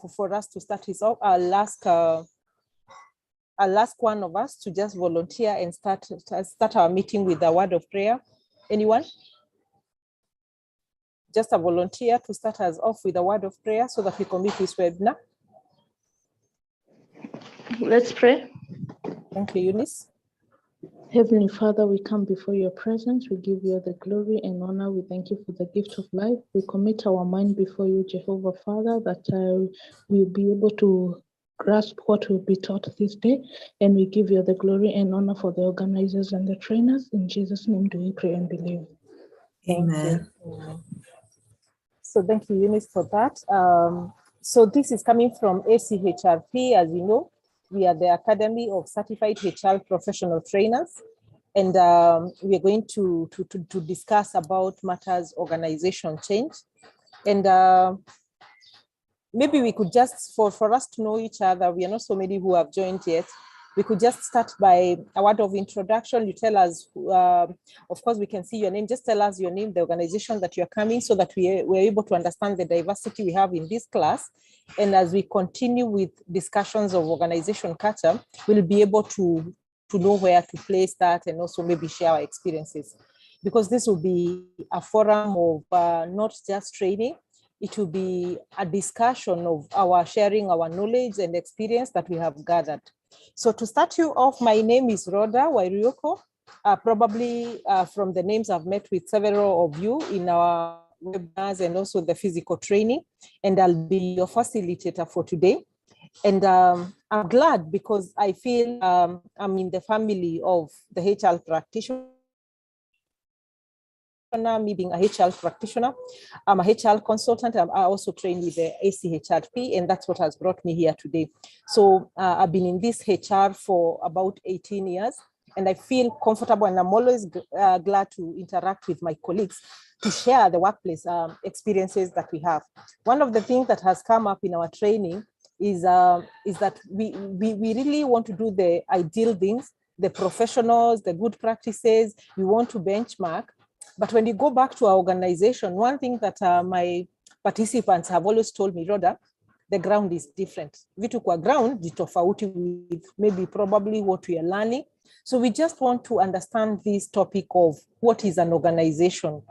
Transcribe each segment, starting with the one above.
for us to start is I'll ask one of us to just volunteer and start our meeting with a word of prayer. Anyone? Just a volunteer to start us off with a word of prayer so that we commit this webinar. Let's pray. Thank you, Eunice. Heavenly Father, we come before your presence. We give you the glory and honor. We thank you for the gift of life. We commit our mind before you, Jehovah Father, that we'll be able to grasp what will be taught this day. And we give you the glory and honor for the organizers and the trainers. In Jesus' name do we pray and believe. Amen. So thank you, Eunice, for that. So this is coming from ACHRP. As you know, we are the Academy of Certified HR Professional Trainers, and we are going to discuss about matters organization change. And maybe we could just, for us to know each other, we are not so many who have joined yet, we could just start by a word of introduction. You tell us, of course, we can see your name. Just tell us your name, the organization that you're coming, so that we're able to understand the diversity we have in this class. And as we continue with discussions of organization culture, we'll be able to know where to place that and also maybe share our experiences. Because this will be a forum of not just training, it will be a discussion of our sharing our knowledge and experience that we have gathered. So to start you off, my name is Rhoda Wairioko. Probably from the names I've met with several of you in our webinars and also the physical training, and I'll be your facilitator for today. And I'm glad because I feel I'm in the family of the HR practitioner. Me being a HR practitioner, I'm a HR consultant. I also train with the ACHRP, and that's what has brought me here today. So I've been in this HR for about 18 years, and I feel comfortable, and I'm always glad to interact with my colleagues to share the workplace experiences that we have. One of the things that has come up in our training is that we really want to do the ideal things, the professionals, the good practices. We want to benchmark. But when you go back to our organization, one thing that my participants have always told me, Rhoda, the ground is different. Vitu kwa ground, jitofauti with maybe probably what we are learning. So we just want to understand this topic of what is an organization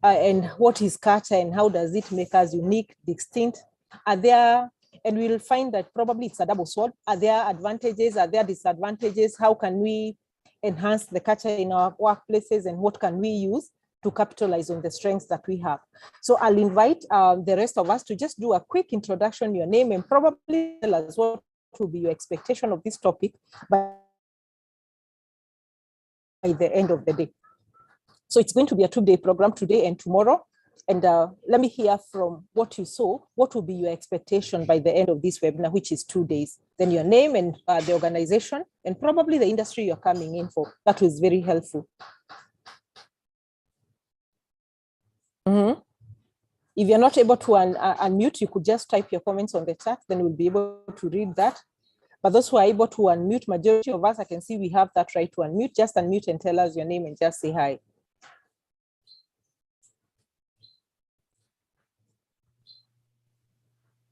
and what is culture and how does it make us unique, distinct? Are there, and we'll find that probably it's a double sword. Are there advantages? Are there disadvantages? How can we enhance the culture in our workplaces, and what can we use to capitalize on the strengths that we have? So I'll invite the rest of us to just do a quick introduction, your name, and probably tell us what will be your expectation of this topic by the end of the day. So it's going to be a 2-day program, today and tomorrow. And let me hear from what you saw. What will be your expectation by the end of this webinar, which is 2 days? Then your name and the organization, and probably the industry you're coming in for. That was very helpful. If you're not able to unmute, you could just type your comments on the chat, then we'll be able to read that. But those who are able to unmute, majority of us, I can see we have that right to unmute. Just unmute and tell us your name and just say hi.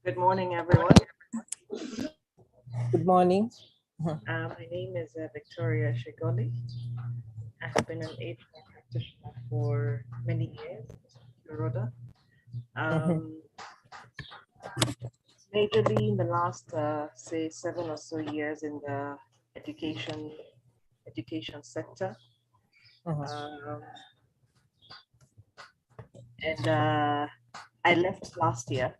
Good morning, everyone. Good morning. My name is Victoria Shigoli. I have been an HR practitioner for many years, Rhoda. Majorly in the last, say, 7 or so years in the education sector. And I left last year,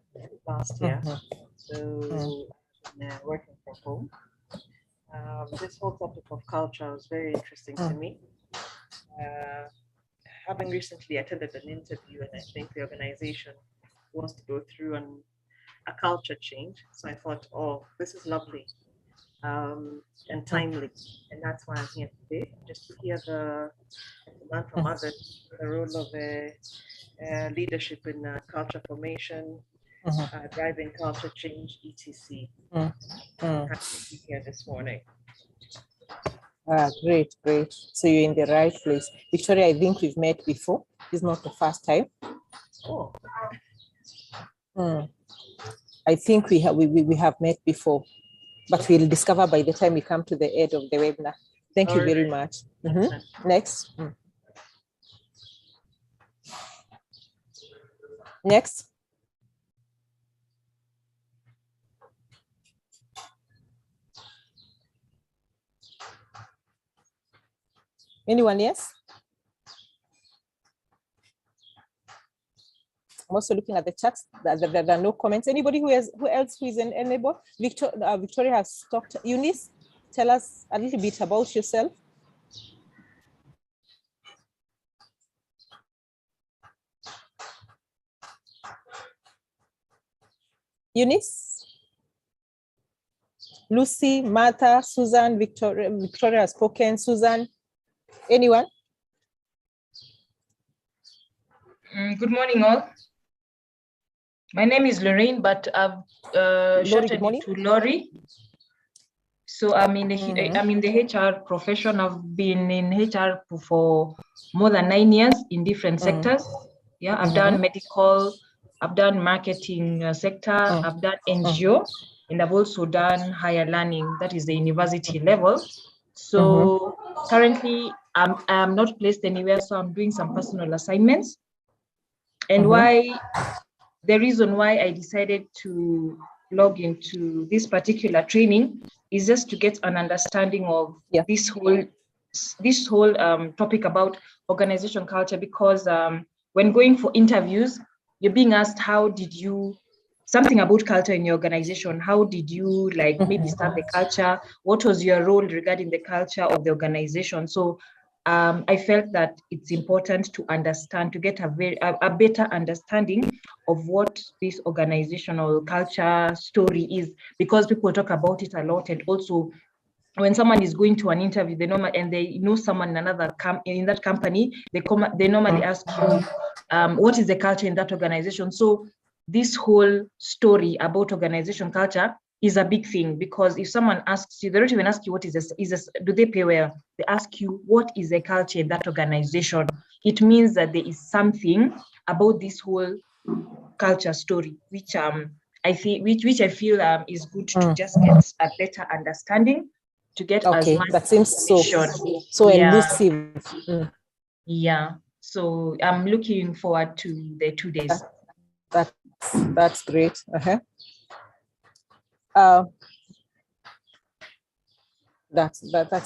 so working from home. This whole topic of culture was very interesting to me. Having recently attended an interview, and I think the organization wants to go through a culture change. So I thought, oh, this is lovely and timely. And that's why I'm here today, just to hear to learn from others, the role of leadership in culture formation, driving culture change, etc. Happy to be here this morning. Great. So you're in the right place. Victoria, I think we've met before. It's not the first time. Oh. I think we have met before, but we'll discover by the time we come to the end of the webinar. Thank you very much. Next. Next. Anyone else? I'm also looking at the chats. There are no comments. Anybody who else is unable? Victoria has stopped. Eunice, tell us a little bit about yourself. Eunice, Lucy, Martha, Susan, Victoria has spoken. Susan, anyone? Good morning, all. My name is Lorraine, but I've shortened it to Lori. So I'm in the HR profession. I've been in HR for more than 9 years in different sectors. Yeah, I've done medical, I've done marketing sector, I've done NGO, and I've also done higher learning, that is the university level. So currently I'm not placed anywhere, so I'm doing some personal assignments. And the reason why I decided to log into this particular training is just to get an understanding of this whole topic about organization culture, because when going for interviews, you're being asked, something about culture in your organization. How did you maybe start the culture? What was your role regarding the culture of the organization? So I felt that it's important to understand, to get a better understanding of what this organizational culture story is, because people talk about it a lot. And also when someone is going to an interview, they know someone in in that company, they normally ask you, what is the culture in that organization? So this whole story about organization culture is a big thing, because if someone asks you, they don't even ask you what is this, do they pay well? They ask you, what is the culture in that organization? It means that there is something about this whole culture story, which I feel is good to just get a better understanding, to get as much that seems so elusive. Yeah, so I'm looking forward to the 2 days. That's great. That's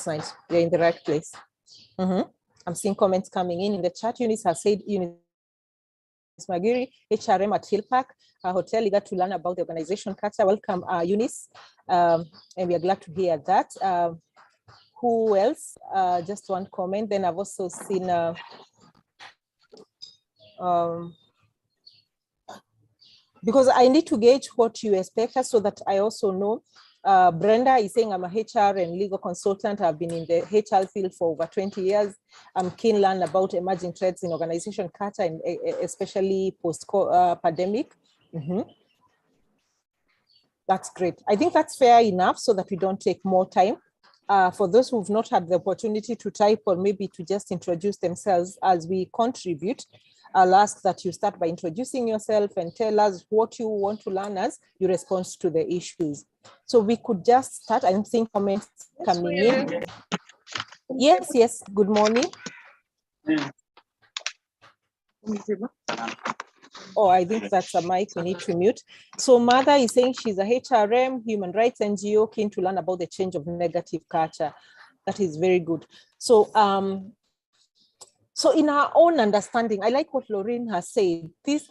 nice. You're in the right place. I'm seeing comments coming in the chat. Eunice has said, Eunice Magiri, HRM at Hill Park Hotel, eager to learn about the organization culture. Welcome, Eunice. And we are glad to hear that. Who else? Just one comment. Then I've also seen because I need to gauge what you expect so that I also know. Brenda is saying, I'm a HR and legal consultant. I've been in the HR field for over 20 years. I'm keen to learn about emerging trends in organization culture, and especially post-pandemic. That's great. I think that's fair enough so that we don't take more time. For those who've not had the opportunity to type or maybe to just introduce themselves as we contribute, I'll ask that you start by introducing yourself and tell us what you want to learn as your response to the issues. So we could just start. I'm seeing comments coming in. Yes, good morning. Oh, I think that's a mic we need to mute. So Mother is saying she's a HRM, human rights NGO, keen to learn about the change of negative culture. That is very good. So so in our own understanding, I like what Lorraine has said. This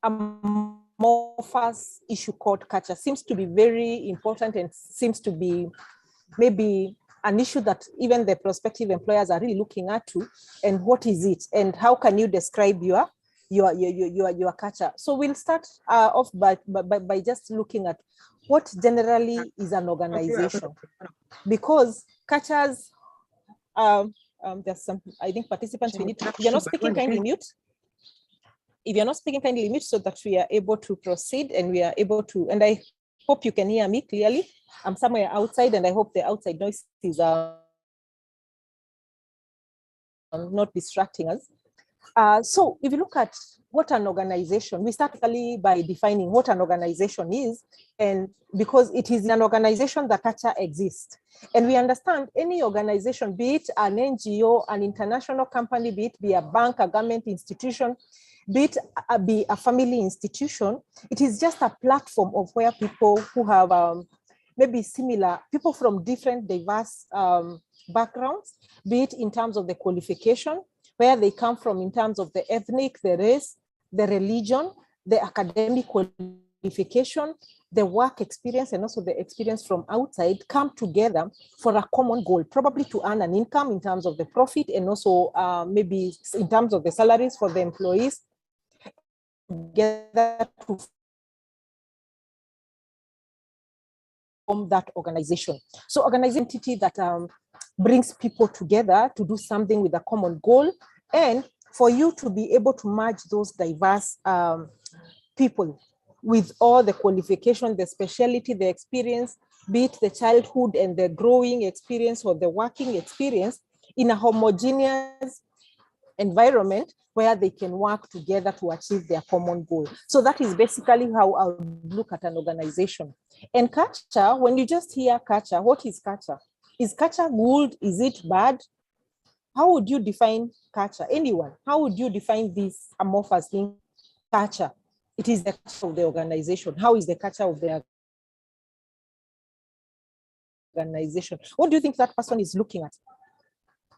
amorphous issue called culture seems to be very important and seems to be maybe an issue that even the prospective employers are really looking at too. And what is it? And how can you describe your culture? So we'll start off by just looking at what generally is an organization, because cultures, there's some, I think participants, we need to, if you're not speaking, kindly mute. If you're not speaking, kindly mute so that we are able to proceed and we are able to, and I hope you can hear me clearly. I'm somewhere outside and I hope the outside noise is not distracting us. So if you look at what an organization, we start by defining what an organization is, and because it is in an organization that culture exists. And we understand any organization, be it an NGO, an international company, be it be a bank, a government institution, be it be a family institution, it is just a platform of where people who have maybe similar, people from different diverse backgrounds, be it in terms of the qualification, where they come from in terms of the ethnic, the race, the religion, the academic qualification, the work experience, and also the experience from outside, come together for a common goal, probably to earn an income in terms of the profit, and also maybe in terms of the salaries for the employees, together to form that organization. So organization entity that brings people together to do something with a common goal, and for you to be able to merge those diverse people with all the qualification, the specialty, the experience, be it the childhood and the growing experience or the working experience, in a homogeneous environment where they can work together to achieve their common goal. So that is basically how I would look at an organization. And culture, when you just hear culture, what is culture? Is culture good? Is it bad? How would you define culture? Anyone? How would you define this amorphous thing, culture? It is the culture of the organization. How is the culture of the organization? What do you think that person is looking at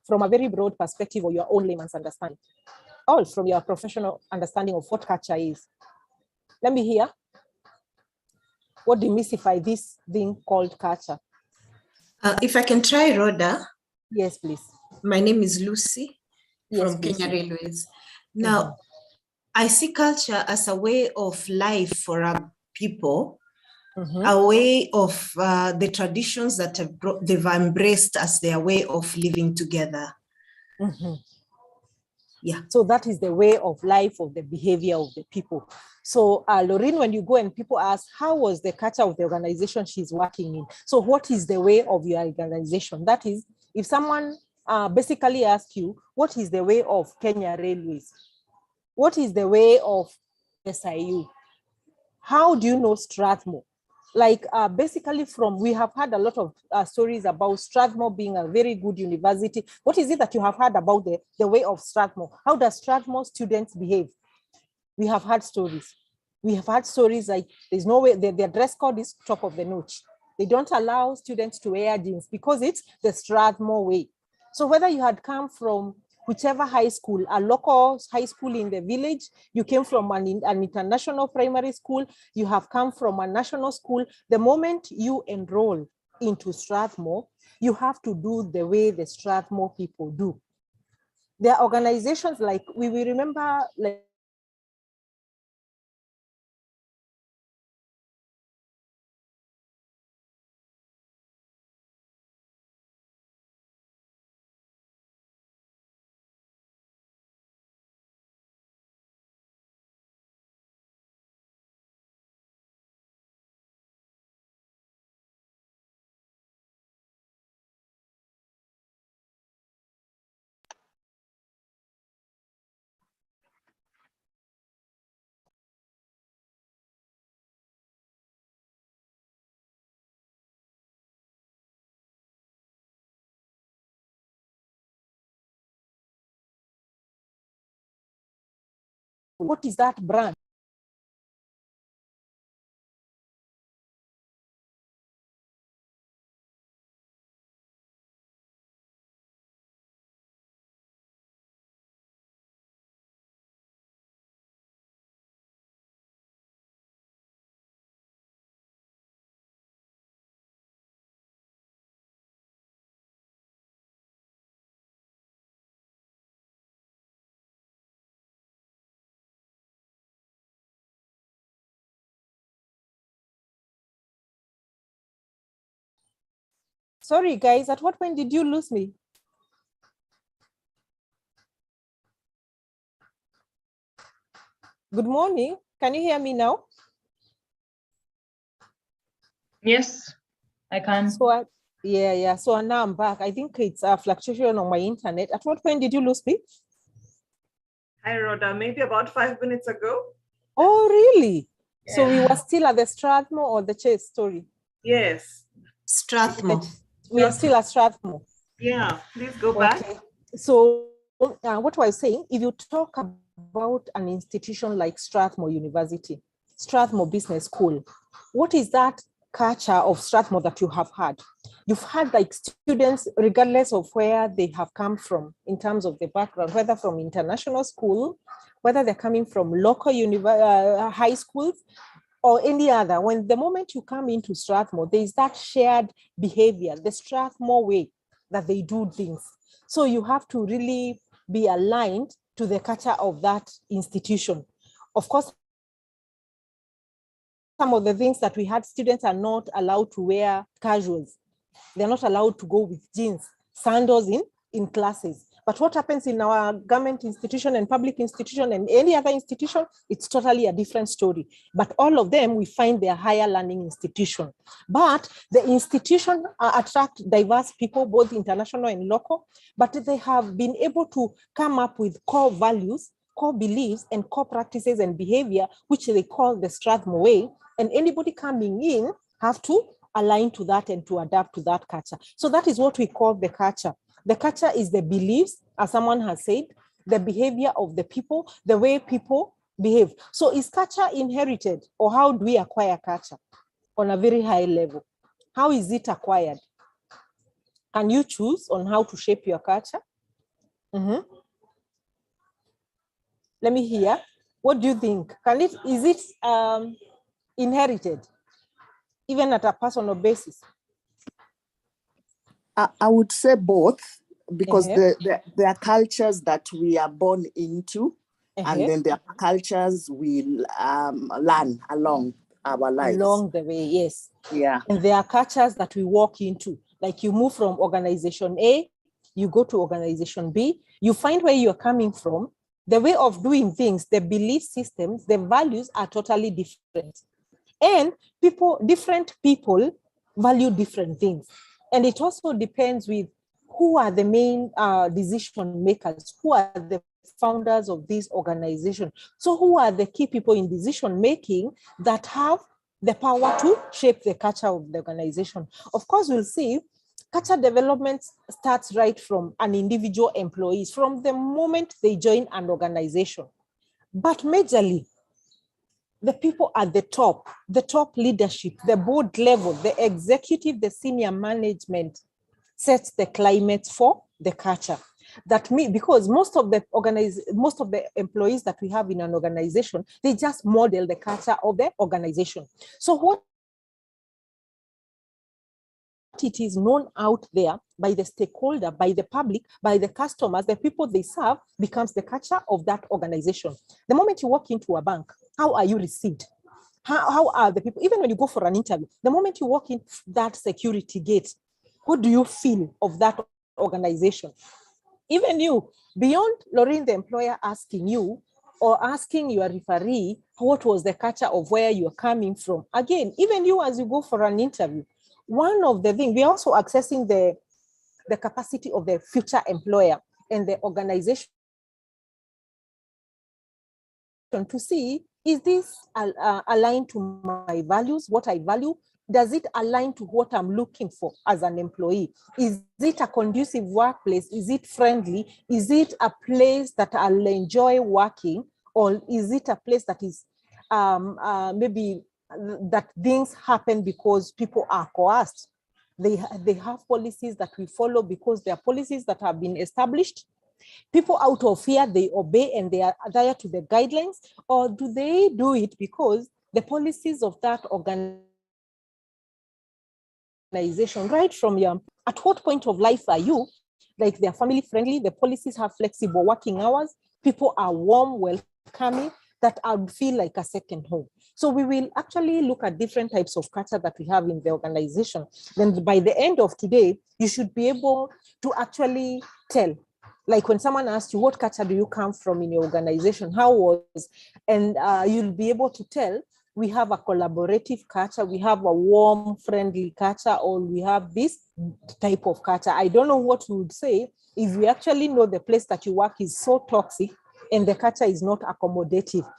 from a very broad perspective or your own layman's understanding? All from your professional understanding of what culture is. Let me hear. What demystify this thing called culture? If I can try, Rhoda. Yes, please. My name is Lucy yes, from please. Kenya Railways. Now, I see culture as a way of life for our people, a way of the traditions that they've embraced as their way of living together. Yeah. So that is the way of life of the behavior of the people. So Lorraine, when you go and people ask, how was the culture of the organization she's working in? So what is the way of your organization? That is, if someone basically asks you, what is the way of Kenya Railways? What is the way of SIU? How do you know Strathmore? Like basically we have had a lot of stories about Strathmore being a very good university. What is it that you have heard about the way of Strathmore? How does Strathmore students behave? We have had stories. We have had stories like there's no way, their dress code is top of the notch. They don't allow students to wear jeans because it's the Strathmore way. So whether you had come from whichever high school, a local high school in the village, you came from an international primary school, you have come from a national school, the moment you enroll into Strathmore, you have to do the way the Strathmore people do. There are organizations like, we will remember, like, what is that brand? Sorry, guys, at what point did you lose me? Good morning. Can you hear me now? Yes, I can. So yeah. So now I'm back. I think it's a fluctuation on my internet. At what point did you lose me? Hi, Rhoda. Maybe about 5 minutes ago. Oh, really? Yeah. So we were still at the Strathmore or the Chase story? Yes. Strathmore. We are still at Strathmore. Yeah, please go back. Okay. So what I was saying, if you talk about an institution like Strathmore University, Strathmore Business School, what is that culture of Strathmore that you have had? You've had like students, regardless of where they have come from in terms of the background, whether from international school, whether they're coming from local high schools, or any other. When the moment you come into Strathmore, there is that shared behavior, the Strathmore way that they do things. So you have to really be aligned to the culture of that institution. Of course, some of the things that we had, students are not allowed to wear casuals. They're not allowed to go with jeans, sandals in classes. But what happens in our government institution and public institution and any other institution, it's totally a different story. But all of them, we find they're higher learning institution. But the institution attract diverse people, both international and local, but they have been able to come up with core values, core beliefs, and core practices and behavior, which they call the Strathmore way. And anybody coming in have to align to that and to adapt to that culture. So that is what we call the culture. The culture is the beliefs, as someone has said, the behavior of the people, the way people behave. So is culture inherited, or how do we acquire culture on a very high level? How is it acquired? Can you choose on how to shape your culture? Let me hear. What do you think? Is it inherited, even at a personal basis? I would say both, because there are cultures that we are born into, and then there are cultures we learn along our lives. Along the way, yes. Yeah. And there are cultures that we walk into. Like you move from organization A, you go to organization B, you find where you're coming from, the way of doing things, the belief systems, the values are totally different. And different people value different things. And it also depends with who are the main decision makers, who are the founders of this organization. So who are the key people in decision making that have the power to shape the culture of the organization? Of course, we'll see culture development starts right from an individual employee, from the moment they join an organization. But majorly, the people at the top leadership, the board level, the executive, the senior management sets the climate for the culture. Because most of the employees that we have in an organization, they just model the culture of the organization. So what it is known out there by the stakeholder, by the public, by the customers, the people they serve, becomes the culture of that organization. The moment you walk into a bank, how are you received? How are the people? Even when you go for an interview, the moment you walk in that security gate, what do you feel of that organization? Even you, beyond Lorraine, the employer asking you or asking your referee, what was the culture of where you're coming from? Again, even you, as you go for an interview, one of the things, we're also accessing the capacity of the future employer and the organization to see, is this aligned to my values, what I value? Does it align to what I'm looking for as an employee? Is it a conducive workplace? Is it friendly? Is it a place that I'll enjoy working? Or is it a place that is maybe that things happen because people are coerced? They have policies that we follow because they are policies that have been established. People out of fear, they obey and they are adhere to the guidelines, or do they do it because the policies of that organization, right from at what point of life are you? Like, they're family friendly, the policies have flexible working hours, people are warm, welcoming, that I would feel like a second home. So we will actually look at different types of culture that we have in the organization. Then by the end of today, you should be able to actually tell. Like when someone asks you, what culture do you come from in your organization? How was? And you'll be able to tell, we have a collaborative culture, we have a warm, friendly culture, or we have this type of culture. I don't know what you would say if we actually know the place that you work is so toxic and the culture is not accommodative.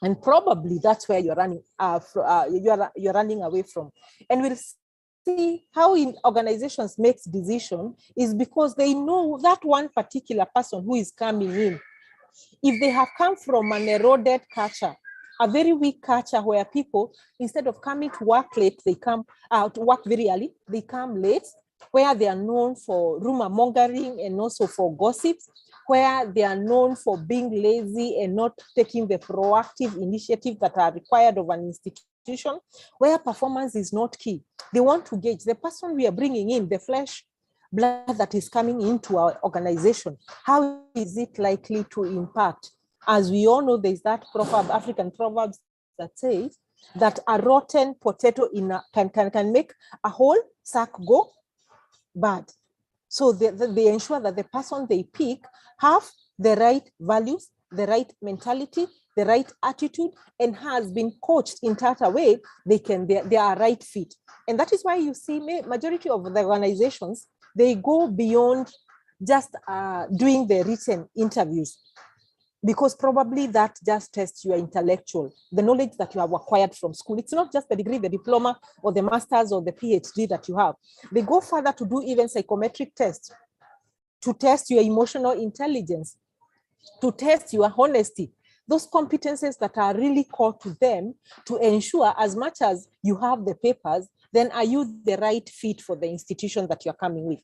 And probably that's where you're running you're running away from. And we'll see how in organizations makes decision is because they know that one particular person who is coming in, if they have come from an eroded culture, a very weak culture where people, instead of coming to work late, they come to work very early, they come late, where they are known for rumor mongering and also for gossips, where they are known for being lazy and not taking the proactive initiative that are required of an institution, where performance is not key. They want to gauge the person we are bringing in, the flesh blood that is coming into our organization. How is it likely to impact? As we all know, there's that proverb, African proverbs that says that a rotten potato can make a whole sack go bad. So they ensure that the person they pick have the right values, the right mentality, the right attitude, and has been coached in such a way they are right fit. And that is why you see majority of the organizations, they go beyond just doing the written interviews, because probably that just tests your intellectual, the knowledge that you have acquired from school. It's not just the degree, the diploma, or the master's or the PhD that you have. They go further to do even psychometric tests, to test your emotional intelligence, to test your honesty, those competencies that are really core to them, to ensure as much as you have the papers, then are you the right fit for the institution that you're coming with?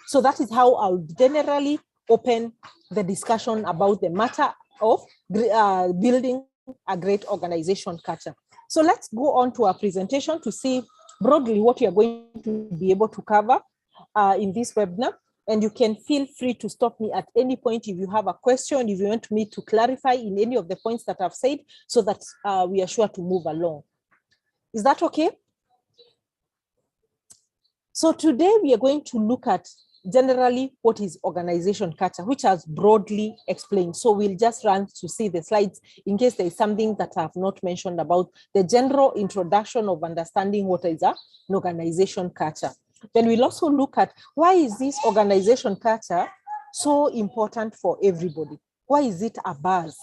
So that is how I'll generally open the discussion about the matter of building a great organization culture. So let's go on to our presentation to see broadly what you're going to be able to cover in this webinar. And you can feel free to stop me at any point if you have a question, if you want me to clarify in any of the points that I've said, so that we are sure to move along. Is that okay? So today we are going to look at generally what is organization culture, which has broadly explained. So we'll just run to see the slides in case there is something that I have not mentioned about the general introduction of understanding what is an organization culture. Then we'll also look at why is this organization culture so important for everybody? Why is it a buzz?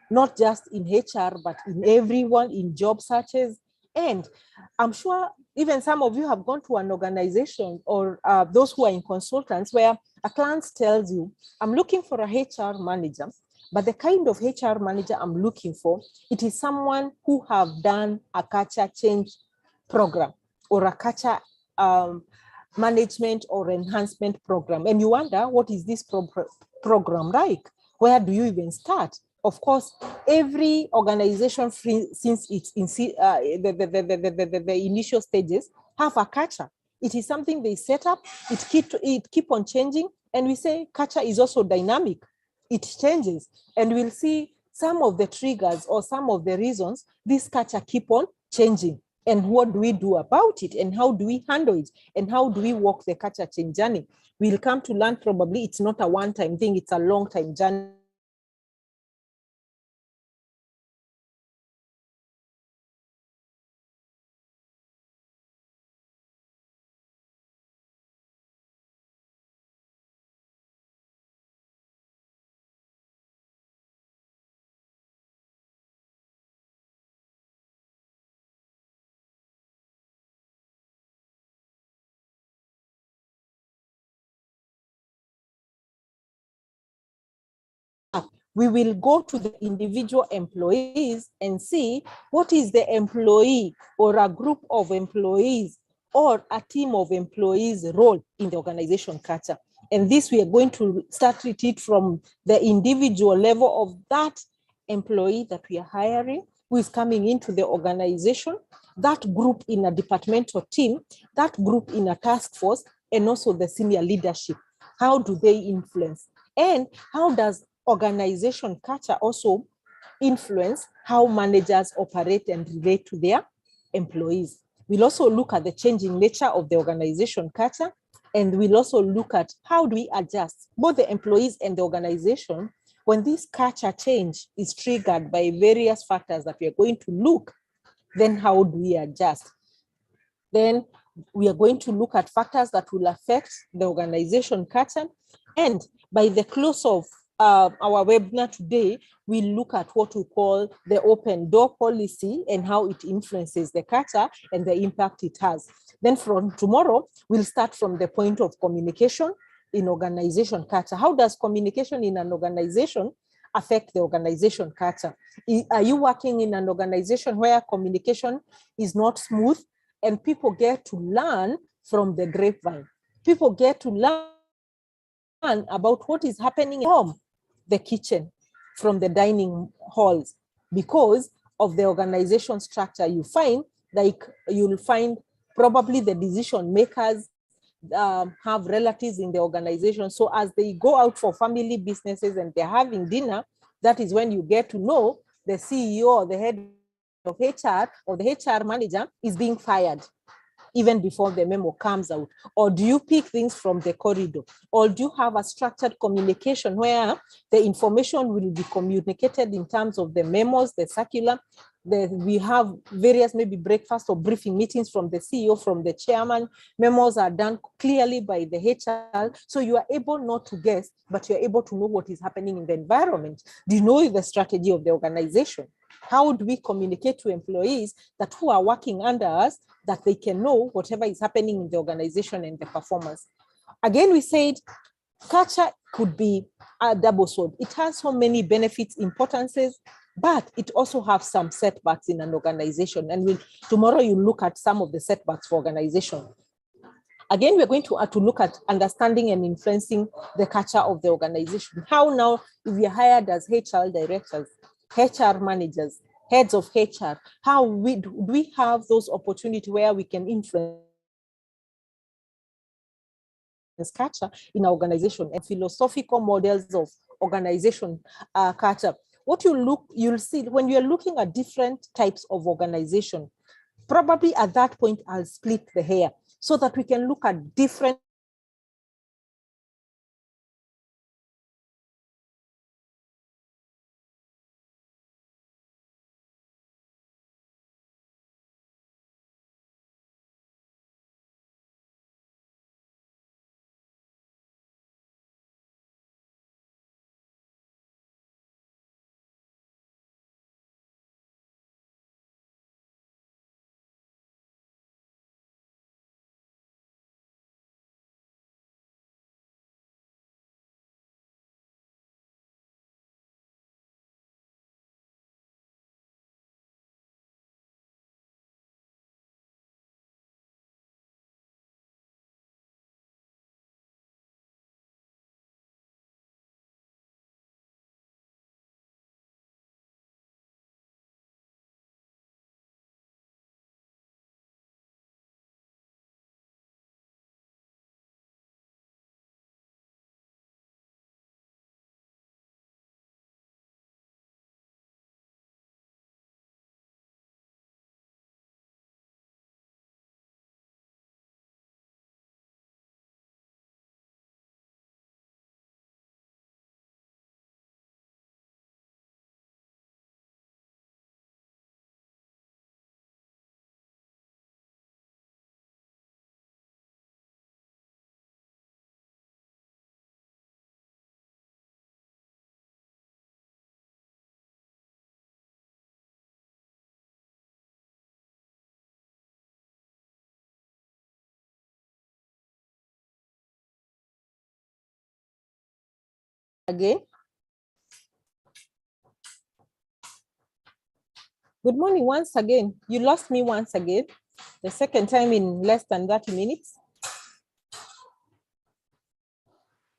Not just in HR, but in everyone, in job searches. And I'm sure even some of you have gone to an organization or those who are in consultants where a client tells you, I'm looking for a HR manager, but the kind of HR manager I'm looking for, it is someone who have done a culture change program or a culture management or enhancement program. And you wonder, what is this program like? Where do you even start? Of course, every organization since its the initial stages have a culture. It is something they set up, it keep on changing, and we say culture is also dynamic. It changes, and we'll see some of the triggers or some of the reasons this culture keep on changing. And what do we do about it? And how do we handle it? And how do we walk the culture change journey? We'll come to learn probably it's not a one-time thing, it's a long-time journey. We will go to the individual employees and see what is the employee or a group of employees or a team of employees' role in the organization culture. And this we are going to start with it from the individual level of that employee that we are hiring, who is coming into the organization, that group in a departmental team, that group in a task force, and also the senior leadership. How do they influence? And how does organization culture also influence how managers operate and relate to their employees? We'll also look at the changing nature of the organization culture, and we'll also look at how do we adjust both the employees and the organization when this culture change is triggered by various factors that we are going to look. Then how do we adjust? Then we are going to look at factors that will affect the organization culture, and by the close of our webinar today, we look at what we call the open door policy and how it influences the culture and the impact it has. Then from tomorrow, we'll start from the point of communication in organization culture. How does communication in an organization affect the organization culture? Are you working in an organization where communication is not smooth and people get to learn from the grapevine? People get to learn about what is happening from the kitchen, from the dining halls, because of the organization structure. You find, like, you'll find probably the decision makers have relatives in the organization. So as they go out for family businesses and they're having dinner, that is when you get to know the CEO or the head of HR or the HR manager is being fired even before the memo comes out? Or do you pick things from the corridor? Or do you have a structured communication where the information will be communicated in terms of the memos, the circular? We have various maybe breakfast or briefing meetings from the CEO, from the chairman. Memos are done clearly by the HR. So you are able not to guess, but you're able to know what is happening in the environment. Do you know the strategy of the organization? How do we communicate to employees that who are working under us, that they can know whatever is happening in the organization and the performance? Again, we said culture could be a double sword. It has so many benefits, importances, but it also has some setbacks in an organization. And tomorrow you look at some of the setbacks for organization. Again, we're going to look at understanding and influencing the culture of the organization. How now, if we are hired as HR directors, HR managers, heads of HR, how do we have those opportunities where we can influence culture in our organization and philosophical models of organization culture? What you'll see when you're looking at different types of organization, probably at that point, I'll split the hair so that we can look at different again. Good morning once again. You lost me once again, the second time in less than 30 minutes.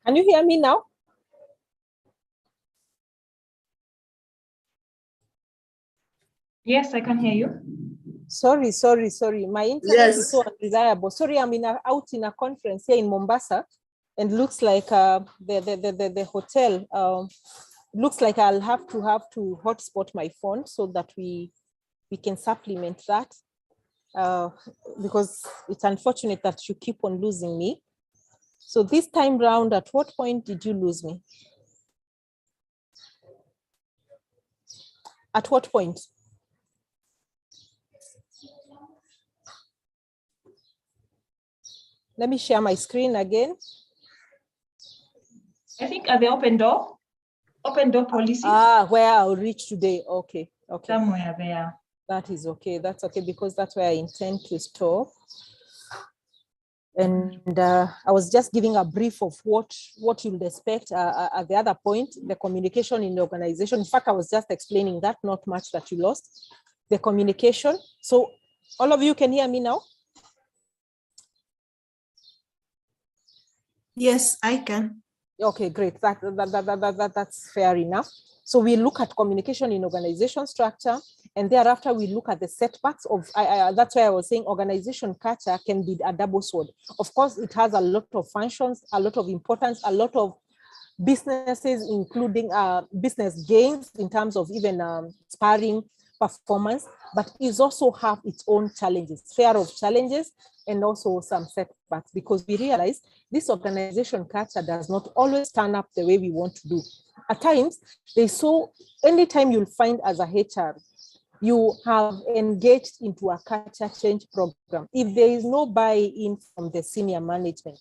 Can you hear me now? Yes, I can hear you. Sorry. My internet is so unreliable. Sorry, I'm out in a conference here in Mombasa, and looks like the hotel looks like I'll have to hotspot my phone so that we can supplement that, because it's unfortunate that you keep on losing me. So this time round, at what point did you lose me? At what point? Let me share my screen again. I think at the open door. Open door policies. Where I'll reach today. Okay. Somewhere there. That is okay. That's okay, because that's where I intend to stop. And I was just giving a brief of what you'll expect at the other point, the communication in the organization. In fact, I was just explaining that, not much that you lost. The communication. So all of you can hear me now? Yes, I can. Okay, great. That's fair enough. So we look at communication in organization structure, and thereafter we look at the setbacks of, that's why I was saying organization culture can be a double sword. Of course, it has a lot of functions, a lot of importance, a lot of businesses, including business gains in terms of even sparring performance, but it also have its own challenges, fear of challenges, and also some setbacks, because we realize this organization culture does not always turn up the way we want to do. At times, anytime you'll find as a HR, you have engaged into a culture change program. If there is no buy-in from the senior management,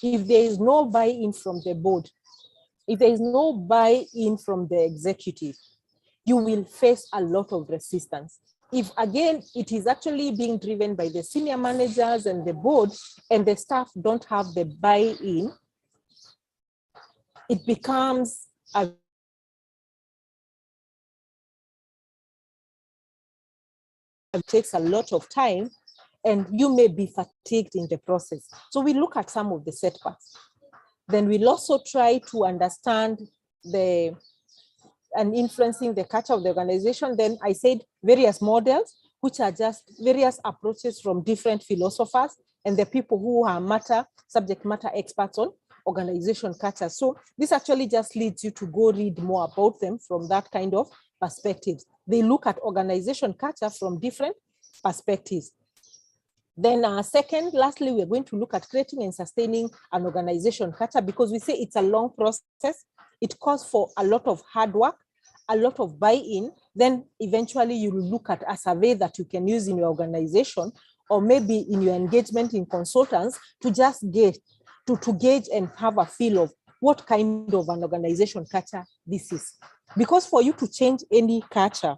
if there is no buy-in from the board, if there is no buy-in from the executive, you will face a lot of resistance. If again, it is actually being driven by the senior managers and the board, and the staff don't have the buy-in, it becomes it takes a lot of time, and you may be fatigued in the process. So we look at some of the setbacks. Then we'll also try to understand and influencing the culture of the organization. Then I said various models, which are just various approaches from different philosophers and the people who are subject matter experts on organization culture. So this actually just leads you to go read more about them from that kind of perspective. They look at organization culture from different perspectives. Then lastly, we're going to look at creating and sustaining an organization culture, because we say it's a long process. It calls for a lot of hard work, a lot of buy-in. Then eventually you will look at a survey that you can use in your organization, or maybe in your engagement in consultants, to just gauge and have a feel of what kind of an organization culture this is. Because for you to change any culture,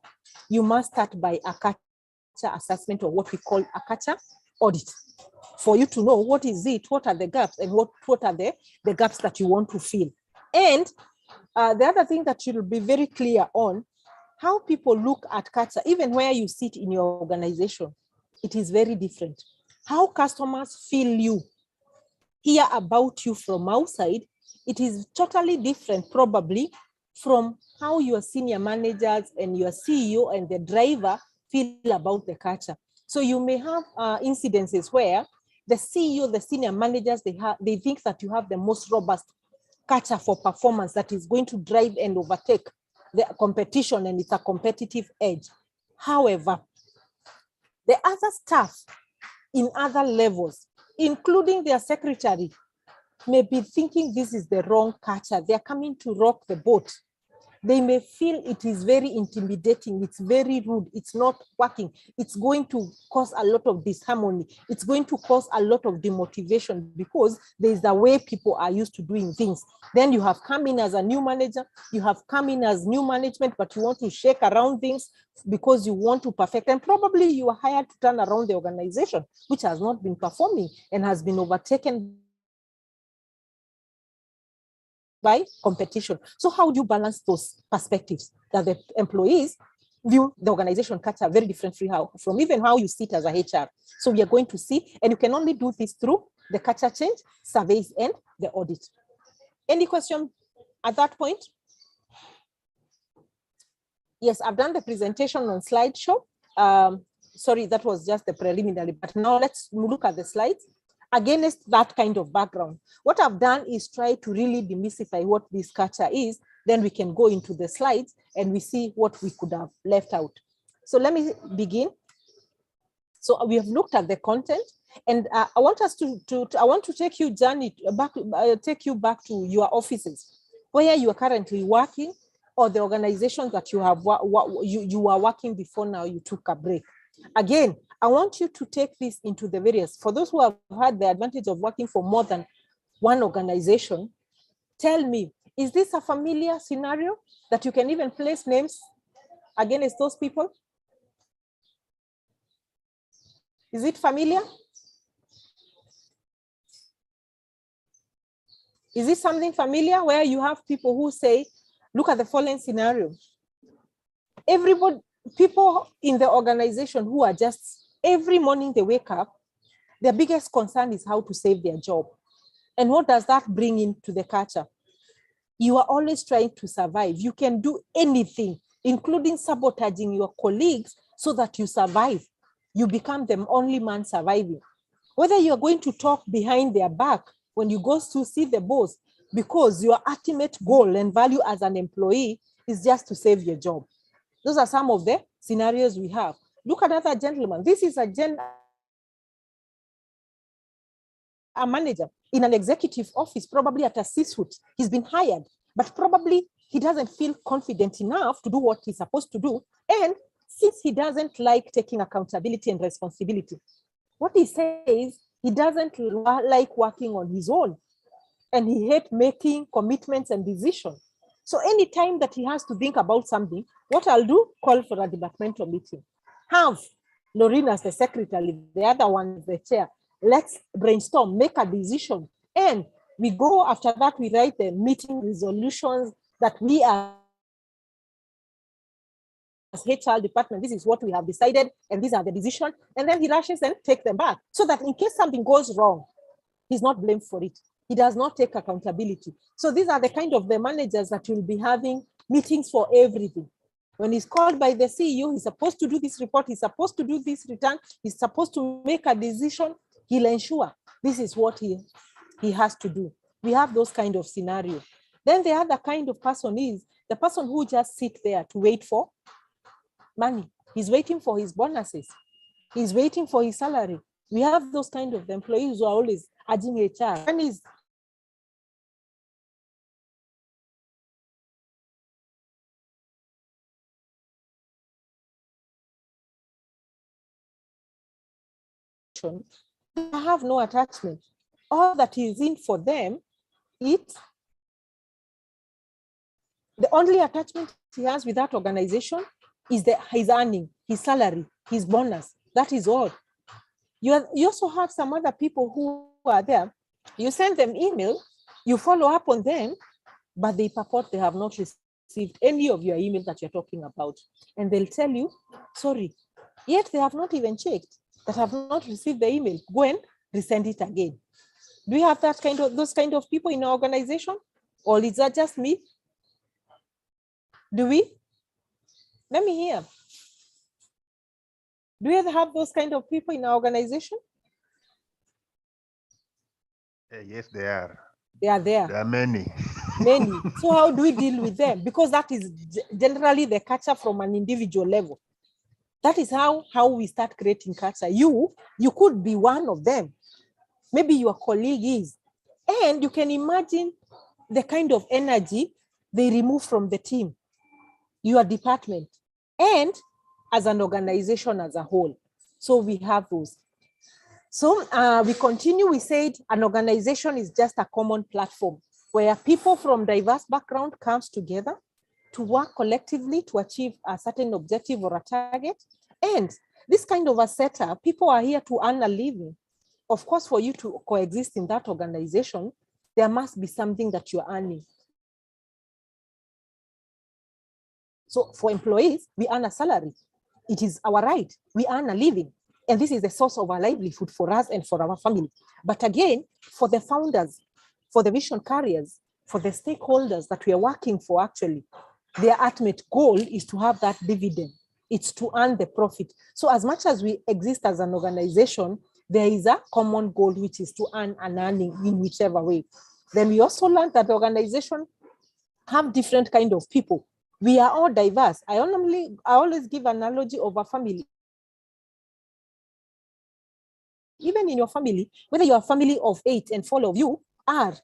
you must start by a culture assessment, or what we call a culture audit, for you to know what is it, what are the gaps, and what are the gaps that you want to fill. And the other thing that you'll be very clear on, how people look at culture, even where you sit in your organization, it is very different. How customers feel you, hear about you from outside, it is totally different probably from how your senior managers and your CEO and the driver feel about the culture. So you may have incidences where the CEO, the senior managers, they think that you have the most robust culture for performance that is going to drive and overtake the competition, and it's a competitive edge. However, the other staff in other levels, including their secretary, may be thinking this is the wrong culture. They're coming to rock the boat. They may feel it is very intimidating, it's very rude, it's not working, it's going to cause a lot of disharmony, it's going to cause a lot of demotivation, because there's a way people are used to doing things. Then you have come in as a new manager, you have come in as new management, but you want to shake around things because you want to perfect, and probably you are hired to turn around the organization, which has not been performing and has been overtaken by competition. So how do you balance those perspectives, that the employees view the organization culture very differently from even how you sit as a HR? So we are going to see, and you can only do this through the culture change, surveys, and the audit. Any question at that point? Yes, I've done the presentation on slideshow. Sorry, that was just the preliminary, but now let's look at the slides. Against that kind of background, what I've done is try to really demystify what this culture is. Then we can go into the slides and we see what we could have left out. So let me begin. So we have looked at the content, and I want us to take you back to your offices, where you are currently working, or the organizations that you have you were working before now you took a break. Again, I want you to take this into the various, for those who have had the advantage of working for more than one organization, tell me, Is this a familiar scenario that you can even place names against those people? Is it familiar? Is it something familiar where you have people who say, look at the following scenario. Everybody, people in the organization who are just, every morning they wake up, their biggest concern is how to save their job. And what does that bring into the culture? You are always trying to survive. You can do anything, including sabotaging your colleagues so that you survive. You become the only man surviving. Whether you're going to talk behind their back when you go to see the boss, because your ultimate goal and value as an employee is just to save your job. Those are some of the scenarios we have. Look at another gentleman. This is a manager in an executive office, probably at a C-suite. He's been hired, but probably he doesn't feel confident enough to do what he's supposed to do. And since he doesn't like taking accountability and responsibility, what he says, he doesn't like working on his own. And he hates making commitments and decisions. So anytime that he has to think about something, what I'll do, call for a departmental meeting. Have Lorraine as the secretary, the other one the chair. Let's brainstorm, make a decision. And we go after that, we write the meeting resolutions that we are as HR department, this is what we have decided, and these are the decisions. And then he rushes and takes them back so that in case something goes wrong, he's not blamed for it. He does not take accountability. So these are the kind of the managers that will be having meetings for everything. When he's called by the CEO, he's supposed to do this report, he's supposed to do this return, he's supposed to make a decision, he'll ensure this is what he has to do. We have those kind of scenarios. Then the other kind of person is the person who just sits there to wait for money. He's waiting for his bonuses. He's waiting for his salary. We have those kind of employees who are always urging HR. One is they have no attachment. All that is in for them, the only attachment he has with that organization is his earning, his salary, his bonus. That is all. You also have some other people who are there. You send them email, you follow up on them, but they purport they have not received any of your emails that you're talking about. And they'll tell you, sorry, yet they have not even checked, that have not received the email. Go and resend it again. Do you have those kind of people in our organization? Or is that just me? Do we? Let me hear. Do we have those kind of people in our organization? Yes, they are. They are there. There are many. Many. So how do we deal with them? Because that is generally the culture from an individual level. That is how we start creating culture. You could be one of them. Maybe your colleague is. And you can imagine the kind of energy they remove from the team, your department, and as an organization as a whole. So we have those. So we continue, we said an organization is just a common platform where people from diverse background comes together to work collectively to achieve a certain objective or a target. And this kind of a setup, people are here to earn a living. Of course, for you to coexist in that organization, there must be something that you're earning. So for employees, we earn a salary. It is our right. We earn a living. And this is the source of our livelihood for us and for our family. But again, for the founders, for the vision carriers, for the stakeholders that we are working for, actually, their ultimate goal is to have that dividend. It's to earn the profit. So as much as we exist as an organization, there is a common goal, which is to earn an earning in whichever way. Then we also learned that the organization have different kind of people. We are all diverse. I always give an analogy of a family. Even in your family, whether you're a family of 8 and 4 of you are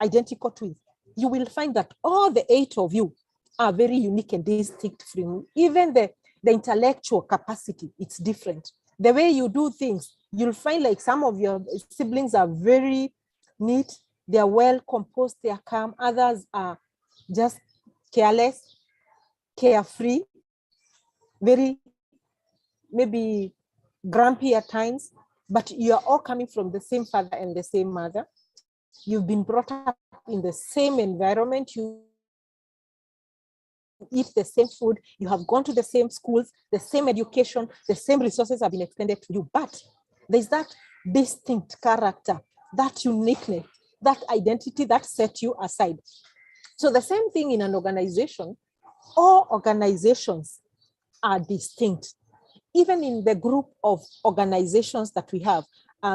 identical twins, you will find that all the 8 of you are very unique and distinct from you. Even the intellectual capacity, it's different. The way you do things, you'll find like some of your siblings are very neat, they're well composed, they're calm. Others are just careless, carefree, very maybe grumpy at times, but you are all coming from the same father and the same mother. You've been brought up in the same environment. You eat the same food. You have gone to the same schools, the same education, the same resources have been extended to you. But there's that distinct character, that uniqueness, that identity that set you aside. So the same thing in an organization. All organizations are distinct. Even in the group of organizations that we have,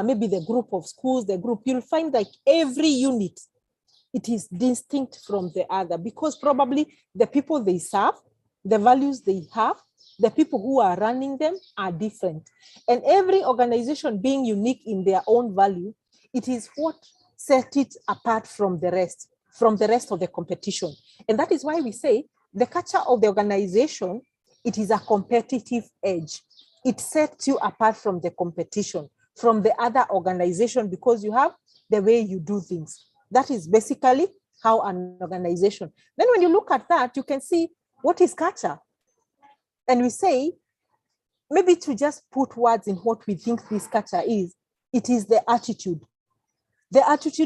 maybe the group of schools, the group, you'll find like every unit, it is distinct from the other because probably the people they serve, the values they have, the people who are running them are different. And every organization being unique in their own value, it is what sets it apart from the rest of the competition. And that is why we say the culture of the organization, it is a competitive edge. It sets you apart from the competition, from the other organization, because you have the way you do things. That is basically how an organization. Then when you look at that, you can see what is culture. And we say, maybe to just put words in what we think this culture is, it is the attitude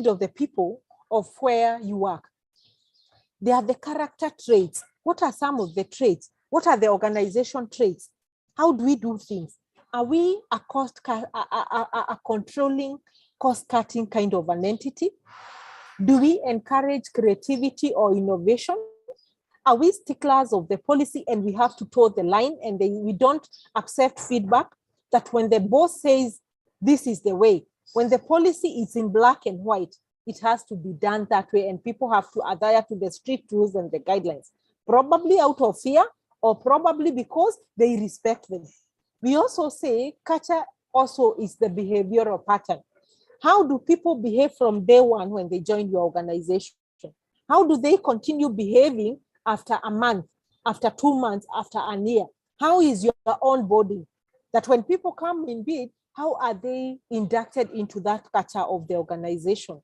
of the people of where you work. They are the character traits. What are some of the traits? What are the organization traits? How do we do things? Are we a controlling, cost-cutting kind of an entity? Do we encourage creativity or innovation? Are we sticklers of the policy and we have to toe the line and we don't accept feedback? That when the boss says this is the way, when the policy is in black and white, it has to be done that way and people have to adhere to the strict rules and the guidelines, probably out of fear or probably because they respect them. We also say culture also is the behavioral pattern. How do people behave from day one when they join your organization? How do they continue behaving after a month, after 2 months, after a year? How is your onboarding? That when people come in bid, how are they inducted into that culture of the organization?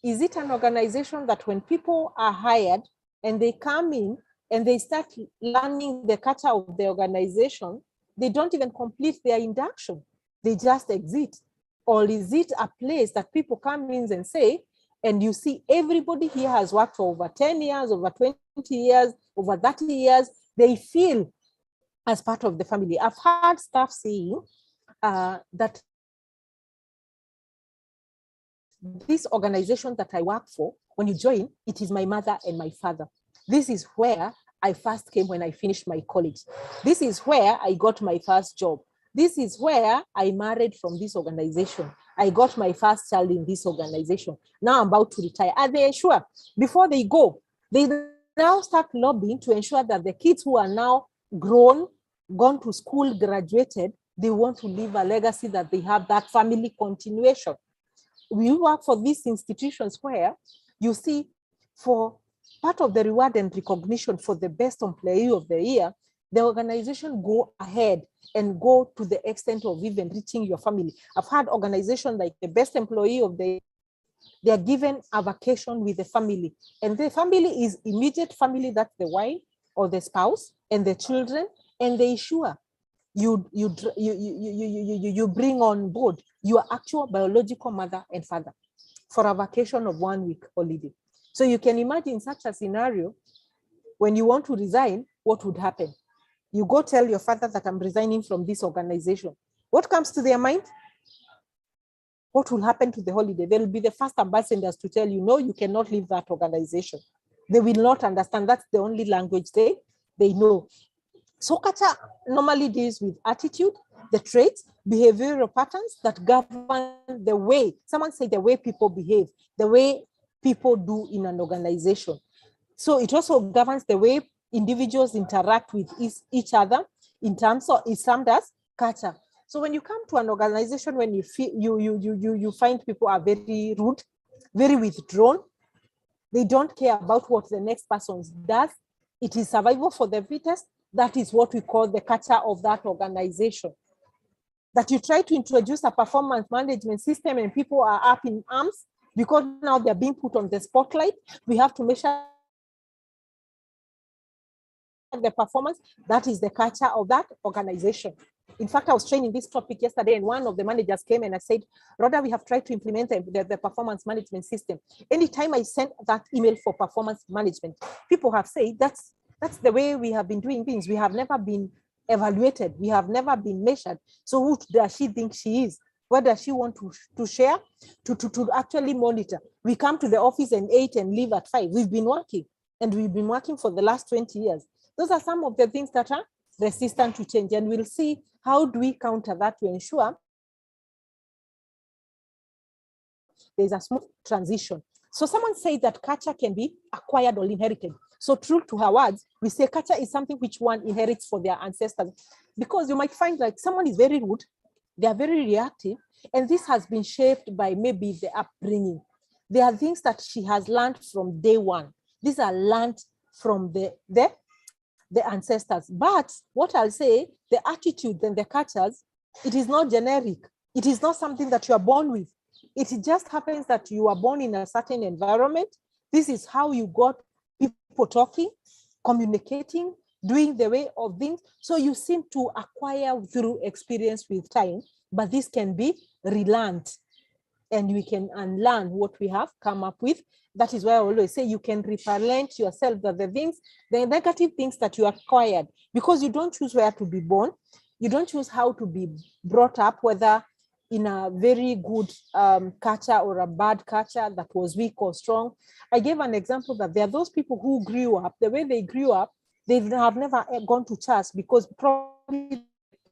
Is it an organization that when people are hired and they come in and they start learning the culture of the organization, they don't even complete their induction, they just exit? Or is it a place that people come in and say, and you see everybody here has worked for over 10 years, over 20 years, over 30 years, they feel as part of the family. I've heard staff saying that this organization that I work for, when you join, it is my mother and my father. This is where I first came when I finished my college. This is where I got my first job. This is where I married from this organization. I got my first child in this organization. Now I'm about to retire. And they ensure, before they go, they now start lobbying to ensure that the kids who are now grown, gone to school, graduated, they want to leave a legacy that they have that family continuation. We work for these institutions where you see for part of the reward and recognition for the best employee of the year, the organization go ahead and go to the extent of even reaching your family. I've had organizations like the best employee of the year, they are given a vacation with the family. And the family is immediate family, that's the wife or the spouse and the children, and they ensure you bring on board your actual biological mother and father for a vacation of 1 week holiday. So you can imagine such a scenario when you want to resign, what would happen? You go tell your father that I'm resigning from this organization. What comes to their mind? What will happen to the holiday? They'll be the first ambassadors to tell you, no, you cannot leave that organization. They will not understand. That's the only language they know. So culture normally deals with attitude, the traits, behavioral patterns that govern the way, someone say the way people behave, the way people do in an organization. So it also governs the way individuals interact with each other in terms of, it's termed as culture. So when you come to an organization, when you feel you find people are very rude, very withdrawn, they don't care about what the next person does. It is survival for the fittest. That is what we call the culture of that organization. That you try to introduce a performance management system and people are up in arms because now they're being put on the spotlight. We have to measure the performance, that is the culture of that organization. In fact, I was training this topic yesterday, and one of the managers came and I said, Rhoda, we have tried to implement the performance management system. Anytime I sent that email for performance management, people have said that's the way we have been doing things. We have never been evaluated. We have never been measured. So who does she think she is? What does she want to share, to actually monitor? We come to the office at 8 and leave at 5. We've been working, and we've been working for the last 20 years. Those are some of the things that are resistant to change, and we'll see how do we counter that to ensure there's a smooth transition. So someone said that culture can be acquired or inherited. So true to her words, we say culture is something which one inherits for their ancestors, because you might find like someone is very rude, they are very reactive, and this has been shaped by maybe the upbringing. There are things that she has learned from day one. These are learned from the ancestors. But what I'll say, the attitude and the cultures, it is not generic. It is not something that you are born with. It just happens that you are born in a certain environment. This is how you got people talking, communicating, doing the way of things. So you seem to acquire through experience with time, but this can be relearned, and we can unlearn what we have come up with. That is why I always say you can reparent yourself that the things, the negative things that you acquired, because you don't choose where to be born, you don't choose how to be brought up, whether in a very good culture or a bad culture that was weak or strong. I gave an example that there are those people who grew up, the way they grew up, they have never gone to church because probably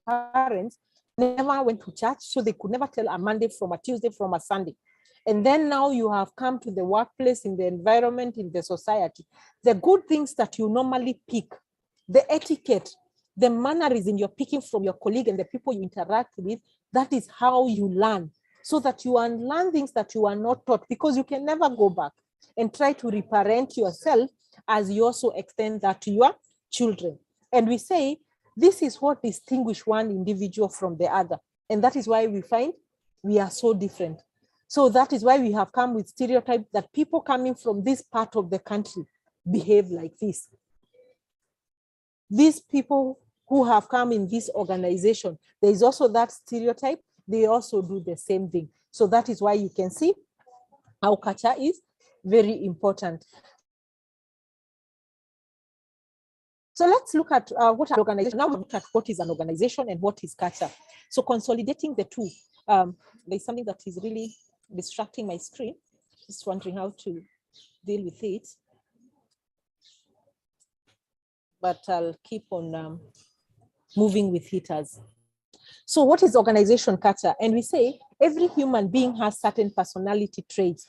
parents never went to church, so they could never tell a Monday from a Tuesday from a Sunday. And then now you have come to the workplace, in the environment, in the society. The good things that you normally pick, the etiquette, the mannerism you're picking from your colleague and the people you interact with, that is how you learn, so that you unlearn things that you are not taught, because you can never go back and try to reparent yourself as you also extend that to your children. And we say, this is what distinguishes one individual from the other. And that is why we find we are so different. So that is why we have come with stereotypes that people coming from this part of the country behave like this. These people who have come in this organization, there is also that stereotype. They also do the same thing. So that is why you can see how culture is very important. So let's look at what an organization. Now we look at what is an organization and what is culture. So consolidating the two, there's something that is really distracting my screen. Just wondering how to deal with it. But I'll keep on moving with heaters. So what is organization culture? And we say every human being has certain personality traits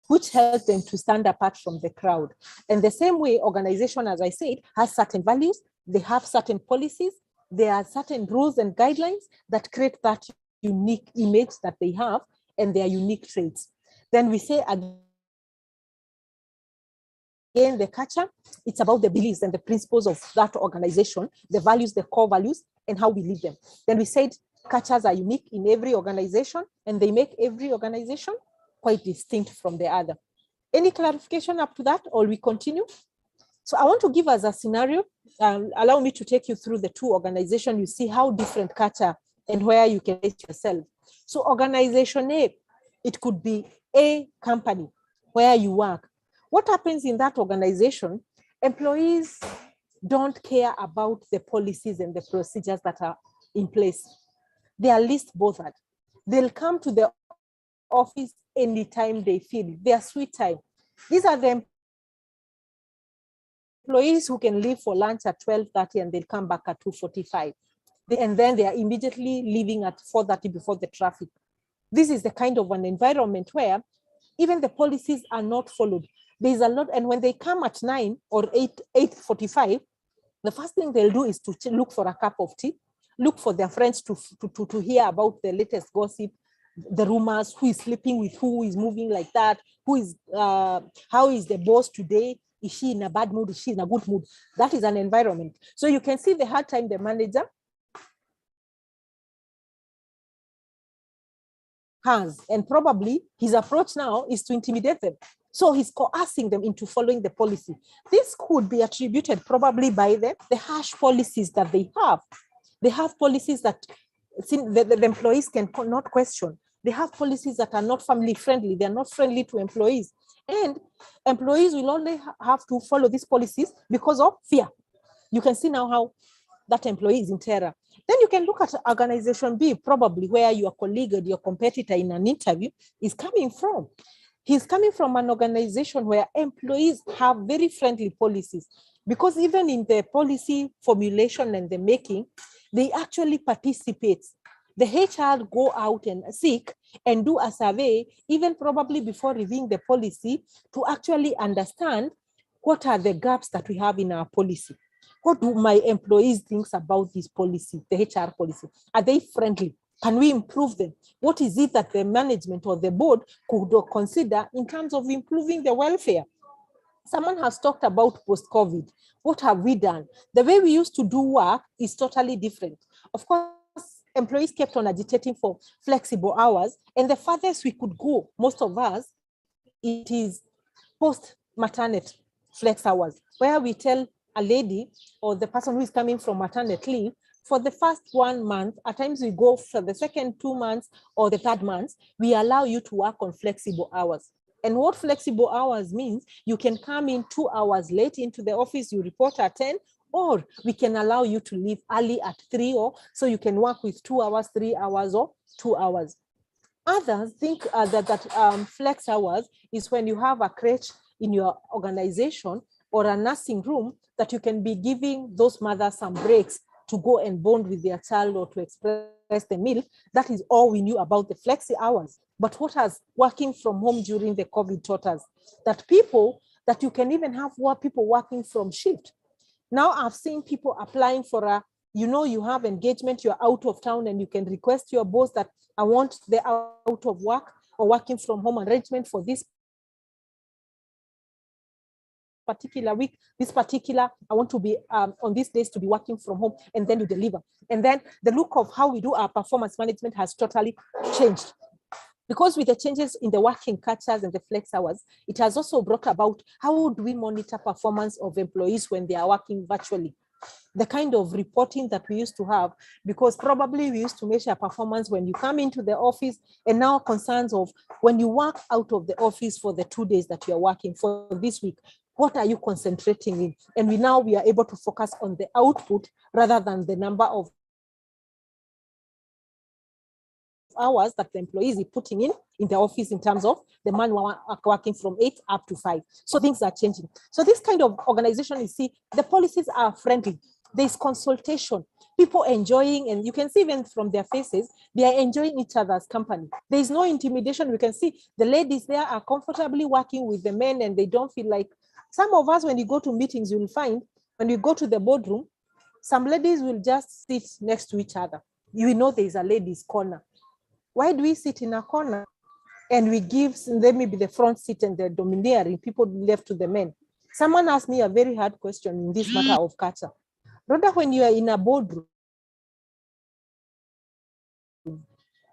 which help them to stand apart from the crowd. And the same way, organization, as I said, has certain values, they have certain policies, there are certain rules and guidelines that create that unique image that they have and their unique traits. Then we say again, the culture, it's about the beliefs and the principles of that organization, the values, the core values, and how we live them. Then we said cultures are unique in every organization, and they make every organization quite distinct from the other. Any clarification up to that, or we continue? So I want to give us a scenario. Allow me to take you through the two organizations. You see how different culture and where you can place yourself. So organization A, it could be a company where you work. What happens in that organization? Employees don't care about the policies and the procedures that are in place. They are least bothered. They'll come to the office anytime they feel, their sweet time. These are the employees who can leave for lunch at 12:30 and they'll come back at 2:45. And then they are immediately leaving at 4:30 before the traffic. This is the kind of an environment where even the policies are not followed. There's a lot, and when they come at 9 or 8:45, the first thing they'll do is to look for a cup of tea, look for their friends to hear about the latest gossip, the rumors, who is sleeping with who is moving like that, who is, how is the boss today? Is she in a bad mood? Is she in a good mood? That is an environment. So you can see the hard time the manager has, and probably his approach now is to intimidate them. So he's coercing them into following the policy. This could be attributed probably by the harsh policies that they have. They have policies that the employees can not question. They have policies that are not family friendly. They're not friendly to employees. And employees will only have to follow these policies because of fear. You can see now how that employee is in terror. Then you can look at organization B, probably where your colleague or your competitor in an interview is coming from. He's coming from an organization where employees have very friendly policies, because even in the policy formulation and the making, they actually participate. The HR go out and seek and do a survey, even probably before reviewing the policy, to actually understand what are the gaps that we have in our policy. What do my employees think about this policy, the HR policy? Are they friendly? Can we improve them? What is it that the management or the board could consider in terms of improving the welfare? Someone has talked about post-COVID. What have we done? The way we used to do work is totally different. Of course, employees kept on agitating for flexible hours, and the farthest we could go, most of us, it is post-maternity flex hours, where we tell a lady or the person who is coming from maternity leave, for the first 1 month, at times we go for the second 2 months or the third month, we allow you to work on flexible hours. And what flexible hours means, you can come in 2 hours late into the office, you report at 10, or we can allow you to leave early at 3, or so you can work with 2 hours, 3 hours, or 2 hours. Others think that flex hours is when you have a crèche in your organization or a nursing room that you can be giving those mothers some breaks to go and bond with their child or to express the milk. That is all we knew about the flexi hours. But what has working from home during the COVID taught us? That you can even have people working from shift. Now I've seen people applying for you have engagement, you're out of town, and you can request your boss that I want the out of work or working from home arrangement for this particular week, I want to be on these days to be working from home, and then you deliver. And then the look of how we do our performance management has totally changed. Because with the changes in the working cultures and the flex hours, it has also brought about how do we monitor performance of employees when they are working virtually. The kind of reporting that we used to have, because probably we used to measure performance when you come into the office, and now concerns of when you work out of the office for the 2 days that you're working for this week, what are you concentrating in? And we are able to focus on the output rather than the number of hours that the employees are putting in the office in terms of the man working from 8 up to 5. So things are changing. So this kind of organization, you see, the policies are friendly. There's consultation, people enjoying, and you can see even from their faces, they are enjoying each other's company. There's no intimidation. We can see the ladies there are comfortably working with the men, and they don't feel like, some of us, when you go to meetings, you'll find when you go to the boardroom, some ladies will just sit next to each other. You know there's a ladies' corner. Why do we sit in a corner and we give them maybe the front seat and the domineering, people left to the men? Someone asked me a very hard question in this matter of culture. Rather, when you are in a boardroom,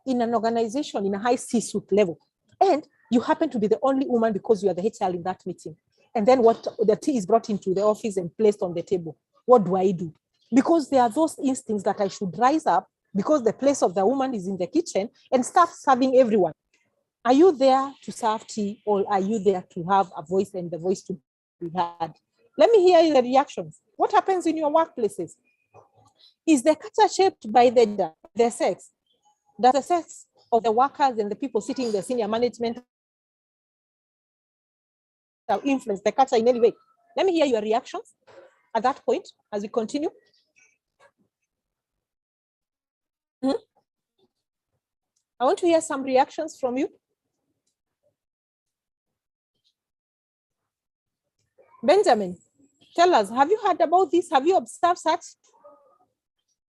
in an organization, in a high C-suite level, and you happen to be the only woman because you are the HR in that meeting, and then what the tea is brought into the office and placed on the table, what do I do? Because there are those instincts that I should rise up, because the place of the woman is in the kitchen, and start serving everyone. Are you there to serve tea, or are you there to have a voice and the voice to be heard? Let me hear the reactions. What happens in your workplaces? Is the culture shaped by the sex? Does the sex of the workers and the people sitting in the senior management influence the culture in any way? Let me hear your reactions at that point as we continue. I want to hear some reactions from you. Benjamin, tell us, have you heard about this? Have you observed such?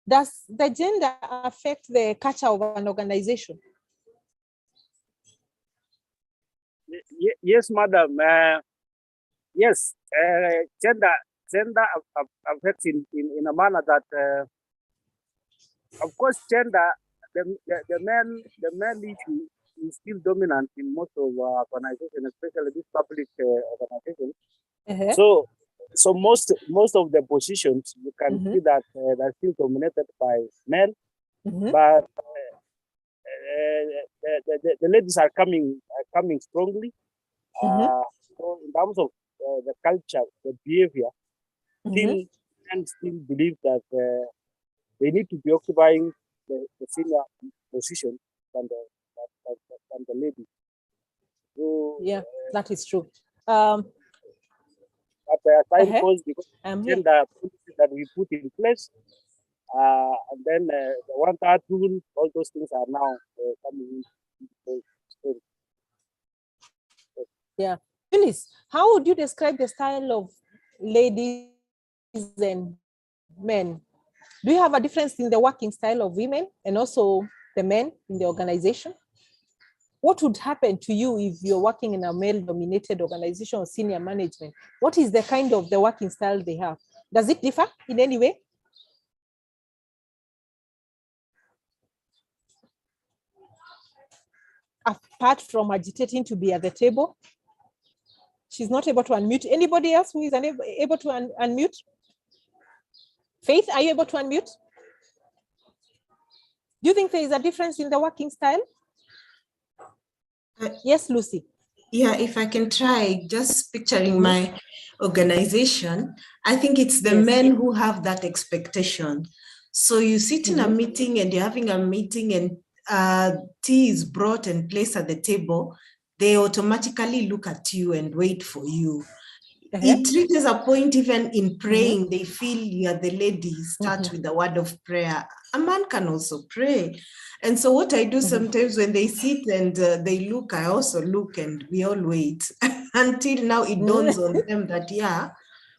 Does the gender affect the culture of an organization? Yes, madam. Yes, gender affects in a manner that, of course, gender, the male issue is still dominant in most of our organizations, especially these public organizations. So most of the positions you can see that they're still dominated by men, but the ladies are coming strongly. So in terms of the culture, the behavior, still believe that they need to be occupying the senior position than the ladies. So, yeah, that is true. But there are signposts because gender policies that we put in place, and then the 1/3 rule, all those things are now coming in. Yeah, Phyllis, how would you describe the style of ladies and men? Do you have a difference in the working style of women and also the men in the organization? What would happen to you if you're working in a male-dominated organization or senior management? What is the kind of the working style they have? Does it differ in any way? Apart from agitating to be at the table, she's not able to unmute. Anybody else who is able to unmute? Faith, are you able to unmute? Do you think there is a difference in the working style? Yes, Lucy. Yeah, if I can try, just picturing my organization, I think it's the men who have that expectation. So you sit in a meeting and you're having a meeting and tea is brought and placed at the table, they automatically look at you and wait for you. It reaches a point even in praying, they feel you are the lady, start with the word of prayer. A man can also pray. And so what I do sometimes when they sit and they look, I also look and we all wait until now it dawns on them that, yeah,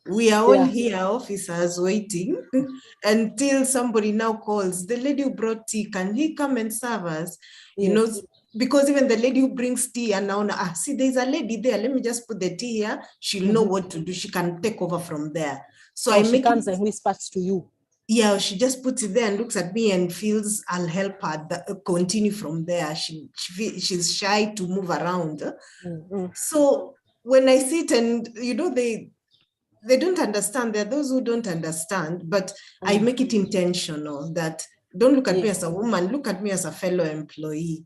we are all here, officers waiting until somebody now calls, the lady who brought tea, can he come and serve us? You know, because even the lady who brings tea and now, see, there's a lady there, let me just put the tea here. She'll know what to do. She can take over from there. So I make comes and whispers to you. Yeah, she just puts it there and looks at me and feels I'll help her continue from there. She's shy to move around. So when I sit and, you know, they don't understand. There are those who don't understand, but I make it intentional that don't look at me as a woman, look at me as a fellow employee.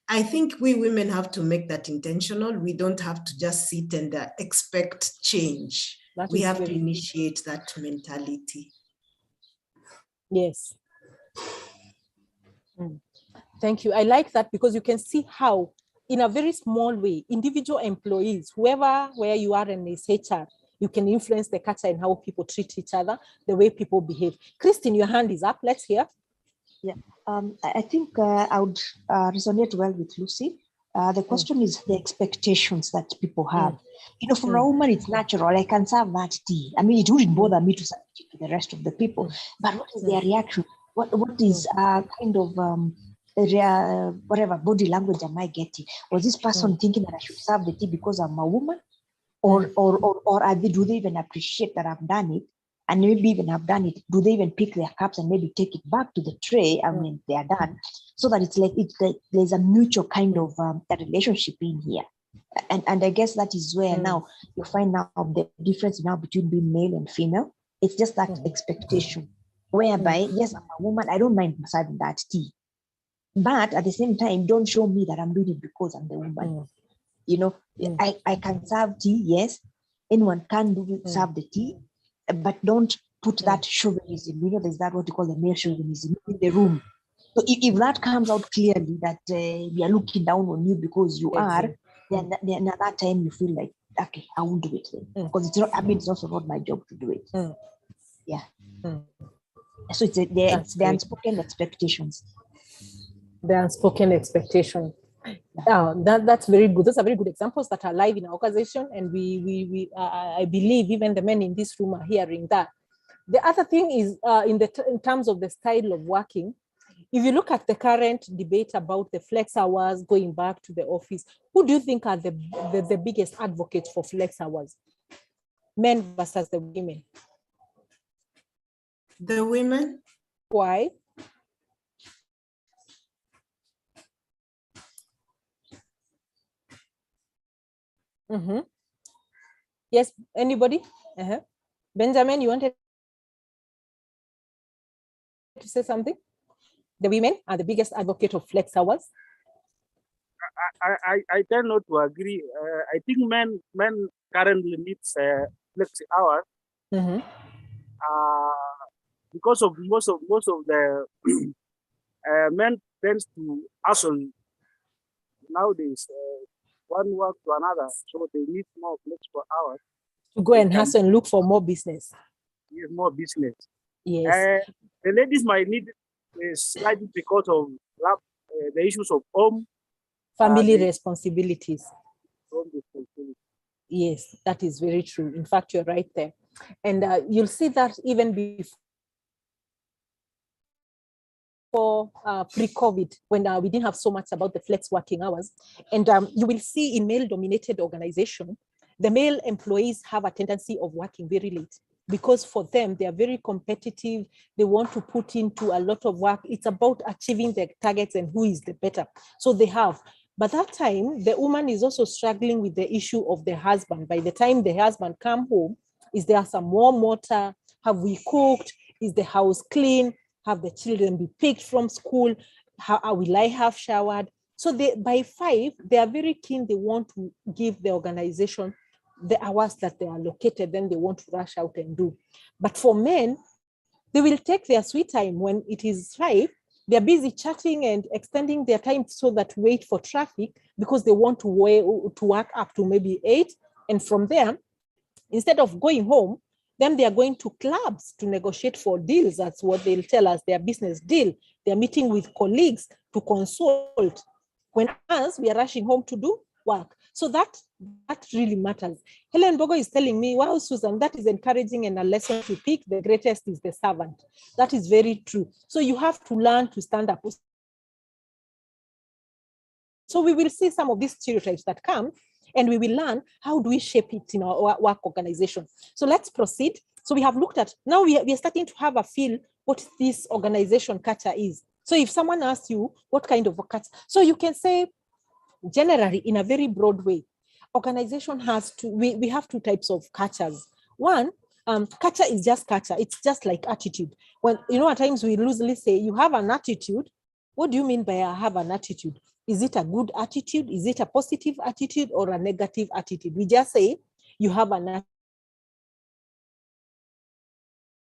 I think we women have to make that intentional. We don't have to just sit and expect change. We have to initiate that mentality. Yes. Thank you. I like that because you can see how, in a very small way, individual employees, where you are in this HR, you can influence the culture and how people treat each other, the way people behave. Christine, your hand is up. Let's hear. Yeah, I think I would resonate well with Lucy. The question is the expectations that people have. You know, for a woman, it's natural. I can serve that tea. I mean, it wouldn't bother me to serve it to the rest of the people. But what is their reaction? What is kind of whatever body language am I getting? Was this person thinking that I should serve the tea because I'm a woman, or do they even appreciate that I've done it? And maybe even have done it, do they even pick their cups and maybe take it back to the tray and when they are done, so that it's like there's a mutual kind of that relationship in here. And I guess that is where now you find now the difference now between being male and female. It's just that expectation, whereby, yes, I'm a woman, I don't mind serving that tea. But at the same time, don't show me that I'm doing it because I'm the woman. You know, I can serve tea, yes. Anyone can serve the tea. But don't put that chauvinism. You know, there's that what you call the male chauvinism in the room. So if that comes out clearly that we are looking down on you because you are, then at that time you feel like, okay, I won't do it then. Because it's not, I mean, it's also not my job to do it. Yeah. So it's the unspoken expectations. The unspoken expectation. That's very good. Those are very good examples that are live in our organization, and I believe even the men in this room are hearing that. The other thing is in terms of the style of working. If you look at the current debate about the flex hours going back to the office, who do you think are the biggest advocates for flex hours? Men versus the women. The women. Why? Yes, anybody? Benjamin, you wanted to say something? The women are the biggest advocate of flex hours. I tend not to agree. I think men currently needs flex hours because of most of the men tends to hustle nowadays, one work to another, so they need more flexible hours to go and hustle and look for more business. Yes, more business. Yes. The ladies might need slightly because of the issues of home, family responsibilities. Home responsibilities. Yes, that is very true. In fact, you're right there. And you'll see that even before pre-COVID, when we didn't have so much about the flex working hours. And you will see in male-dominated organizations, the male employees have a tendency of working very late because for them, they are very competitive. They want to put into a lot of work. It's about achieving their targets and who is the better. So they have. But that time, the woman is also struggling with the issue of the husband. By the time the husband come home, is there some warm water? Have we cooked? Is the house clean? Have the children be picked from school? How will I have showered? So by 5, they are very keen. They want to give the organization the hours that they are allocated, then they want to rush out and do. But for men, they will take their sweet time when it is 5. They're busy chatting and extending their time so that wait for traffic because they want to work up to maybe 8. And from there, instead of going home, then they are going to clubs to negotiate for deals. That's what they'll tell us, their business deal. They're meeting with colleagues to consult. When us, we are rushing home to do work. So that really matters. Helen Bogo is telling me, wow, Susan, that is encouraging and a lesson to pick. The greatest is the servant. That is very true. So you have to learn to stand up. So we will see some of these stereotypes that come, and we will learn how do we shape it in our work organization. So let's proceed. So we have looked at, now we are starting to have a feel what this organization culture is. So if someone asks you what kind of a culture, so you can say generally in a very broad way, organization has to, we have 2 types of cultures. One, culture is just culture. It's just like attitude. When, at times we loosely say you have an attitude. What do you mean by I have an attitude? Is it a good attitude? Is it a positive attitude or a negative attitude? We just say you have an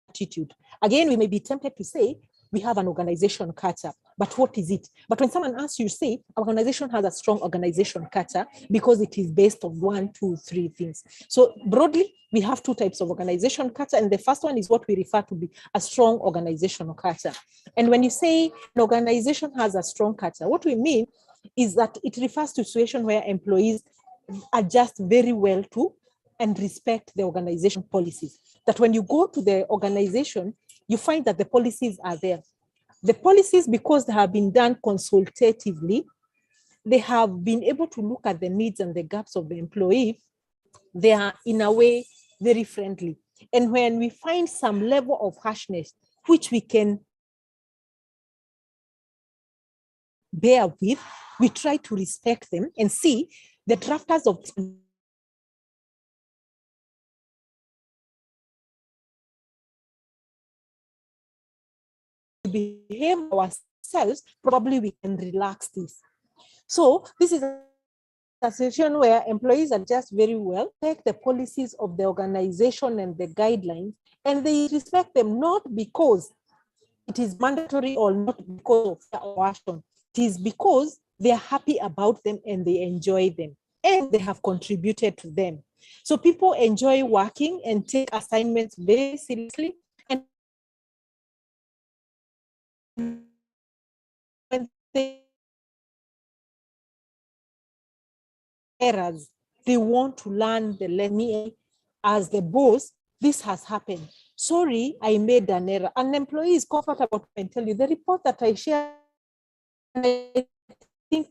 attitude. Again, we may be tempted to say we have an organization culture, but what is it? But when someone asks you, say, our organization has a strong organization culture because it is based on 1, 2, 3 things. So broadly, we have 2 types of organization culture, and the first one is what we refer to be a strong organizational culture. And when you say an organization has a strong culture, what we mean is that it refers to a situation where employees adjust very well to and respect the organization policies. That when you go to the organization, you find that the policies are there. The policies, because they have been done consultatively, they have been able to look at the needs and the gaps of the employee. They are, in a way, very friendly. And when we find some level of harshness, which we can bear with, we try to respect them and see the drafters of behave ourselves, probably we can relax this. So this is a situation where employees are just very well, take the policies of the organization and the guidelines, and they respect them not because it is mandatory or not because of their passion. It is because they are happy about them and they enjoy them and they have contributed to them. So people enjoy working and take assignments very seriously. And when they errors, they want to learn the lesson. As the boss, this has happened. Sorry, I made an error. An employee is comfortable and tell you the report that I shared, I think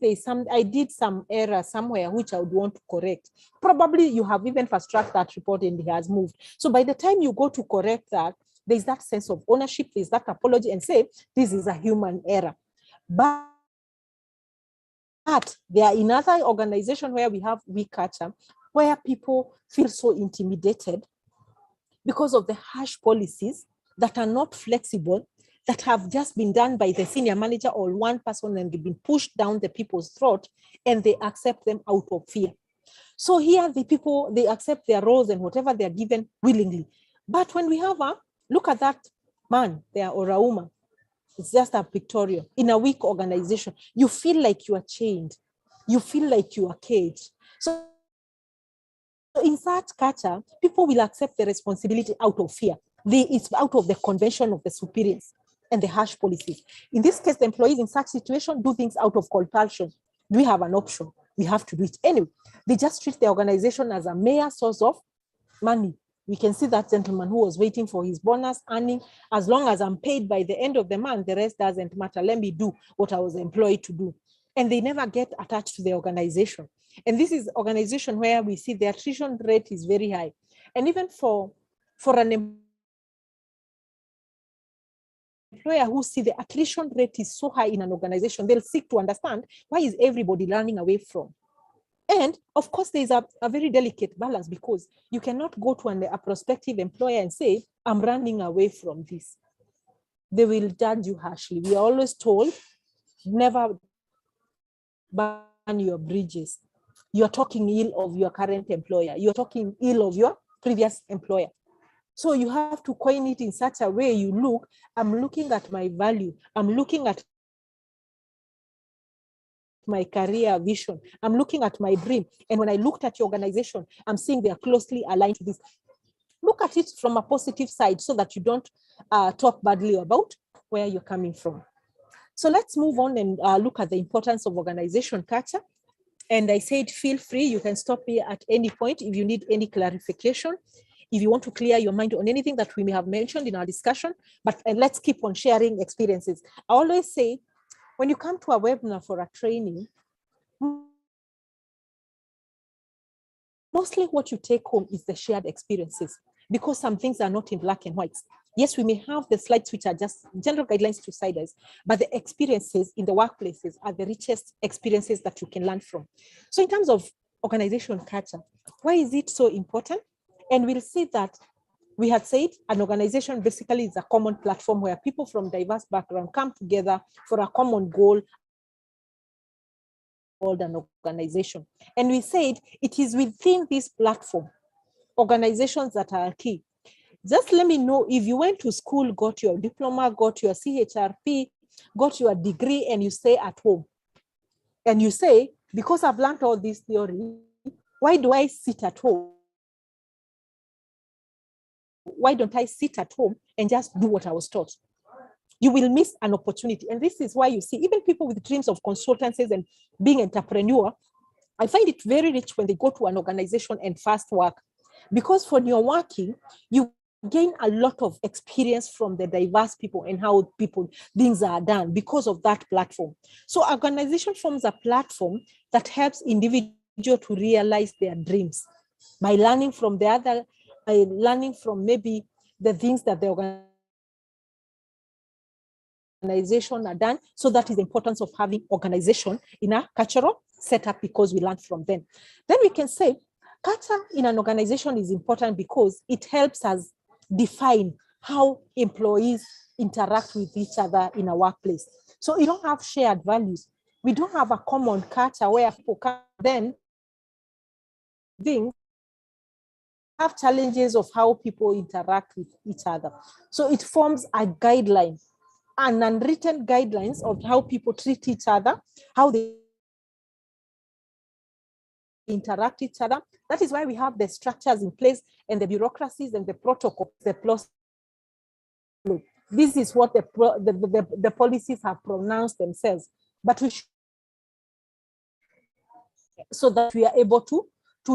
I did some error somewhere which I would want to correct. Probably you have even fast-tracked that report and it has moved. So by the time you go to correct that, there's that sense of ownership, there's that apology and say, this is a human error. But there are in other organizations where we have weak culture, where people feel so intimidated because of the harsh policies that are not flexible, that have just been done by the senior manager or one person and been pushed down the people's throat, and they accept them out of fear. So here the people, they accept their roles and whatever they're given willingly. But when we have look at that man there or a woman, it's just a pictorial in a weak organization, you feel like you are chained. You feel like you are caged. So in such culture, people will accept the responsibility out of fear. It's out of the convention of the superiors and the harsh policies. In this case, the employees in such situation do things out of compulsion. Do we have an option? We have to do it. Anyway, they just treat the organization as a mere source of money. We can see that gentleman who was waiting for his bonus, earning, as long as I'm paid by the end of the month, the rest doesn't matter. Let me do what I was employed to do. And they never get attached to the organization. And this is organization where we see the attrition rate is very high. And even for an employer who see the attrition rate is so high in an organization, they'll seek to understand, why is everybody running away from? And of course, there's a very delicate balance, because you cannot go to a prospective employer and say, I'm running away from this. They will judge you harshly. We are always told, never burn your bridges. You're talking ill of your current employer. You're talking ill of your previous employer. So you have to coin it in such a way you look, I'm looking at my value. I'm looking at my career vision. I'm looking at my dream. And when I looked at your organization, I'm seeing they are closely aligned to this. Look at it from a positive side so that you don't talk badly about where you're coming from. So let's move on and look at the importance of organization culture. And I said, feel free, you can stop me at any point if you need any clarification, if you want to clear your mind on anything that we may have mentioned in our discussion, but let's keep on sharing experiences. I always say, when you come to a webinar for a training, mostly what you take home is the shared experiences, because some things are not in black and white. Yes, we may have the slides which are just general guidelines to siders, but the experiences in the workplaces are the richest experiences that you can learn from. So in terms of organization culture, why is it so important? And we'll see that we had said an organization basically is a common platform where people from diverse backgrounds come together for a common goal called an organization. And we said it is within this platform, organizations that are key. Just let me know if you went to school, got your diploma, got your CHRP, got your degree, and you stay at home. And you say, because I've learned all this theory, why do I sit at home? Why don't I sit at home and just do what I was taught? You will miss an opportunity. And this is why you see, even people with dreams of consultancies and being entrepreneur, I find it very rich when they go to an organization and first work. Because when you're working, you gain a lot of experience from the diverse people and how things are done because of that platform. So organization forms a platform that helps individuals to realize their dreams by learning from the other, by learning from maybe the things that the organization are done. So that is the importance of having organization in a cultural setup, because we learn from them. Then we can say culture in an organization is important because it helps us define how employees interact with each other in a workplace. So you don't have shared values. We don't have a common culture where people can then have challenges of how people interact with each other. So it forms a guideline, an unwritten guidelines of how people treat each other, how they interact each other. That is why we have the structures in place and the bureaucracies and the protocols, the plus. This is what the policies have pronounced themselves, but we should, so that we are able to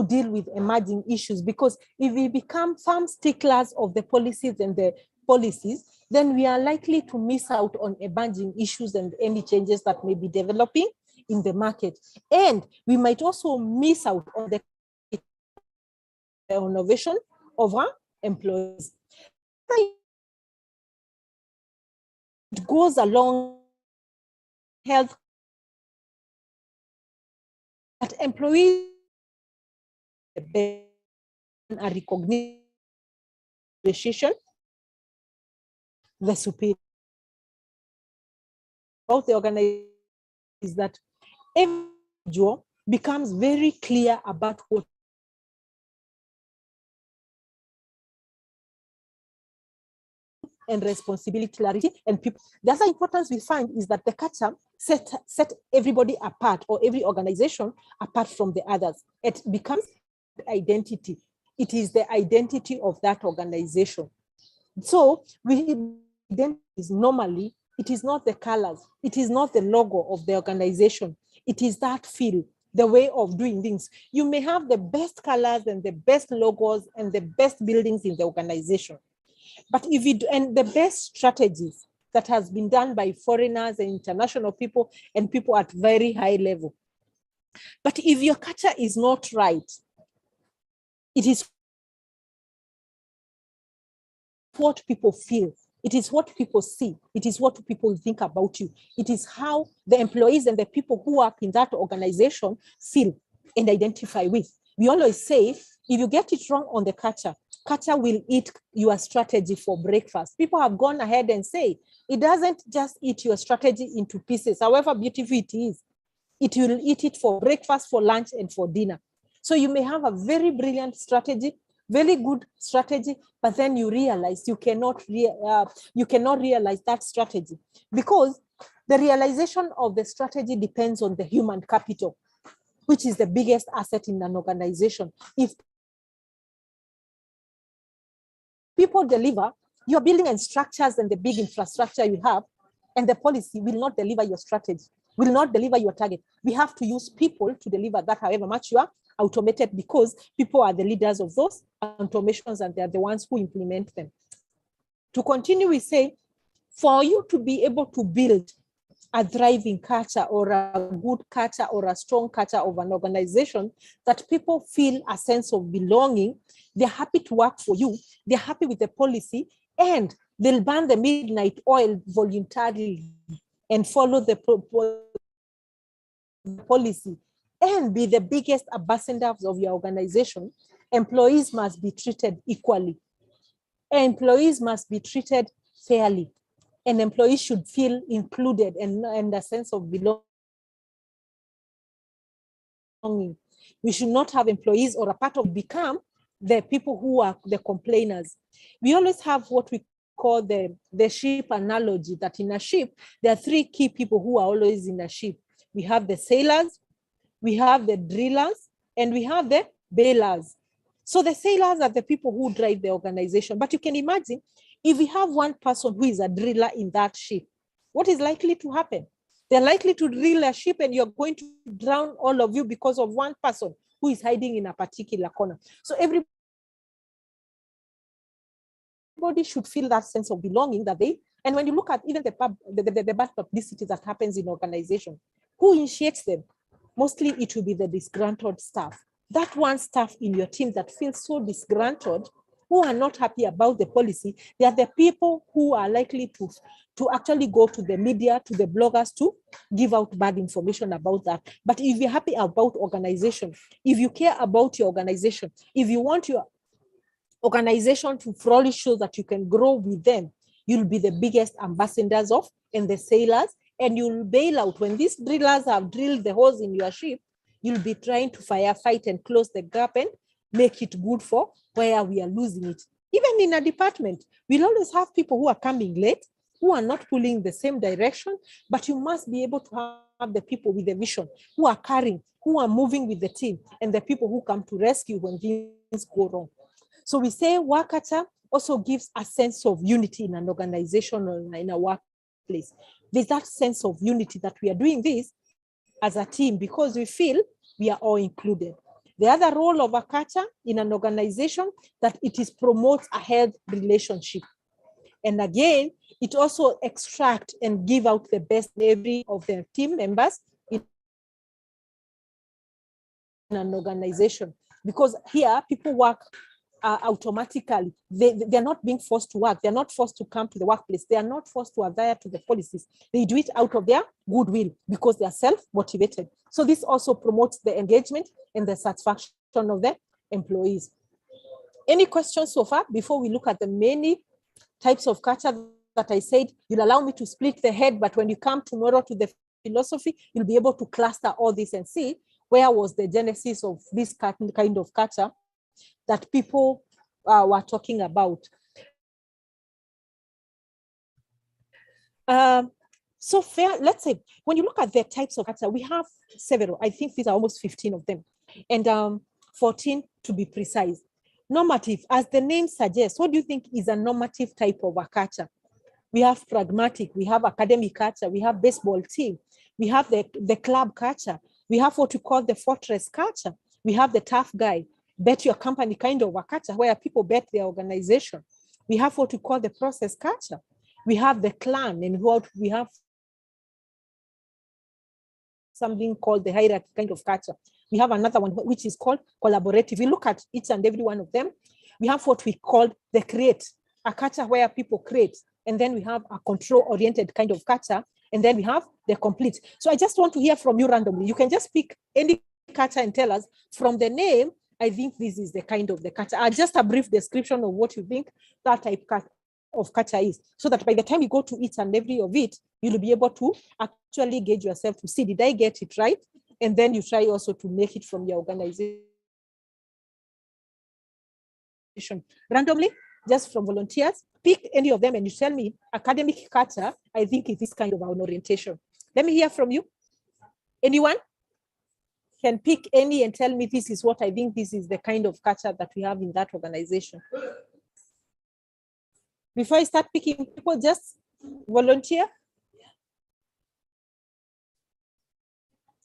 deal with emerging issues. Because if we become firm sticklers of the policies and the policies, then we are likely to miss out on emerging issues and any changes that may be developing in the market. And we might also miss out on the innovation of our employees. It goes along health, that employees a recognition, appreciation, the superior. About the organization is that every individual becomes very clear about what and responsibility, clarity, and people. The other importance we find is that the culture set everybody apart, or every organization apart from the others. It becomes identity. It is the identity of that organization. So identity is normally, it is not the colors, it is not the logo of the organization. It is that feel, the way of doing things. You may have the best colors and the best logos and the best buildings in the organization. But if you do, and the best strategies that has been done by foreigners and international people and people at very high level. But if your culture is not right, it is what people feel. It is what people see. It is what people think about you. It is how the employees and the people who work in that organization feel and identify with. We always say, if you get it wrong on the culture, culture will eat your strategy for breakfast. People have gone ahead and say, it doesn't just eat your strategy into pieces, however beautiful it is. It will eat it for breakfast, for lunch, and for dinner. So you may have a very brilliant strategy, very good strategy, but then you realize you cannot realize that strategy, because the realization of the strategy depends on the human capital, which is the biggest asset in an organization. If people deliver, your building and structures and the big infrastructure you have and the policy will not deliver your strategy, will not deliver your target. We have to use people to deliver that, however much you are automated, because people are the leaders of those automations and they're the ones who implement them. To continue, we say, for you to be able to build a thriving culture or a good culture or a strong culture of an organization, that people feel a sense of belonging, they're happy to work for you, they're happy with the policy, and they'll burn the midnight oil voluntarily and follow the policy and be the biggest ambassadors of your organization. Employees must be treated equally. Employees must be treated fairly. And employees should feel included and a sense of belonging. We should not have employees or a part of become the people who are the complainers. We always have what we call the ship analogy, that in a ship, there are three key people who are always in a ship. We have the sailors, we have the drillers, and we have the bailers. So the sailors are the people who drive the organization. But you can imagine, if we have one person who is a driller in that ship, what is likely to happen? They're likely to drill a ship and you're going to drown all of you because of one person who is hiding in a particular corner. So everybody should feel that sense of belonging that they, and when you look at even the bad publicity that happens in organization, who initiates them? Mostly it will be the disgruntled staff. That one staff in your team that feels so disgruntled, who are not happy about the policy, they are the people who are likely to actually go to the media, to the bloggers, to give out bad information about that. But if you're happy about organization, if you care about your organization, if you want your organization to flourish so that you can grow with them, you'll be the biggest ambassadors of, and the sailors, and you'll bail out. When these drillers have drilled the holes in your ship, you'll be trying to firefight and close the gap and make it good for where we are losing it. Even in a department, we'll always have people who are coming late, who are not pulling the same direction, but you must be able to have the people with the vision, who are carrying, who are moving with the team, and the people who come to rescue when things go wrong. So we say work culture also gives a sense of unity in an organization or in a workplace. There's that sense of unity that we are doing this as a team because we feel we are all included. The other role of a culture in an organization, that it is promotes a healthy relationship. And again, it also extract and give out the best in every of their team members in an organization. Because here people work automatically. They're not being forced to work. They're not forced to come to the workplace. They are not forced to adhere to the policies. They do it out of their goodwill because they are self-motivated. So this also promotes the engagement and the satisfaction of the employees. Any questions so far before we look at the many types of culture that I said? You'll allow me to split the head, but when you come tomorrow to the philosophy, you'll be able to cluster all this and see where was the genesis of this kind of culture that people were talking about. So let's say, when you look at the types of culture, we have several. I think these are almost 15 of them, and 14 to be precise. Normative, as the name suggests, what do you think is a normative type of a culture? We have pragmatic, we have academic culture, we have baseball team, we have the club culture, we have what we call the fortress culture, we have the tough guy, bet your company kind of a culture where people bet their organization. We have what we call the process culture. We have the clan, and what we have something called the hierarchy kind of culture. We have another one which is called collaborative. We look at each and every one of them. We have what we call the create, a culture where people create. And then we have a control-oriented kind of culture. And then we have the complete. So I just want to hear from you randomly. You can just pick any culture and tell us from the name, I think this is the kind of the culture. Just a brief description of what you think that type of culture is, so that by the time you go to each and every of it, you'll be able to actually gauge yourself to see, did I get it right? And then you try also to make it from your organization. Randomly, just from volunteers, pick any of them and you tell me, academic culture, I think it is kind of an orientation. Let me hear from you. Anyone can pick any and tell me, this is what I think, this is the kind of culture that we have in that organization. Before I start picking people, just volunteer.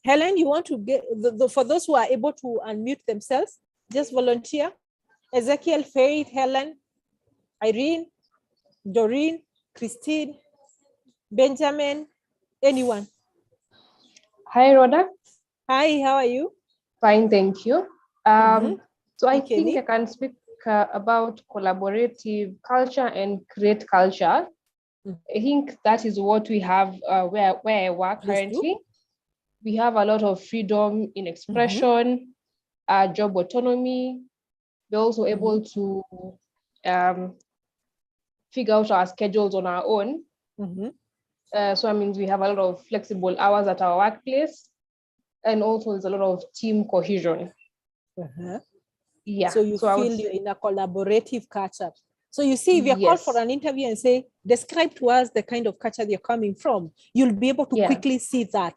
Helen, you want to get, for those who are able to unmute themselves, just volunteer. Ezekiel, Faith, Helen, Irene, Doreen, Christine, Benjamin, anyone. Hi, Rhoda. Hi, how are you? Fine, thank you. So I think I can speak about collaborative culture and create culture. I think that is what we have where I work currently. We have a lot of freedom in expression, job autonomy. We're also able to figure out our schedules on our own. So I mean, we have a lot of flexible hours at our workplace, and also there's a lot of team cohesion. Yeah. So you feel you're in a collaborative culture. So you see, if you're called for an interview and say, describe to us the kind of culture you're coming from, you'll be able to quickly see that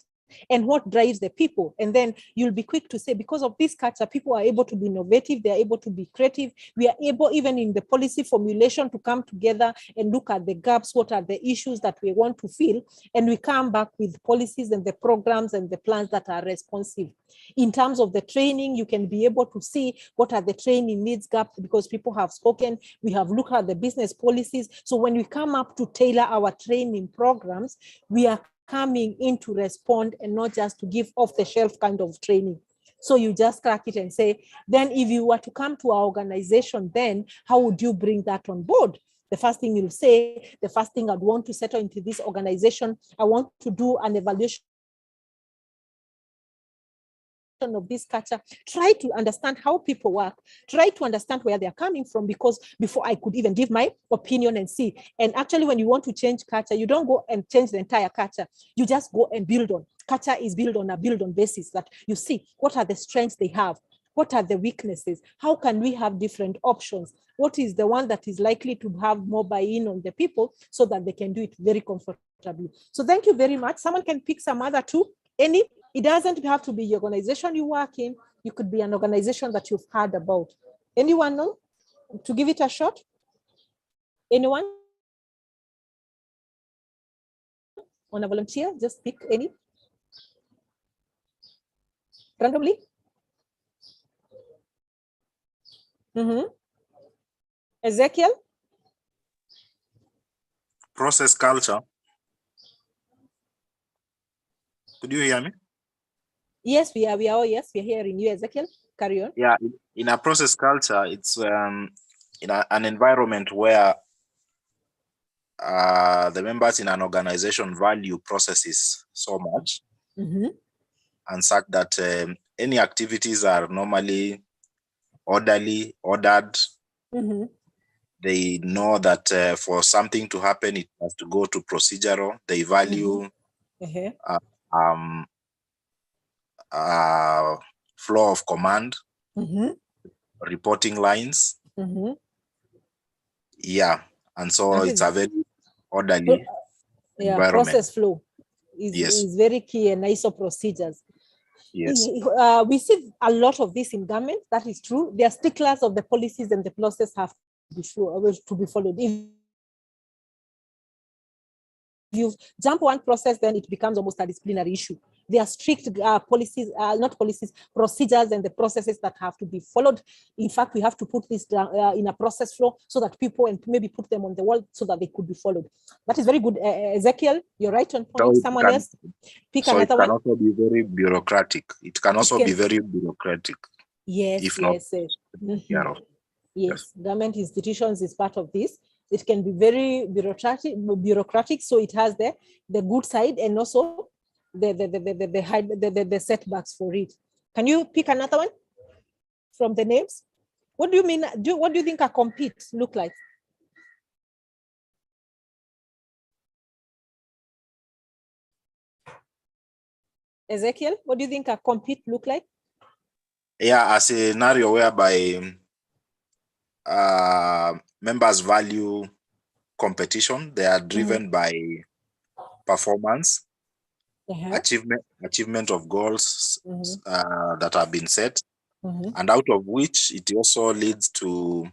and what drives the people. And then you'll be quick to say, because of this culture, people are able to be innovative, they're able to be creative. We are able, even in the policy formulation, to come together and look at the gaps, what are the issues that we want to fill, and we come back with policies and the programs and the plans that are responsive. In terms of the training, you can be able to see what are the training needs gaps, because people have spoken, we have looked at the business policies. So when we come up to tailor our training programs, we are coming in to respond and not just to give off-the-shelf kind of training. So you just crack it and say, then if you were to come to our organization, then how would you bring that on board? The first thing you'll say, the first thing I'd want to settle into this organization, I want to do an evaluation of this culture, try to understand how people work, try to understand where they're coming from, because before I could even give my opinion and see. And actually, when you want to change culture, you don't go and change the entire culture. You just go and build on. Culture is built on a build-on basis, that you see what are the strengths they have, what are the weaknesses, how can we have different options, what is the one that is likely to have more buy-in on the people so that they can do it very comfortably. So thank you very much. Someone can pick some other two, any. It doesn't have to be the organization you work in. You could be an organization that you've heard about. Anyone know? To give it a shot? Anyone? Want to volunteer? Just pick any. Randomly? Ezekiel? Process culture. Could you hear me? Yes, we are. Yes, we are hearing you, Ezekiel. Carry on. Yeah, in a process culture, it's in an environment where the members in an organization value processes so much, and such that any activities are normally ordered. They know that for something to happen, it has to go to procedural. They value flow of command, reporting lines. Yeah, and so it's a very orderly environment. Process flow is very key, and ISO procedures. Yes. We see a lot of this in government. That is true. They are sticklers of the policies, and the process have to be followed. If you jump one process, then it becomes almost a disciplinary issue. There are strict policies, not policies, procedures, and the processes that have to be followed. In fact, we have to put this in a process flow so that people, and maybe put them on the wall so that they could be followed. That is very good. Ezekiel, you're right on point. Someone else? Pick another one. So it can also be very bureaucratic. It can also be very bureaucratic. Yes, if yes. not, yes, government institutions is part of this. It can be very bureaucratic, so it has the good side and also the setbacks for it. Can you pick another one from the names? What do you mean? What do you think a compete look like? Ezekiel, what do you think a compete look like? Yeah, a scenario whereby members value competition. They are driven by performance, achievement of goals that have been set, and out of which it also leads to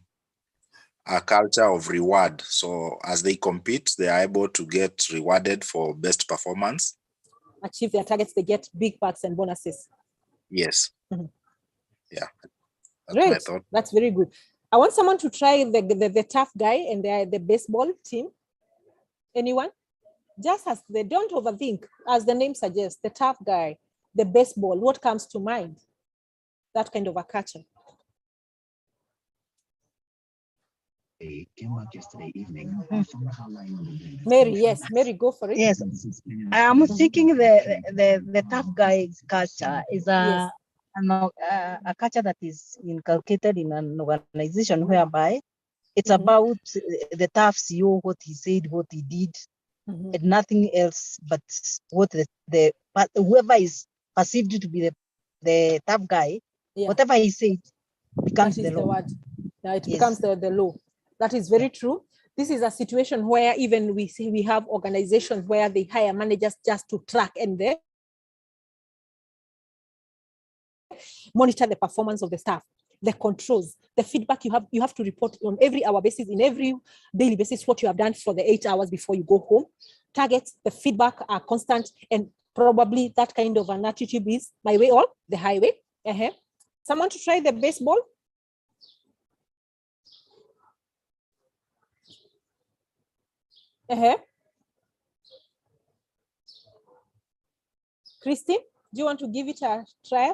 a culture of reward. So as they compete, they are able to get rewarded for best performance. Achieve their targets, they get big perks and bonuses. Yes. Yeah. That's Great. my thought. That's very good. I want someone to try the tough guy and the baseball team. Anyone? Just as they don't overthink, as the name suggests, the tough guy, the baseball, what comes to mind? That kind of a catcher. Came back yesterday evening. Mary, yes, Mary, go for it. Yes, I'm thinking the tough guy culture is a culture that is inculcated in an organization whereby it's about the tough CEO, what he said, what he did, and nothing else but what whoever is perceived to be the tough guy, whatever he said becomes the law. Word. Yeah, it becomes the law. That is very true. This is a situation where even we see we have organizations where they hire managers just to track and they monitor the performance of the staff, the controls, the feedback you have to report on every hour basis, in every daily basis, what you have done for the 8 hours before you go home. Targets, the feedback are constant, and probably that kind of an attitude is my way or the highway. Someone to try the baseball? Christine, do you want to give it a try?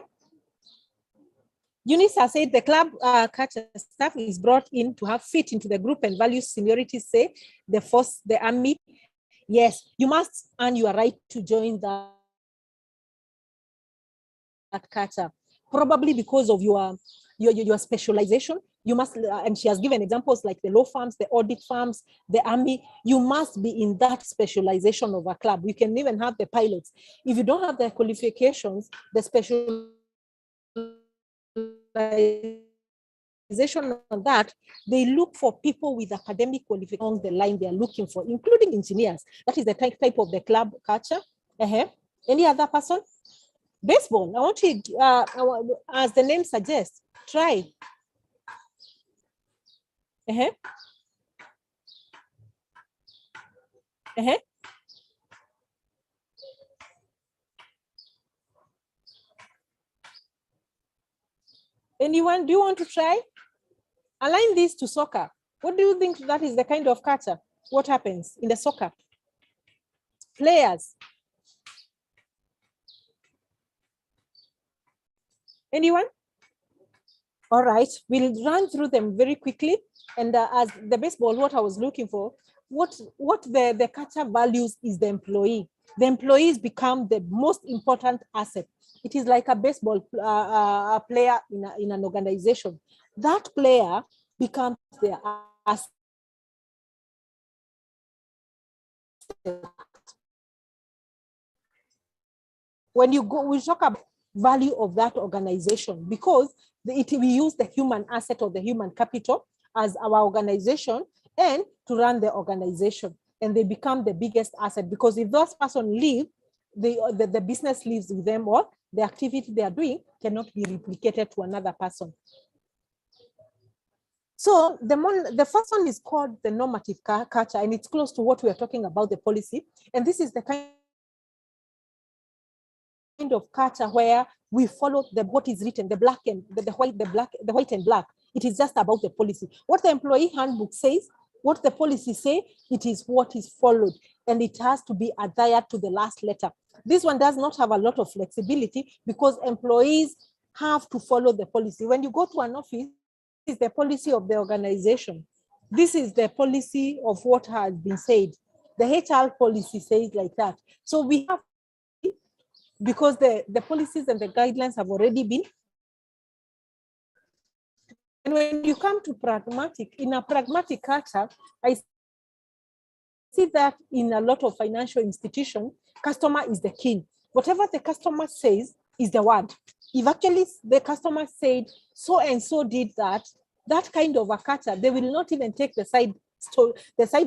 Eunice has said the club culture staff is brought in to have fit into the group and value seniority, say the force, the army. Yes, you must earn your right to join that culture, probably because of your specialization. You must, and she has given examples like the law firms, the audit firms, the army. You must be in that specialization of a club. You can even have the pilots. If you don't have the qualifications, the specialization on that, they look for people with academic qualifications along the line they are looking for, including engineers. That is the type of the club culture. Any other person? Baseball. I want to, as the name suggests, try. Anyone, do you want to try? Align this to soccer. What do you think that is the kind of culture? What happens in the soccer? Players. Anyone? All right, we'll run through them very quickly. And as the baseball, what I was looking for what the culture values is the employee. The employees become the most important asset. It is like a baseball player in an organization. That player becomes their asset. When you go, we talk about value of that organization, because we use the human asset or the human capital as our organization and to run the organization, and they become the biggest asset, because if those person leave, the business leaves with them, or the activity they are doing cannot be replicated to another person. So the first one is called the normative culture, and it's close to what we are talking about, the policy. And this is the kind of culture where we follow what is written, the white and black. It is just about the policy. What the employee handbook says, what the policy say, it is what is followed, and it has to be adhered to the last letter. This one does not have a lot of flexibility, because employees have to follow the policy. When you go to an office, this is the policy of the organization. This is the policy of what has been said. The HR policy says like that. So we have, because the policies and the guidelines have already been. And when you come to pragmatic, in a pragmatic culture, I see that in a lot of financial institutions, customer is the king. Whatever the customer says is the word. If actually the customer said so and so did that, that kind of a culture, they will not even take the side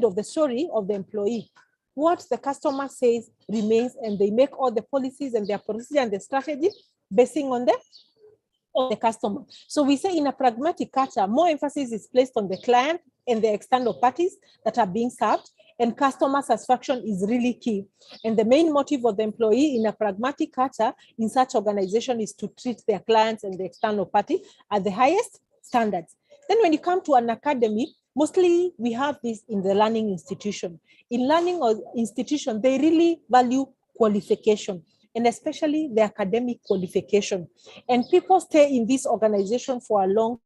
of the story of the employee. What the customer says remains, and they make all the policies and their policy and the strategy basing on the customer. So we say in a pragmatic culture, more emphasis is placed on the client and the external parties that are being served, and customer satisfaction is really key. And the main motive of the employee in a pragmatic culture in such organization is to treat their clients and the external party at the highest standards. Then when you come to an academy, mostly we have this in the learning institution. In learning institution, they really value qualification, and especially the academic qualification. And people stay in this organization for a long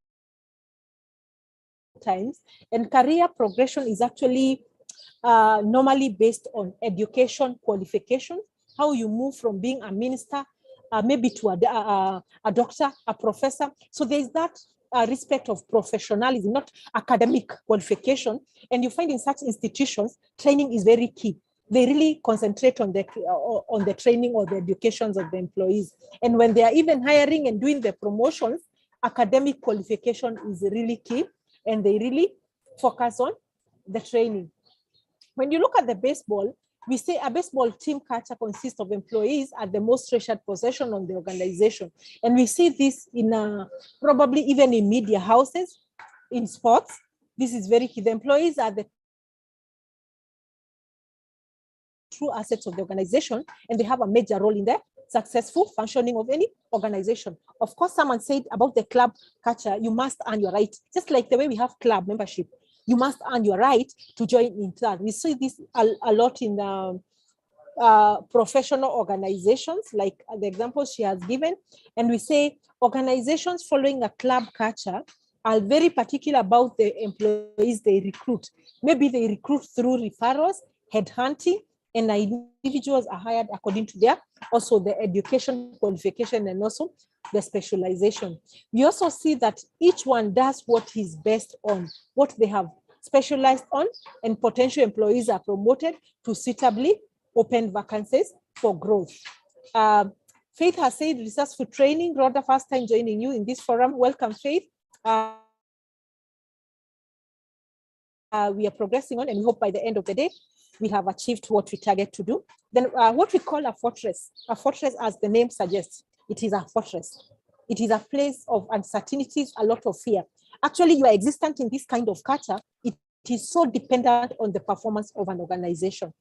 time, and career progression is actually normally based on education qualification, how you move from being a minister, maybe to a doctor, a professor. So there's that respect of professionalism, not academic qualification. And you find in such institutions, training is very key. They really concentrate on the training or the educations of the employees. And when they are even hiring and doing the promotions, academic qualification is really key, and they really focus on the training. When you look at the baseball, we say a baseball team culture consists of employees at the most treasured possession on the organization. And we see this in probably even in media houses, in sports. This is very key. The employees are the true assets of the organization, and they have a major role in the successful functioning of any organization. Of course, someone said about the club culture, you must earn your right. Just like the way we have club membership, you must earn your right to join in that. We see this a lot in professional organizations, like the examples she has given. And we say organizations following a club culture are very particular about the employees they recruit. Maybe they recruit through referrals, headhunting, and individuals are hired according to their also the education qualification and also the specialization. We also see that each one does what he's best on, what they have specialized on, and potential employees are promoted to suitably open vacancies for growth. Faith has said resourceful training. Rhoda, first time joining you in this forum. Welcome, Faith. We are progressing on, and we hope by the end of the day, we have achieved what we target to do. Then what we call a fortress, as the name suggests, it is a fortress. It is a place of uncertainties, a lot of fear. Actually, you are existent in this kind of culture. It is so dependent on the performance of an organization.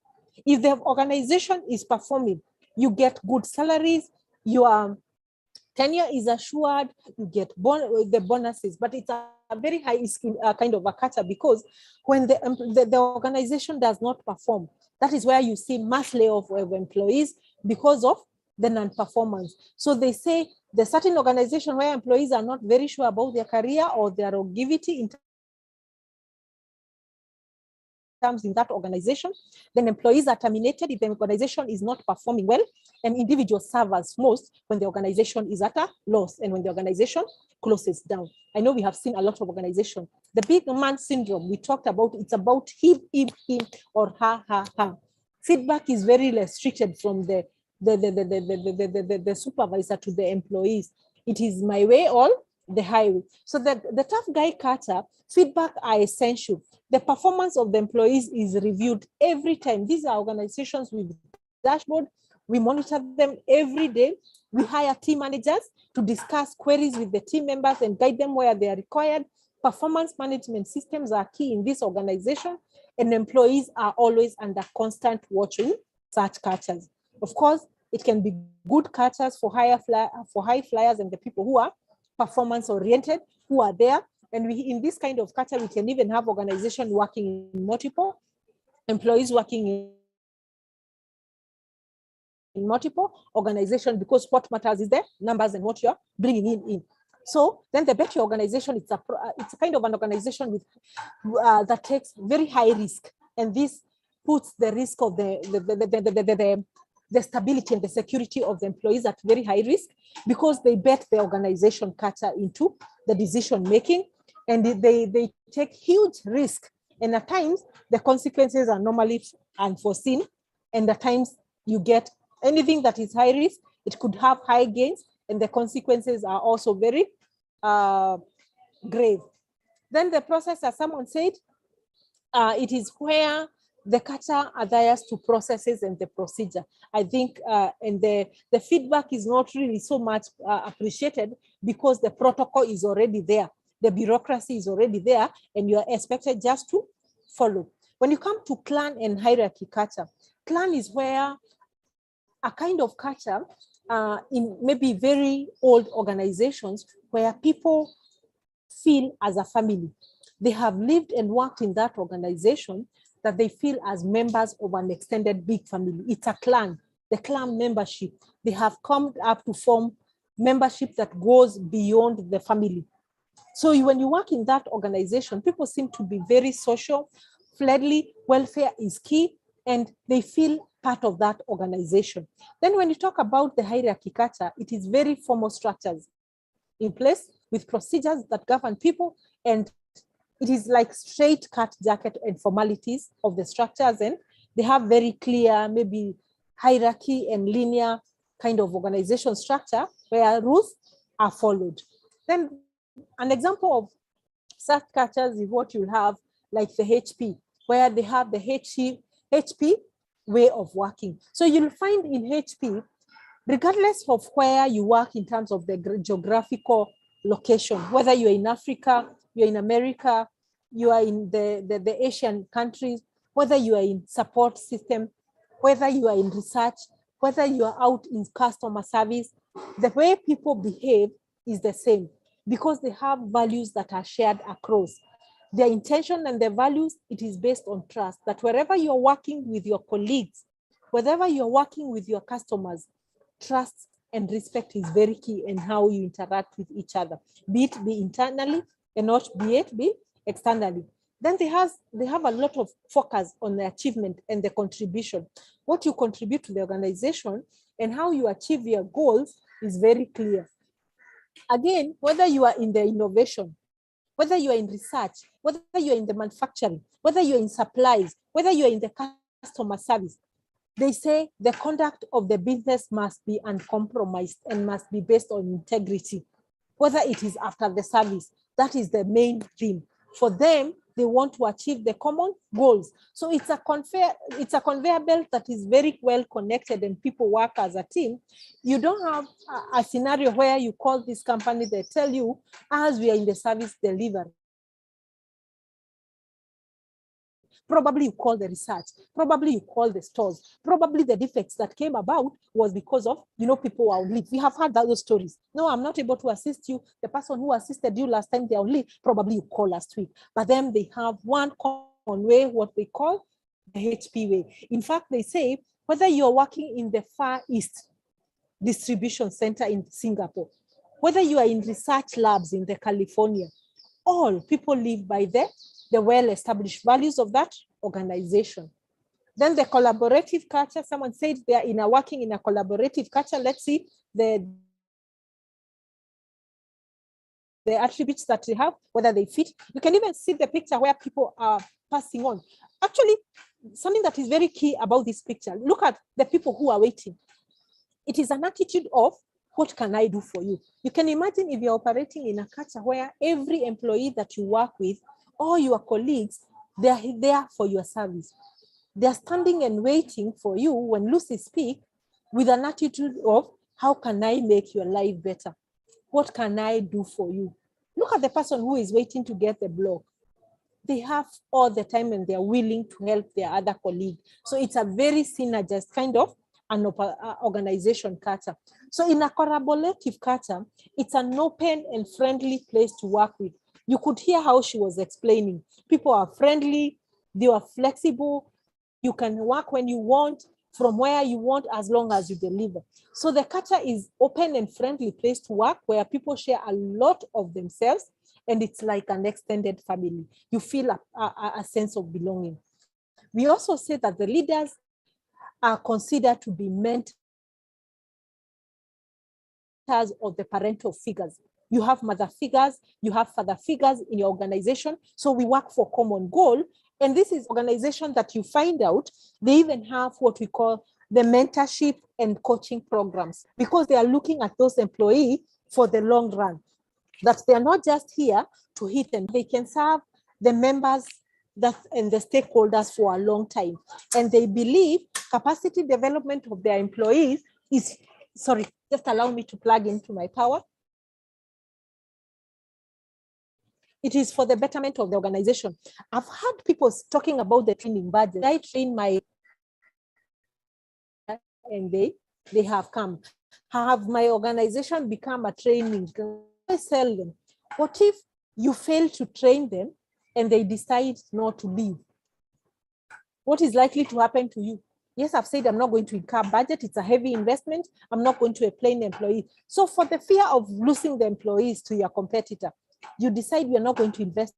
If the organization is performing, you get good salaries, your tenure is assured, you get the bonuses, but it's a very high kind of a culture, because when the organization does not perform, that is where you see mass layoff of employees because of the non-performance. So they say the certain organization where employees are not very sure about their career or their longevity in terms in that organization. Then employees are terminated if the organization is not performing well, and individuals serve as most when the organization is at a loss and when the organization closes down. I know we have seen a lot of organizations. The big man syndrome we talked about, it's about him, or her. Feedback is very restricted from the supervisor to the employees. It is my way or the highway. So the tough guy culture, feedback are essential. The performance of the employees is reviewed every time. These are organizations with dashboard. We monitor them every day. We hire team managers to discuss queries with the team members and guide them where they are required. Performance management systems are key in this organization, and employees are always under constant watching such cultures. Of course, it can be good cultures for high flyers and the people who are performance oriented, who are there. And in this kind of culture, we can even have organization working in multiple, employees working in multiple organizations, because what matters is the numbers and what you're bringing in. So then the better organization, it's a kind of an organization with that takes very high risk, and this puts the risk of the stability and the security of the employees at very high risk, because they bet the organization culture into the decision making, and they take huge risk, and at times the consequences are normally unforeseen, and at times you get anything that is high risk, it could have high gains, and the consequences are also very grave. Then the process, as someone said, it is where the culture adheres to processes and the procedure. I think, and the feedback is not really so much appreciated, because the protocol is already there, the bureaucracy is already there, and you are expected just to follow. When you come to clan and hierarchy culture, clan is where a kind of culture in maybe very old organizations where people feel as a family. They have lived and worked in that organization, that they feel as members of an extended big family. It's a clan, the clan membership. They have come up to form membership that goes beyond the family. So when you work in that organization, people seem to be very social, friendly, welfare is key, and they feel part of that organization. Then when you talk about the hierarchy culture, it is very formal structures in place with procedures that govern people, and it is like straight cut jacket and formalities of the structures, and they have very clear maybe hierarchy and linear kind of organization structure where rules are followed. Then an example of such cultures is what you have like the HP, where they have the HP way of working. So you'll find in HP, regardless of where you work in terms of the geographical location, whether you're in Africa, you're in America, you are in the Asian countries, whether you are in support system, whether you are in research, whether you are out in customer service, the way people behave is the same, because they have values that are shared across. Their intention and their values, it is based on trust, that wherever you're working with your colleagues, wherever you're working with your customers, trust and respect is very key in how you interact with each other, be it be internally and not be externally. Then they have a lot of focus on the achievement and the contribution. What you contribute to the organization and how you achieve your goals is very clear. Again, whether you are in the innovation, whether you are in research, whether you are in the manufacturing, whether you're in supplies, whether you're in the customer service, they say the conduct of the business must be uncompromised and must be based on integrity, whether it is after the service. That is the main theme. For them, they want to achieve the common goals. So it's a conveyor belt that is very well connected, and people work as a team. You don't have a scenario where you call this company, they tell you, as we are in the service delivery. Probably you call the research, probably you call the stores, probably the defects that came about was because of, people are on leave. We have heard those stories. No, I'm not able to assist you. The person who assisted you last time, they're on leave. Probably you call last week. But then they have one common way, what they call the HP way. In fact, they say, whether you're working in the Far East distribution center in Singapore, whether you are in research labs in the California, all people live by the well-established values of that organization. Then the collaborative culture, someone said they are working in a collaborative culture. Let's see the attributes that they have, whether they fit. You can even see the picture where people are passing on. Actually, something that is very key about this picture, look at the people who are waiting. It is an attitude of, what can I do for you? You can imagine if you're operating in a culture where every employee that you work with, or your colleagues, they are there for your service. They are standing and waiting for you when Lucy speaks with an attitude of, how can I make your life better? What can I do for you? Look at the person who is waiting to get the block. They have all the time and they are willing to help their other colleague. So it's a very synergized kind of an organization culture. So in a collaborative culture, it's an open and friendly place to work with. You could hear how she was explaining. People are friendly, they are flexible, you can work when you want, from where you want, as long as you deliver. So the culture is open and friendly place to work where people share a lot of themselves, and it's like an extended family. You feel a sense of belonging. We also say that the leaders are considered to be mentors of the parental figures. You have mother figures, you have father figures in your organization. So we work for common goal. And this is organization that you find out, they even have what we call the mentorship and coaching programs, because they are looking at those employees for the long run, that they are not just here to hit them. They can serve the members and the stakeholders for a long time. And they believe capacity development of their employees is, sorry, just allow me to plug into my power. It is for the betterment of the organization. I've heard people talking about the training budget. I train my, and they have come. Have my organization become a training? I tell them, what if you fail to train them and they decide not to leave? What is likely to happen to you? Yes, I've said I'm not going to incur budget. It's a heavy investment. I'm not going to employ an employee. So for the fear of losing the employees to your competitor, you decide you're not going to invest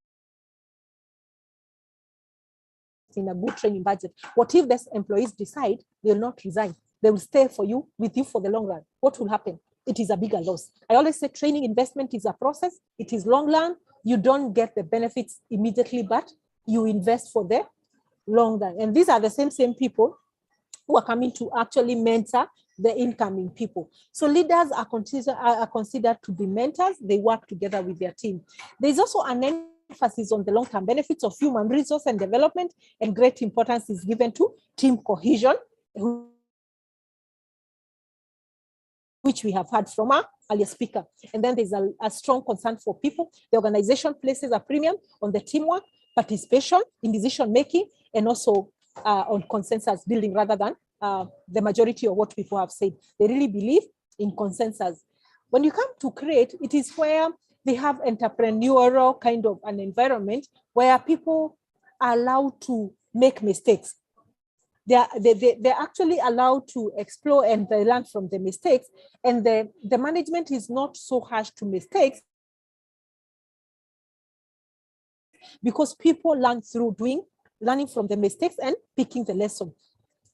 in a good training budget. What if these employees decide they will not resign? They will stay with you for the long run. What will happen? It is a bigger loss. I always say training investment is a process. It is long run. You don't get the benefits immediately, but you invest for the long run. And these are the same people who are coming to actually mentor the incoming people. So leaders are considered to be mentors. They work together with their team. There's also an emphasis on the long-term benefits of human resource and development, and great importance is given to team cohesion, which we have heard from our earlier speaker. And then there's a strong concern for people. The organization places a premium on the teamwork, participation in decision-making, and also on consensus building rather than the majority of what people have said. They really believe in consensus. When you come to create, it is where they have entrepreneurial kind of an environment where people are allowed to make mistakes. They're actually allowed to explore and they learn from the mistakes. And the management is not so harsh to mistakes, because people learn through learning from the mistakes and picking the lesson.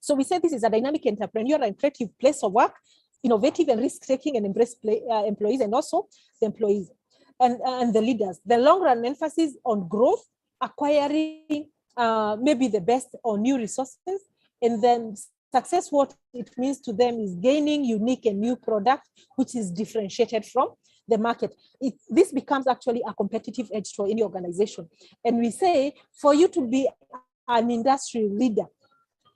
So we say this is a dynamic entrepreneurial and creative place of work, innovative and risk-taking and embrace employees, and also the employees and the leaders. The long-run emphasis on growth, acquiring maybe the best or new resources, and then success, what it means to them is gaining unique and new product, which is differentiated from the market. This becomes actually a competitive edge for any organization. And we say, for you to be an industry leader,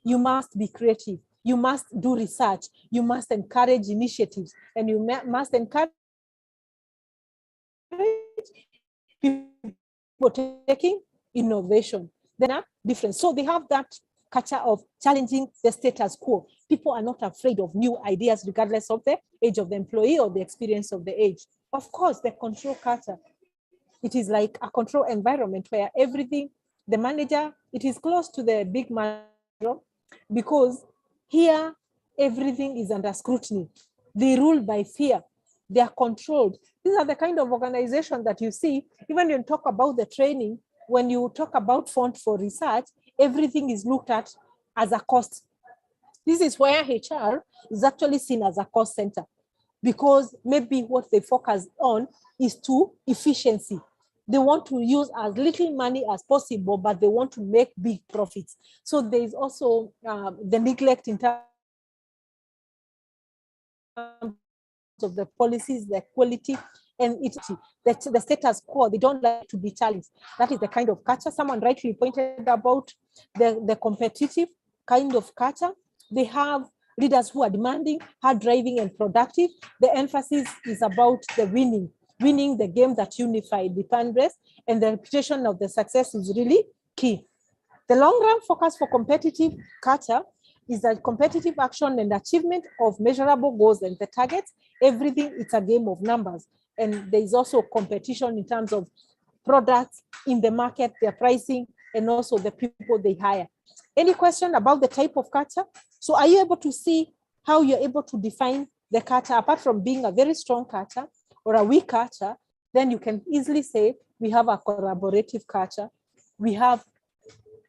you must be creative, you must do research, you must encourage initiatives, and you must encourage people taking innovation. Then are different. So they have that culture of challenging the status quo. People are not afraid of new ideas, regardless of the age of the employee or the experience of the age. Of course, the control culture, it is like a control environment where everything, the manager, it is close to the big manager, because here everything is under scrutiny. They rule by fear. They are controlled. These are the kind of organization that you see, even when you talk about the training, when you talk about fund for research, everything is looked at as a cost. This is where HR is actually seen as a cost center, because maybe what they focus on is to efficiency. They want to use as little money as possible, but they want to make big profits. So there is also the neglect in terms of the policies, the quality, and the status quo. They don't like to be challenged. That is the kind of culture. Someone rightly pointed about the competitive kind of culture. They have leaders who are demanding, hard driving, and productive. The emphasis is about the winning the game that unified the fan base, and the reputation of the success is really key. The long-run focus for competitive culture is that competitive action and achievement of measurable goals and the targets. Everything, it's a game of numbers. And there is also competition in terms of products in the market, their pricing, and also the people they hire. Any question about the type of culture? So are you able to see how you're able to define the culture, apart from being a very strong culture or a weak culture? Then you can easily say we have a collaborative culture. We have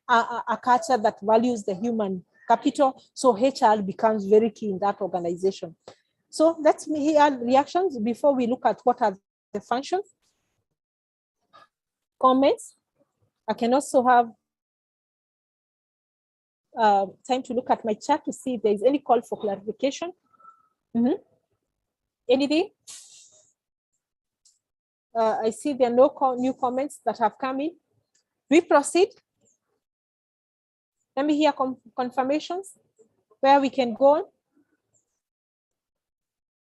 a culture that values the human capital. So HR becomes very key in that organization. So let's hear reactions before we look at what are the functions. Comments. I can also have time to look at my chat to see if there is any call for clarification. Anything? I see there are no new comments that have come in. We proceed. Let me hear confirmations where we can go on.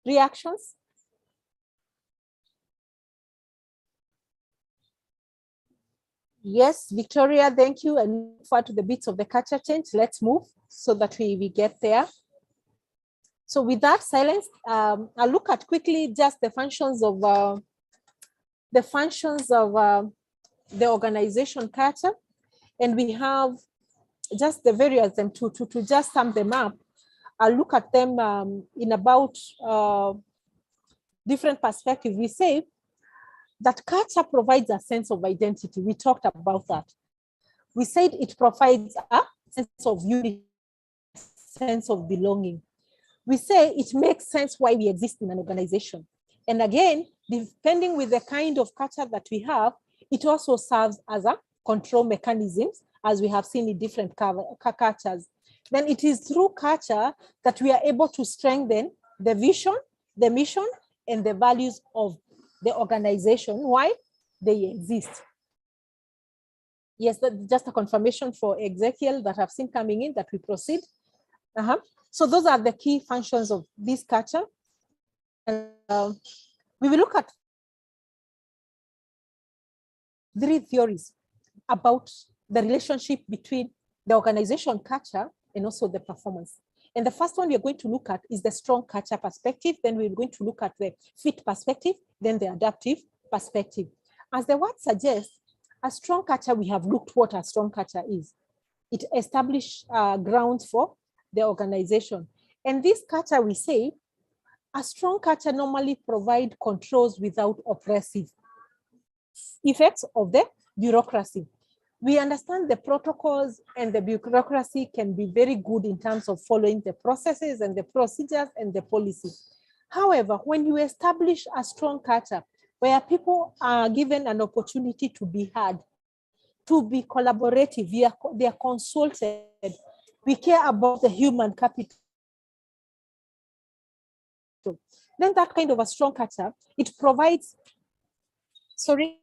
Reactions. Yes, Victoria, thank you. And look forward to the bits of the culture change. Let's move so that we get there. So with that silence, I'll look at quickly just the functions of the organization culture. And we have just the various them to just sum them up. I'll look at them in about different perspectives. We say that culture provides a sense of identity. We talked about that. We said it provides a sense of unity, sense of belonging. We say it makes sense why we exist in an organization. And again, depending with the kind of culture that we have, it also serves as a control mechanism, as we have seen in different cultures. Then it is through culture that we are able to strengthen the vision, the mission, and the values of the organization. Why? They exist. Yes, that's just a confirmation for Ezekiel that I've seen coming in that we proceed. So those are the key functions of this culture. And we will look at 3 theories about the relationship between the organization culture and also the performance. And the first one we're going to look at is the strong culture perspective. Then we're going to look at the fit perspective, then the adaptive perspective. As the word suggests, a strong culture, we have looked what a strong culture is. It establishes grounds for the organization. And this culture, we say, a strong culture normally provides controls without oppressive effects of the bureaucracy. We understand the protocols and the bureaucracy can be very good in terms of following the processes and the procedures and the policy. However, when you establish a strong culture where people are given an opportunity to be heard, to be collaborative, they are consulted, we care about the human capital, then that kind of a strong culture, it provides, sorry,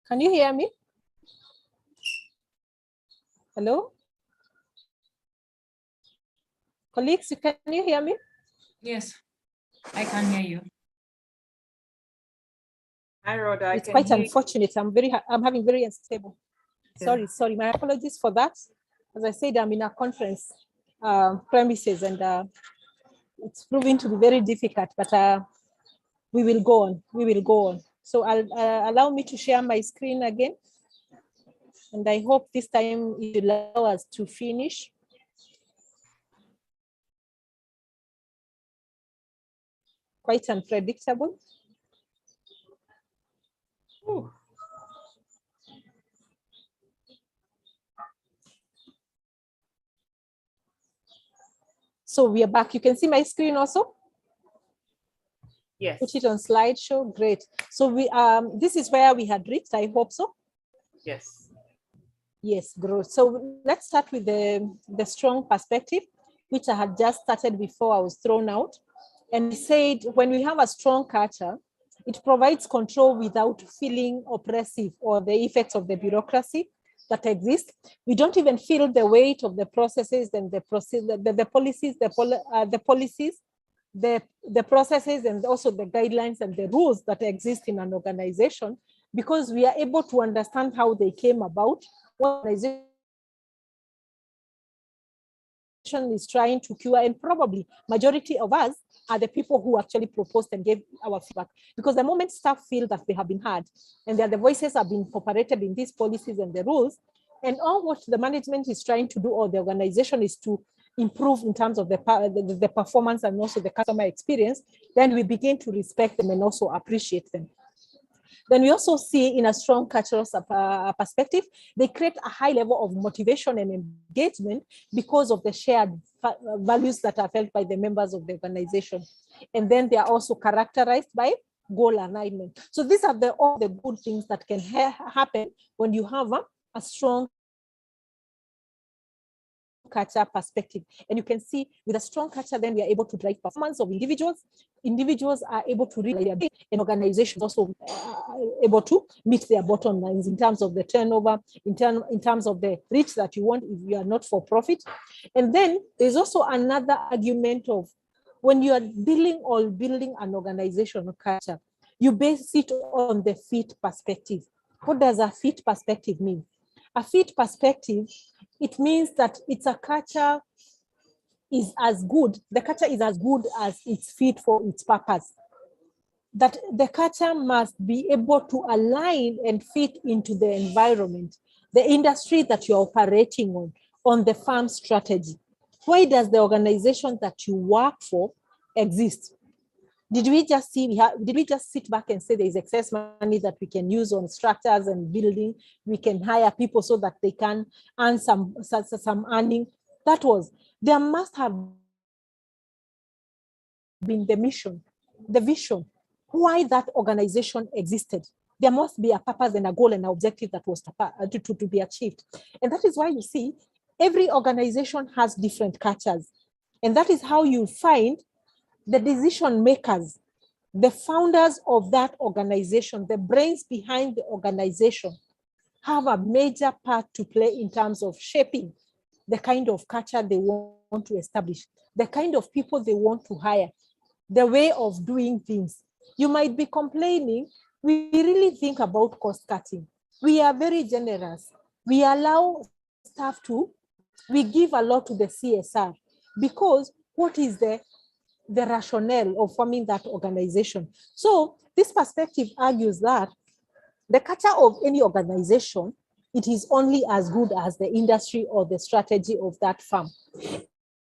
Can you hear me? Hello? Colleagues, can you hear me? Yes, I can hear you. Hi, Rhoda. It's quite unfortunate. I'm having very unstable. Yeah. Sorry. My apologies for that. As I said, I'm in a conference premises, and it's proving to be very difficult, but we will go on. We will go on. So I'll allow me to share my screen again. And I hope this time it will allow us to finish. Quite unpredictable. Ooh. So we are back. You can see my screen also? Yes. Put it on slideshow. Great. So we this is where we had reached. I hope so. Yes. Yes, growth. So let's start with the strong perspective, which I had just started before I was thrown out. And we said when we have a strong culture, it provides control without feeling oppressive or the effects of the bureaucracy that exist. We don't even feel the weight of the processes and the policies, the processes, and also the guidelines and the rules that exist in an organization, because we are able to understand how they came about, what organization is trying to cure, and probably majority of us are the people who actually proposed and gave our feedback. Because the moment staff feel that they have been heard and that the voices have been incorporated in these policies and the rules, and all what the management is trying to do or the organization is to improve in terms of the performance and also the customer experience, then we begin to respect them and also appreciate them. Then we also see in a strong cultural perspective, they create a high level of motivation and engagement because of the shared values that are felt by the members of the organization. And then they are also characterized by goal alignment. So these are all the good things that can happen when you have a strong culture perspective. And you can see with a strong culture, then we are able to drive performance of individuals. Individuals are able to reach their big, and organizations also able to meet their bottom lines in terms of the turnover, in terms of the reach that you want if you are not for profit. And then there's also another argument of when you are building an organizational culture, you base it on the fit perspective. What does a fit perspective mean? A fit perspective, it means that it's a culture is as good, the culture is as good as it's fit for its purpose. That the culture must be able to align and fit into the environment, the industry that you're operating on the farm strategy. Why does the organization that you work for exist? Did we just sit back and say there is excess money that we can use on structures and building? We can hire people so that they can earn some earning. There must have been the mission, the vision, why that organization existed. There must be a purpose and a goal and an objective that was to be achieved. And that is why you see every organization has different cultures. And that is how you find the decision makers, the founders of that organization, the brains behind the organization, have a major part to play in terms of shaping the kind of culture they want to establish, the kind of people they want to hire, the way of doing things. You might be complaining, we really think about cost cutting. We are very generous. We allow staff we give a lot to the CSR because what is the rationale of forming that organization? So this perspective argues that the culture of any organization, it is only as good as the industry or the strategy of that firm.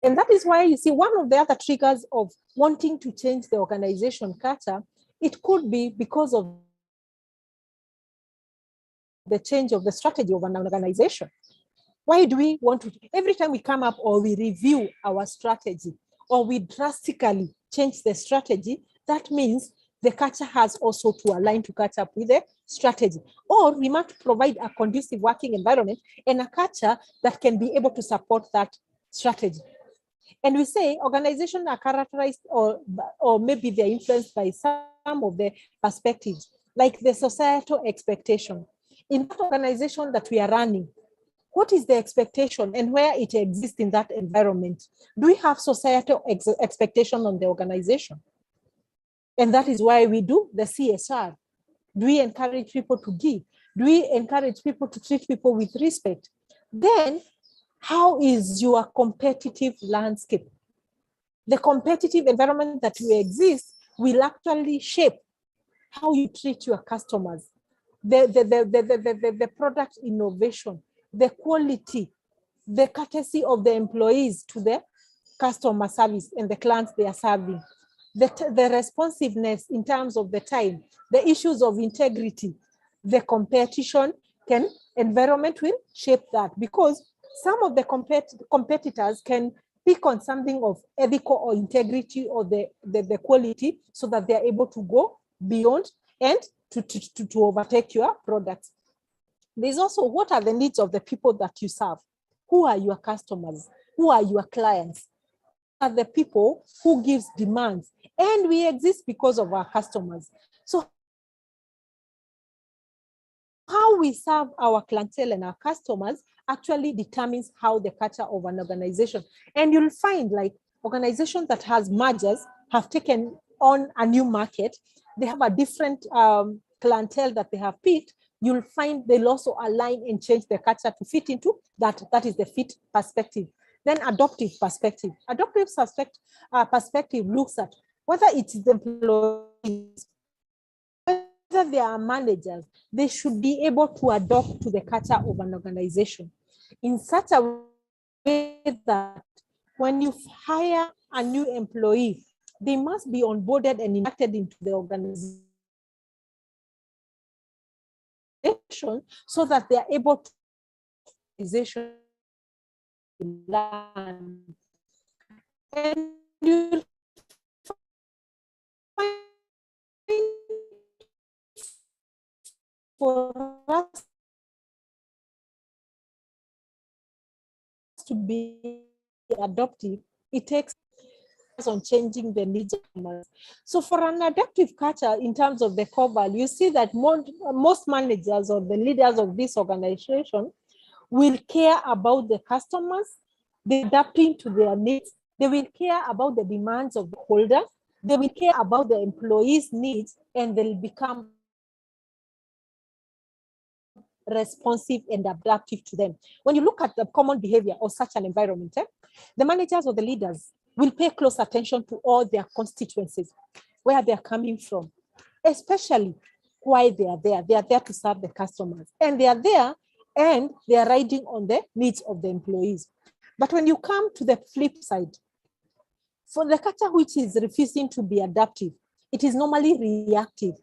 And that is why you see one of the other triggers of wanting to change the organization culture, it could be because of the change of the strategy of an organization. Why do we want to, every time we come up or we review our strategy or we drastically change the strategy, that means the culture has also to align to catch up with the strategy. Or we must provide a conducive working environment and a culture that can be able to support that strategy. And we say organizations are characterized or maybe they're influenced by some of the perspectives, like the societal expectation. in that organization that we are running, what is the expectation and where it exists in that environment? Do we have societal expectation on the organization? And that is why we do the CSR. Do we encourage people to give? Do we encourage people to treat people with respect? Then, how is your competitive landscape? The competitive environment that will exist will actually shape how you treat your customers, the product innovation, the quality, the courtesy of the employees to the customer service and the clients they are serving, the responsiveness in terms of the time, the issues of integrity, the competition environment will shape that, because some of the competitors can pick on something of ethical or integrity or the quality so that they are able to go beyond and to overtake your products. There's also, what are the needs of the people that you serve? Who are your customers? Who are your clients? Who are the people who gives demands? And we exist because of our customers. So how we serve our clientele and our customers actually determines how the culture of an organization. And you'll find like organizations that has mergers have taken on a new market. They have a different clientele that they have picked. You'll find they'll also align and change their culture to fit into that. That is the fit perspective. Then adoptive perspective. Adoptive perspective looks at whether it is the employees, whether they are managers, they should be able to adopt to the culture of an organization in such a way that when you hire a new employee, they must be onboarded and inducted into the organization so that they are able to learn. And you find for us to be adoptive, it takes on changing the needs of customers. So for an adaptive culture, in terms of the core value, you see that most managers or the leaders of this organization will care about the customers, they're adapting to their needs, they will care about the demands of the holder, they will care about the employees' needs, and they'll become responsive and adaptive to them. When you look at the common behavior of such an environment, the managers or the leaders will pay close attention to all their constituencies, where they're coming from, especially why they are there. They are there to serve the customers, and they are there and they are riding on the needs of the employees. But when you come to the flip side, for the culture which is refusing to be adaptive, it is normally reactive.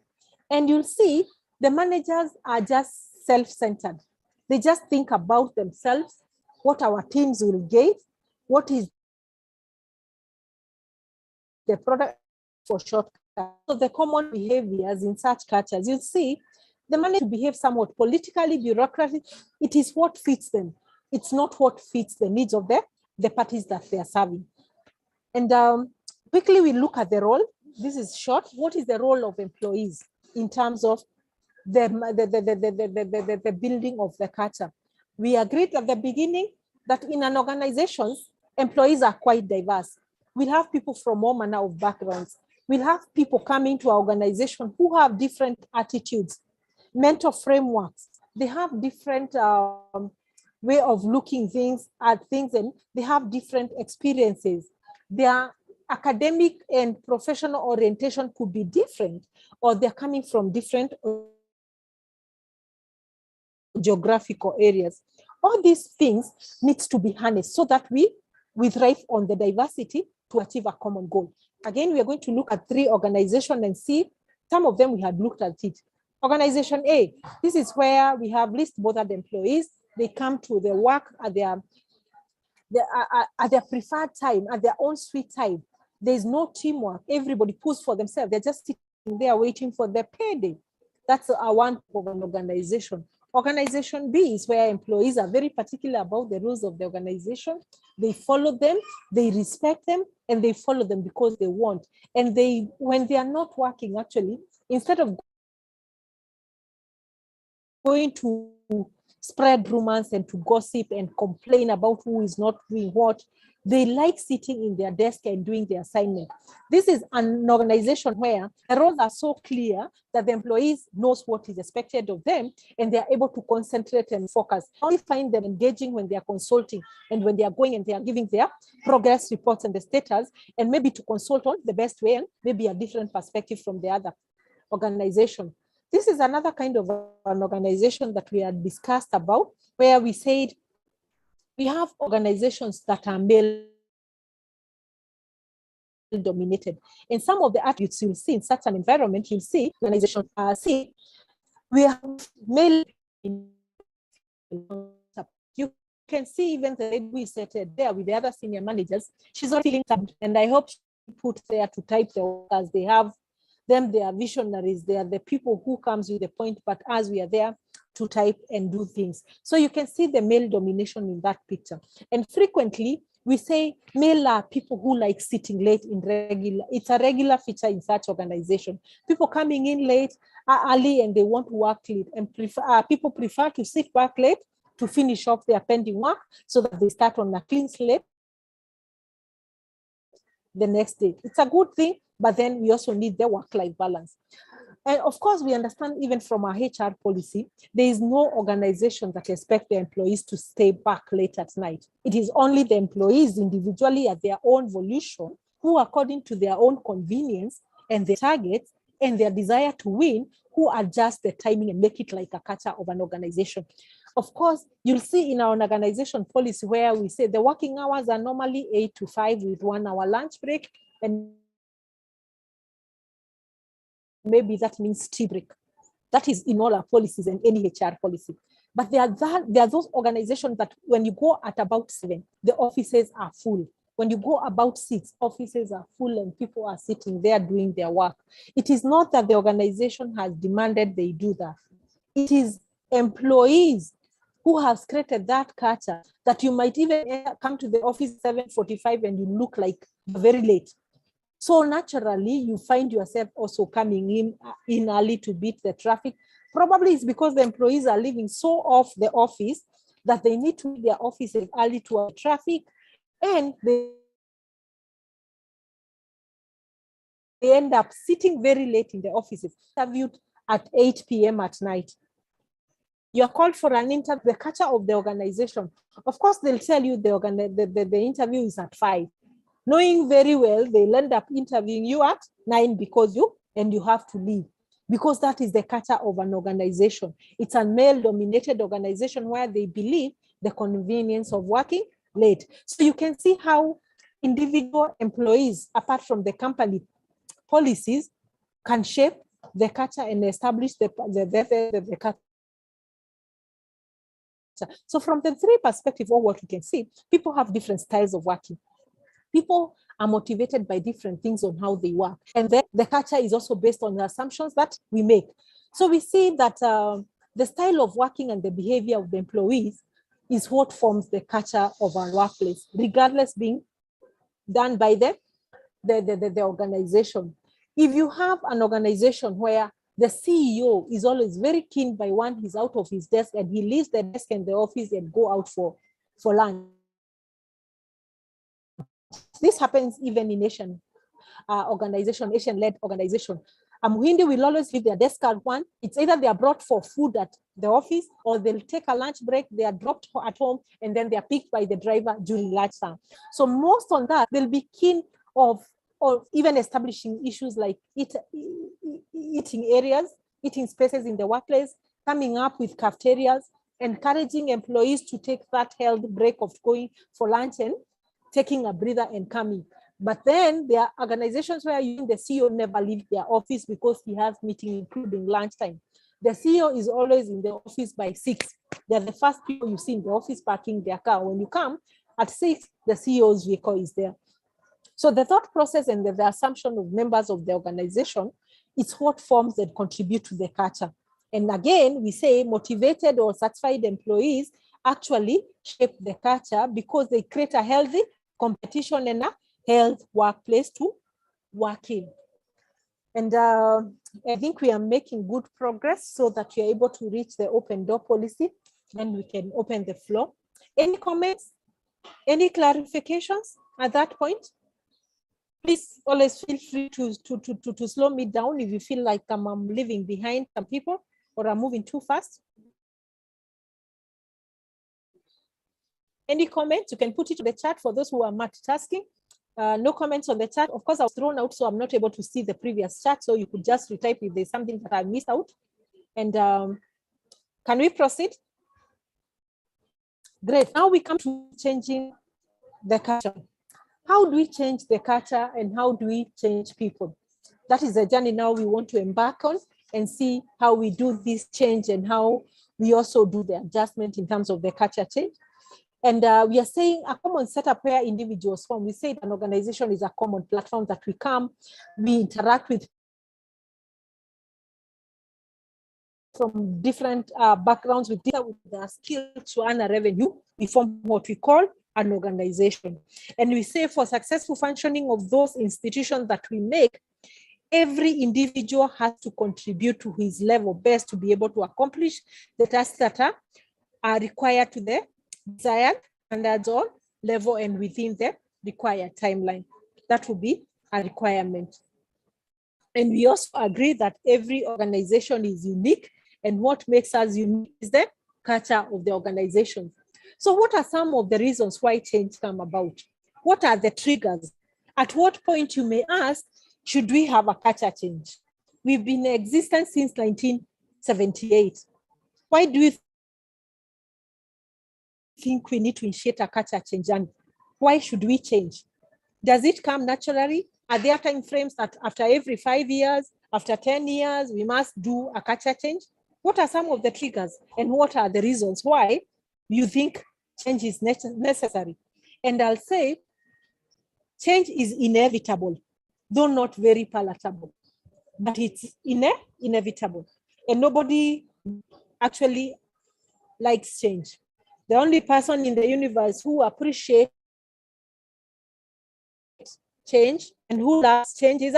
And you'll see the managers are just self-centered. They just think about themselves, what our teams will gain, what is the product for shortcut. So the common behaviors in such cultures, you'll see the manager behave somewhat politically, bureaucratic. It is what fits them. It's not what fits the needs of the parties that they are serving. And quickly we look at the role. This is short. What is the role of employees in terms of the building of the culture? We agreed at the beginning that in an organization, employees are quite diverse. We'll have people from all manner of backgrounds. We'll have people coming to our organization who have different attitudes, mental frameworks. They have different way of looking at things, and they have different experiences. Their academic and professional orientation could be different, or they're coming from different geographical areas. All these things needs to be harnessed so that we thrive on the diversity to achieve a common goal. Again, we are going to look at 3 organizations and see some of them we had looked at it. Organization A, this is where we have list both of the employees. They come to their work at their preferred time, at their own sweet time. There's no teamwork. Everybody pulls for themselves. They're just sitting there waiting for their payday. That's one of an organization. Organization B is where employees are very particular about the rules of the organization. They follow them, they respect them, and they follow them because they want. And when they are not working, actually, instead of going to spread rumors and to gossip and complain about who is not doing what. They like sitting in their desk and doing the assignment. This is an organization where the roles are so clear that the employees knows what is expected of them, and they are able to concentrate and focus. I only find them engaging when they are consulting and when they are going and they are giving their progress reports and the status, and maybe to consult on the best way and maybe a different perspective from the other organization. This is another kind of an organization that we had discussed about, where we said we have organizations that are male dominated. And some of the attributes you'll see in such an environment, you'll see organizations see we have male. You can see even the lady we seated there with the other senior managers, she's not feeling sad, and I hope she put there to type the workers. They have them, they are visionaries, they are the people who comes with the point, but as we are there to type and do things. So you can see the male domination in that picture. And frequently we say male are people who like sitting late in regular, it's a regular feature in such organization. People coming in late, early, and they want to work late, and people prefer to sit back late to finish off their pending work so that they start on a clean slate the next day. It's a good thing, but then we also need the work-life balance. And of course, we understand even from our HR policy, there is no organization that expects their employees to stay back late at night. It is only the employees individually at their own volition who, according to their own convenience and their targets and their desire to win, who adjust the timing and make it like a culture of an organization. Of course, you'll see in our organization policy where we say the working hours are normally 8 to 5 with 1 hour lunch break, and maybe that means tea break. That is in all our policies and any HR policy. But there are those organizations that when you go at about 7, the offices are full. When you go about 6, offices are full and people are sitting there doing their work. It is not that the organization has demanded they do that. It is employees who have created that culture that you might even come to the office 7:45 and you look like very late. So naturally, you find yourself also coming in early to beat the traffic. Probably it's because the employees are living so off the office that they need to leave their offices early to avoid traffic, and they end up sitting very late in the offices, interviewed at 8 p.m. at night. You are called for an interview, the culture of the organization. Of course, they'll tell you the interview is at 5. Knowing very well they'll end up interviewing you at 9 because you have to leave, because that is the culture of an organization. It's a male-dominated organization where they believe the convenience of working late. So you can see how individual employees, apart from the company policies, can shape the culture and establish the culture. So from the 3 perspectives of what we can see, people have different styles of working. People are motivated by different things on how they work. And then the culture is also based on the assumptions that we make. So we see that the style of working and the behavior of the employees is what forms the culture of our workplace, regardless being done by the organization. If you have an organization where the CEO is always very keen by when he's out of his desk and he leaves the desk and the office and go out for lunch. This happens even in Asian Asian-led organization. Muhindi will always leave their desk at 1. It's either they are brought for food at the office or they'll take a lunch break, they are dropped at home, and then they are picked by the driver during lunchtime. So most on that, they'll be keen of even establishing issues like eating areas, eating spaces in the workplace, coming up with cafeterias, encouraging employees to take that health break of going for lunch and taking a breather and coming. But then there are organizations where the CEO never leaves their office because he has meetings, including lunchtime. The CEO is always in the office by 6. They're the first people you see in the office parking their car. When you come at 6, the CEO's vehicle is there. So the thought process and the assumption of members of the organization is what forms and contribute to the culture. And again, we say motivated or satisfied employees actually shape the culture because they create a healthy competition and a health workplace to work in. And I think we are making good progress so that you're able to reach the open door policy. Then we can open the floor. Any comments? Any clarifications at that point? Please always feel free to slow me down if you feel like I'm leaving behind some people or I'm moving too fast. Any comments? You can put it in the chat for those who are multitasking. No comments on the chat. Of course, I was thrown out, so I'm not able to see the previous chat. So you could just retype if there's something that I missed out. And can we proceed? Great. Now we come to changing the culture. How do we change the culture and how do we change people? That is a journey now we want to embark on and see how we do this change and how we also do the adjustment in terms of the culture change. And we are saying a common setup where individuals form. We say an organization is a common platform that we come, we interact with from different backgrounds with their skills to earn a revenue. We form what we call an organization. And we say for successful functioning of those institutions that we make, every individual has to contribute to his level best to be able to accomplish the tasks that are required to the desired standards or level and within the required timeline. That will be a requirement. And we also agree that every organization is unique, and what makes us unique is the culture of the organization. So what are some of the reasons why change come about? What are the triggers? At what point, you may ask, should we have a culture change? We've been in existence since 1978. Why do you think we need to initiate a culture change, and why should we change? Does it come naturally? Are there time frames that after every 5 years, after 10 years, we must do a culture change? What are some of the triggers and what are the reasons why you think change is necessary? And I'll say change is inevitable, though not very palatable, but it's inevitable. And nobody actually likes change. The only person in the universe who appreciates change and who loves change is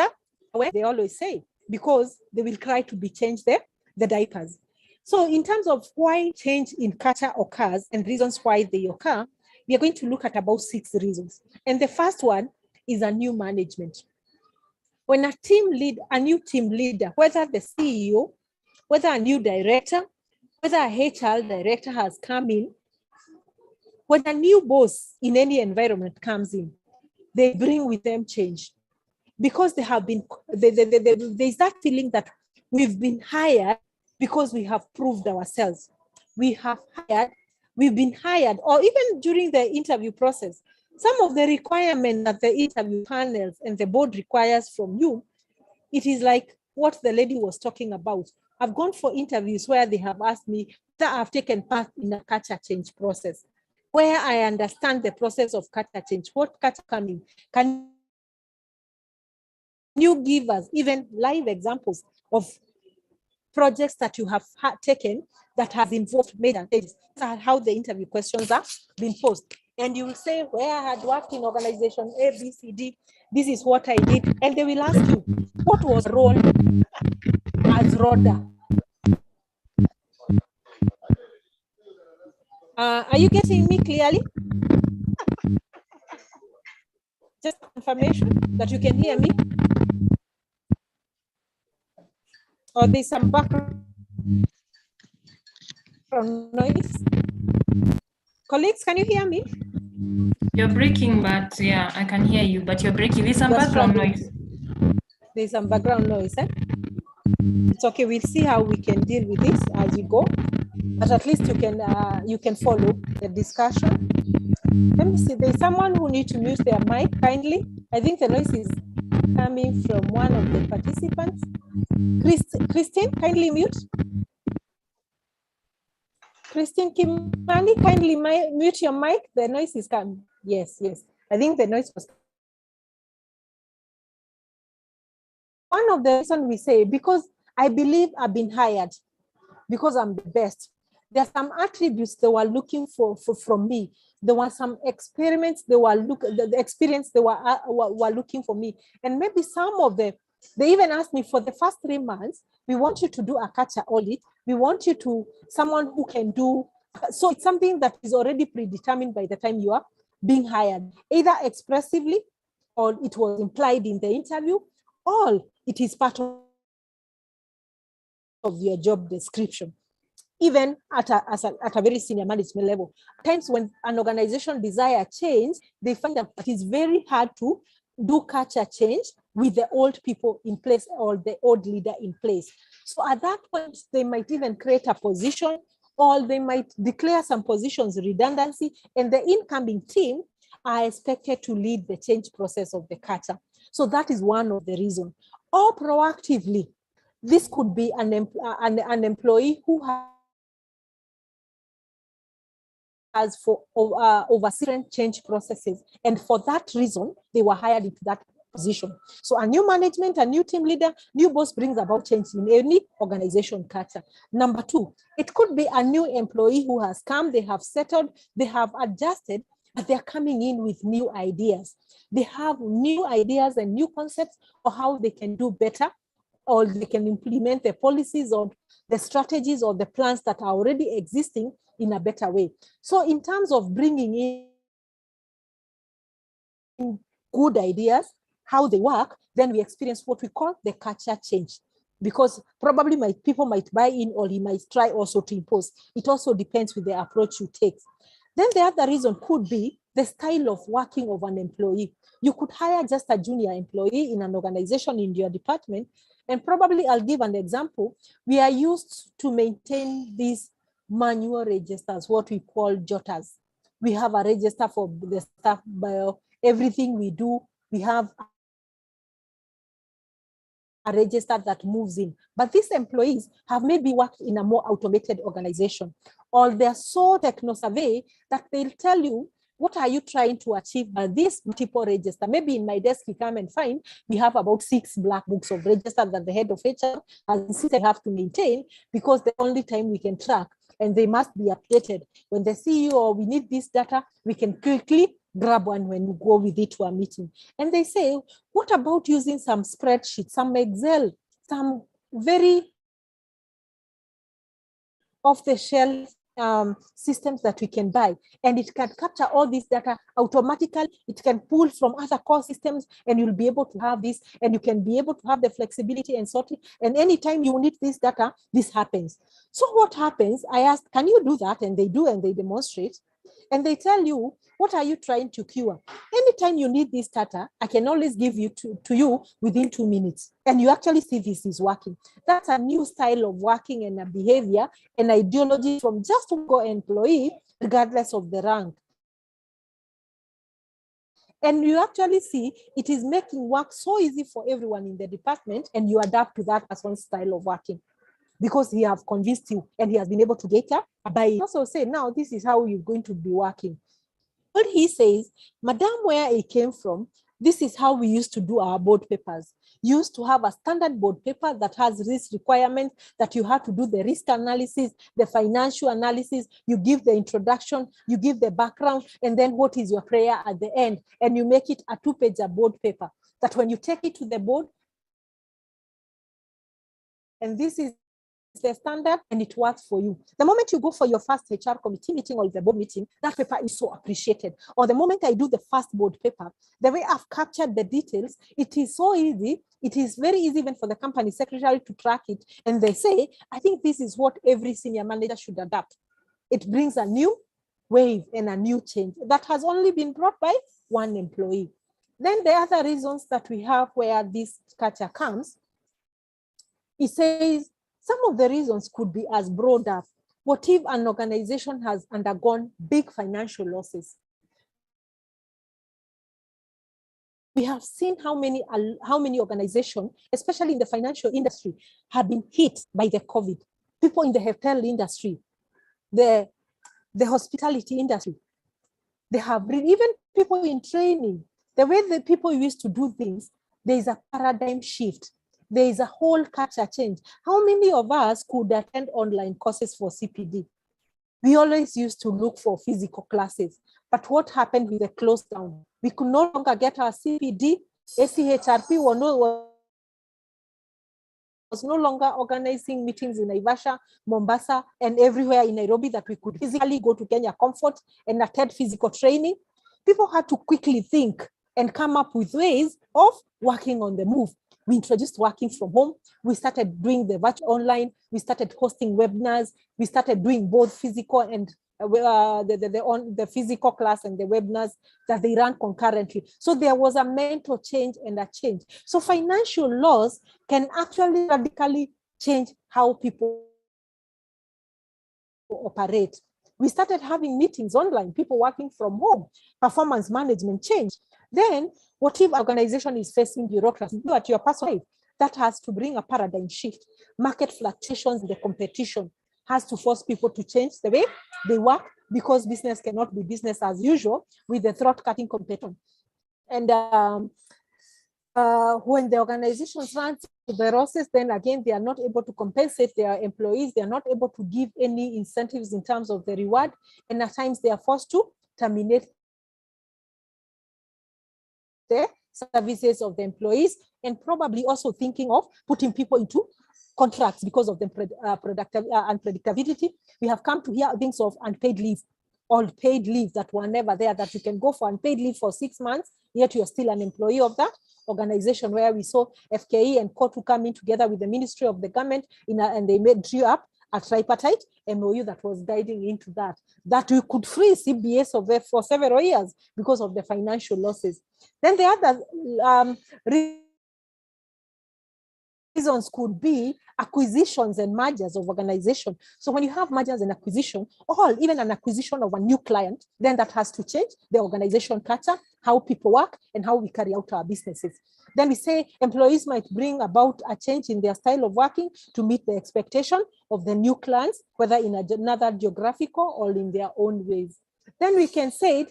they always say, because they will cry to be changed the diapers. So in terms of why change in culture occurs and reasons why they occur, we are going to look at about 6 reasons. And the first one is a new management. When a new team leader, whether the CEO, whether a new director, whether a HR director has come in, when a new boss in any environment comes in, they bring with them change. Because they have been, there's that feeling that we've been hired because we have proved ourselves. We've been hired, or even during the interview process, some of the requirements that the interview panels and the board requires from you, it is like what the lady was talking about. I've gone for interviews where they have asked me that I've taken part in a culture change process, where I understand the process of culture change. What culture coming? Can you give us even live examples of projects that you have taken that has involved major changes? That's how the interview questions are being posed. And you will say, where I had worked in organization A, B, C, D, this is what I did. And they will ask you, what was role as Rhoda? Are you getting me clearly? Just confirmation that you can hear me. Or there's some background noise. Colleagues, can you hear me? You're breaking, but yeah, I can hear you, but you're breaking. There's some background noise. There's some background noise, eh? It's okay, we'll see how we can deal with this as we go. But at least you can follow the discussion. Let me see, there's someone who needs to mute their mic kindly. I think the noise is coming from one of the participants. Christine, kindly mute. Christine Kimani, kindly mute your mic. The noise is coming. Yes. I think the noise was. One of the reasons we say, because I believe I've been hired, because I'm the best. There are some attributes they were looking for from me. There were some experiments they were the experience they were looking for me, and maybe some of the They even asked me, for the first 3 months, we want you to do a culture audit. We want you to, someone who can do, so it's something that is already predetermined by the time you are being hired, either expressively or it was implied in the interview, or it is part of your job description. Even at a very senior management level. At times when an organization desire change, they find that it is very hard to do culture change with the old people in place or the old leader in place. So at that point, they might even create a position, or they might declare some positions redundancy, and the incoming team are expected to lead the change process of the culture. So that is one of the reasons. Or proactively, this could be an employee who has overseen change processes, and for that reason they were hired into that position. So a new management, a new team leader, new boss brings about change in any organization culture. Number 2, it could be a new employee who has come, they have settled, they have adjusted, but they're coming in with new ideas. They have new ideas and new concepts of how they can do better, or they can implement the policies or the strategies or the plans that are already existing in a better way. So in terms of bringing in good ideas, how they work, then we experience what we call the culture change. Because probably people might buy in, or he might try also to impose. It also depends with the approach you take. Then the other reason could be the style of working of an employee. You could hire just a junior employee in an organization in your department, and probably I'll give an example. We are used to maintain these manual registers, what we call jotters. We have a register for the staff, by everything we do. We have a register that moves in. But these employees have maybe worked in a more automated organization, or they're so techno-savvy that they'll tell you, what are you trying to achieve by this multiple register? Maybe in my desk, you come and find we have about 6 black books of register that the head of HR has insisted have to maintain, because the only time we can track, and they must be updated. When the CEO, we need this data, we can quickly grab one when we go with it to a meeting. And they say, what about using some spreadsheets, some Excel, some very off-the-shelf systems that we can buy, and it can capture all this data automatically. It can pull from other core systems, and you'll be able to have this, and you can be able to have the flexibility and sorting. And anytime you need this data, this happens. So what happens? I asked, can you do that? And they do, and they demonstrate. And they tell you, what are you trying to cure? Anytime you need this data, I can always give you to you within 2 minutes. And you actually see this is working. That's a new style of working and a behavior and ideology from just to go employee, regardless of the rank. And you actually see it is making work so easy for everyone in the department, and you adapt to that person's style of working, because he has convinced you and he has been able to get a buy. Also say, now this is how you're going to be working. But he says, Madam, where it came from, this is how we used to do our board papers. You used to have a standard board paper that has risk requirements, that you have to do the risk analysis, the financial analysis, you give the introduction, you give the background, and then what is your prayer at the end, and you make it a 2-page board paper, that when you take it to the board, and this is the standard, and it works for you. The moment you go for your first HR committee meeting or the board meeting, that paper is so appreciated. Or the moment I do the first board paper, the way I've captured the details, it is so easy. It is very easy even for the company secretary to track it. And they say, I think this is what every senior manager should adapt. It brings a new wave and a new change that has only been brought by one employee. Then the other reasons that we have where this culture comes, it says, some of the reasons could be as broad as, what if an organization has undergone big financial losses? We have seen how many organizations, especially in the financial industry, have been hit by the COVID. People in the hotel industry, the hospitality industry, they have even people in training. The way the people used to do things, there is a paradigm shift. There is a whole culture change. How many of us could attend online courses for CPD? We always used to look for physical classes. But what happened with the close down? We could no longer get our CPD, ACHRP was no longer organizing meetings in Naivasha, Mombasa, and everywhere in Nairobi that we could physically go to Kenya Comfort and attend physical training. People had to quickly think and come up with ways of working on the move. We introduced working from home. We started doing the virtual online. We started hosting webinars. We started doing both physical and the physical class and the webinars that they ran concurrently. So there was a mental change and a change. So financial laws can actually radically change how people operate. We started having meetings online, people working from home, performance management change. Then what if organization is facing bureaucracy? You at your personal life, that has to bring a paradigm shift. Market fluctuations, the competition has to force people to change the way they work, because business cannot be business as usual with the throat-cutting competition. And when the organizations run the losses, then again, they are not able to compensate their employees. They are not able to give any incentives in terms of the reward. And at times they are forced to terminate the services of the employees, and probably also thinking of putting people into contracts because of the unpredictability. We have come to hear things of unpaid leave, or paid leave that were never there, that you can go for unpaid leave for 6 months, yet you are still an employee of that organization, where we saw FKE and COTU coming together with the Ministry of the Government and they drew up a tripartite MOU that was guiding into that we could free CBS of it for several years because of the financial losses. Then the other reasons could be acquisitions and mergers of organization. So when you have mergers and acquisition, or even an acquisition of a new client, then that has to change the organization culture, how people work, and how we carry out our businesses. Then we say employees might bring about a change in their style of working to meet the expectation of the new clients, whether in another geographical or in their own ways. Then we can say,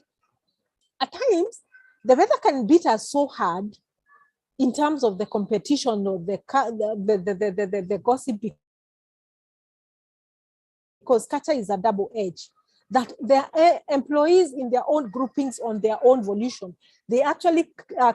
at times, the weather can beat us so hard in terms of the competition or the gossip, because culture is a double edge, that their employees in their own groupings on their own volition, they actually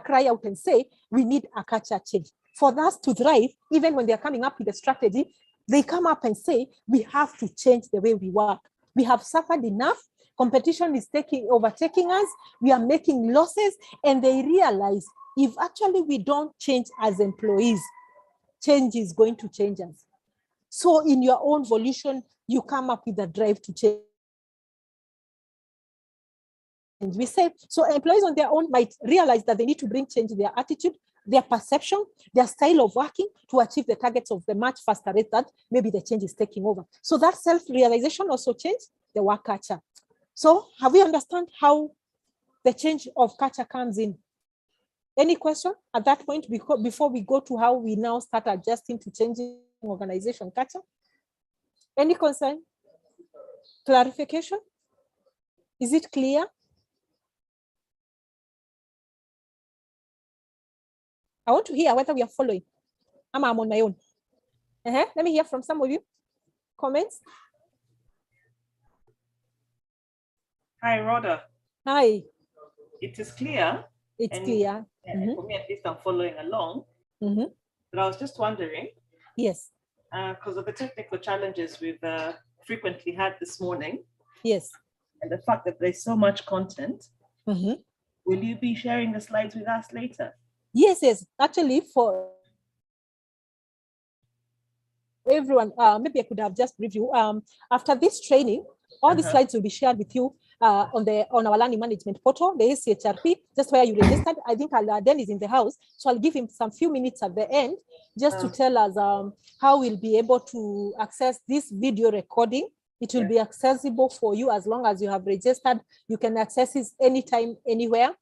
cry out and say, we need a culture change. For us to thrive, even when they're coming up with a strategy, they come up and say, we have to change the way we work. We have suffered enough. Competition is overtaking us. We are making losses, and they realize, if actually we don't change as employees, change is going to change us. So in your own volition, you come up with a drive to change. We say, so employees on their own might realize that they need to bring change in their attitude, their perception, their style of working to achieve the targets of the much faster rate that maybe the change is taking over. So that self-realization also changed the work culture. So have we understand how the change of culture comes in? Any question at that point before we go to how we now start adjusting to changing organization culture? Any concern? Clarification? Is it clear? I want to hear whether we are following. I'm on my own. Let me hear from some of you. Comments? Hi, Rhoda. Hi. It is clear. It's clear. For me, at least, I'm following along. But I was just wondering. Yes. Because of the technical challenges we've frequently had this morning. Yes. And the fact that there's so much content. Will you be sharing the slides with us later? Yes, yes. Actually, for everyone, maybe I could have just review. After this training, all the slides will be shared with you on our learning management portal, the ACHRP, just where you registered. I think Dan is in the house, so I'll give him some few minutes at the end just to tell us how we'll be able to access this video recording. It will be accessible for you as long as you have registered. You can access it anytime, anywhere.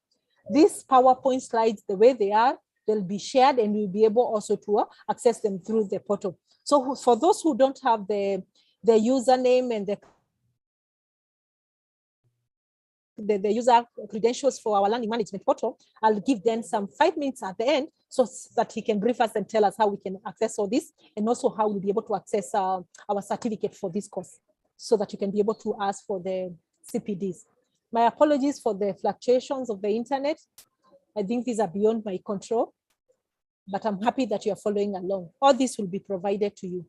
These PowerPoint slides, the way they are, they'll be shared, and you'll be able also to access them through the portal. So for those who don't have the username and the user credentials for our learning management portal, I'll give them some 5 minutes at the end so that he can brief us and tell us how we can access all this, and also how we'll be able to access our certificate for this course, so that you can be able to ask for the CPDs. My apologies for the fluctuations of the internet. I think these are beyond my control. but I'm happy that you're following along. All this will be provided to you.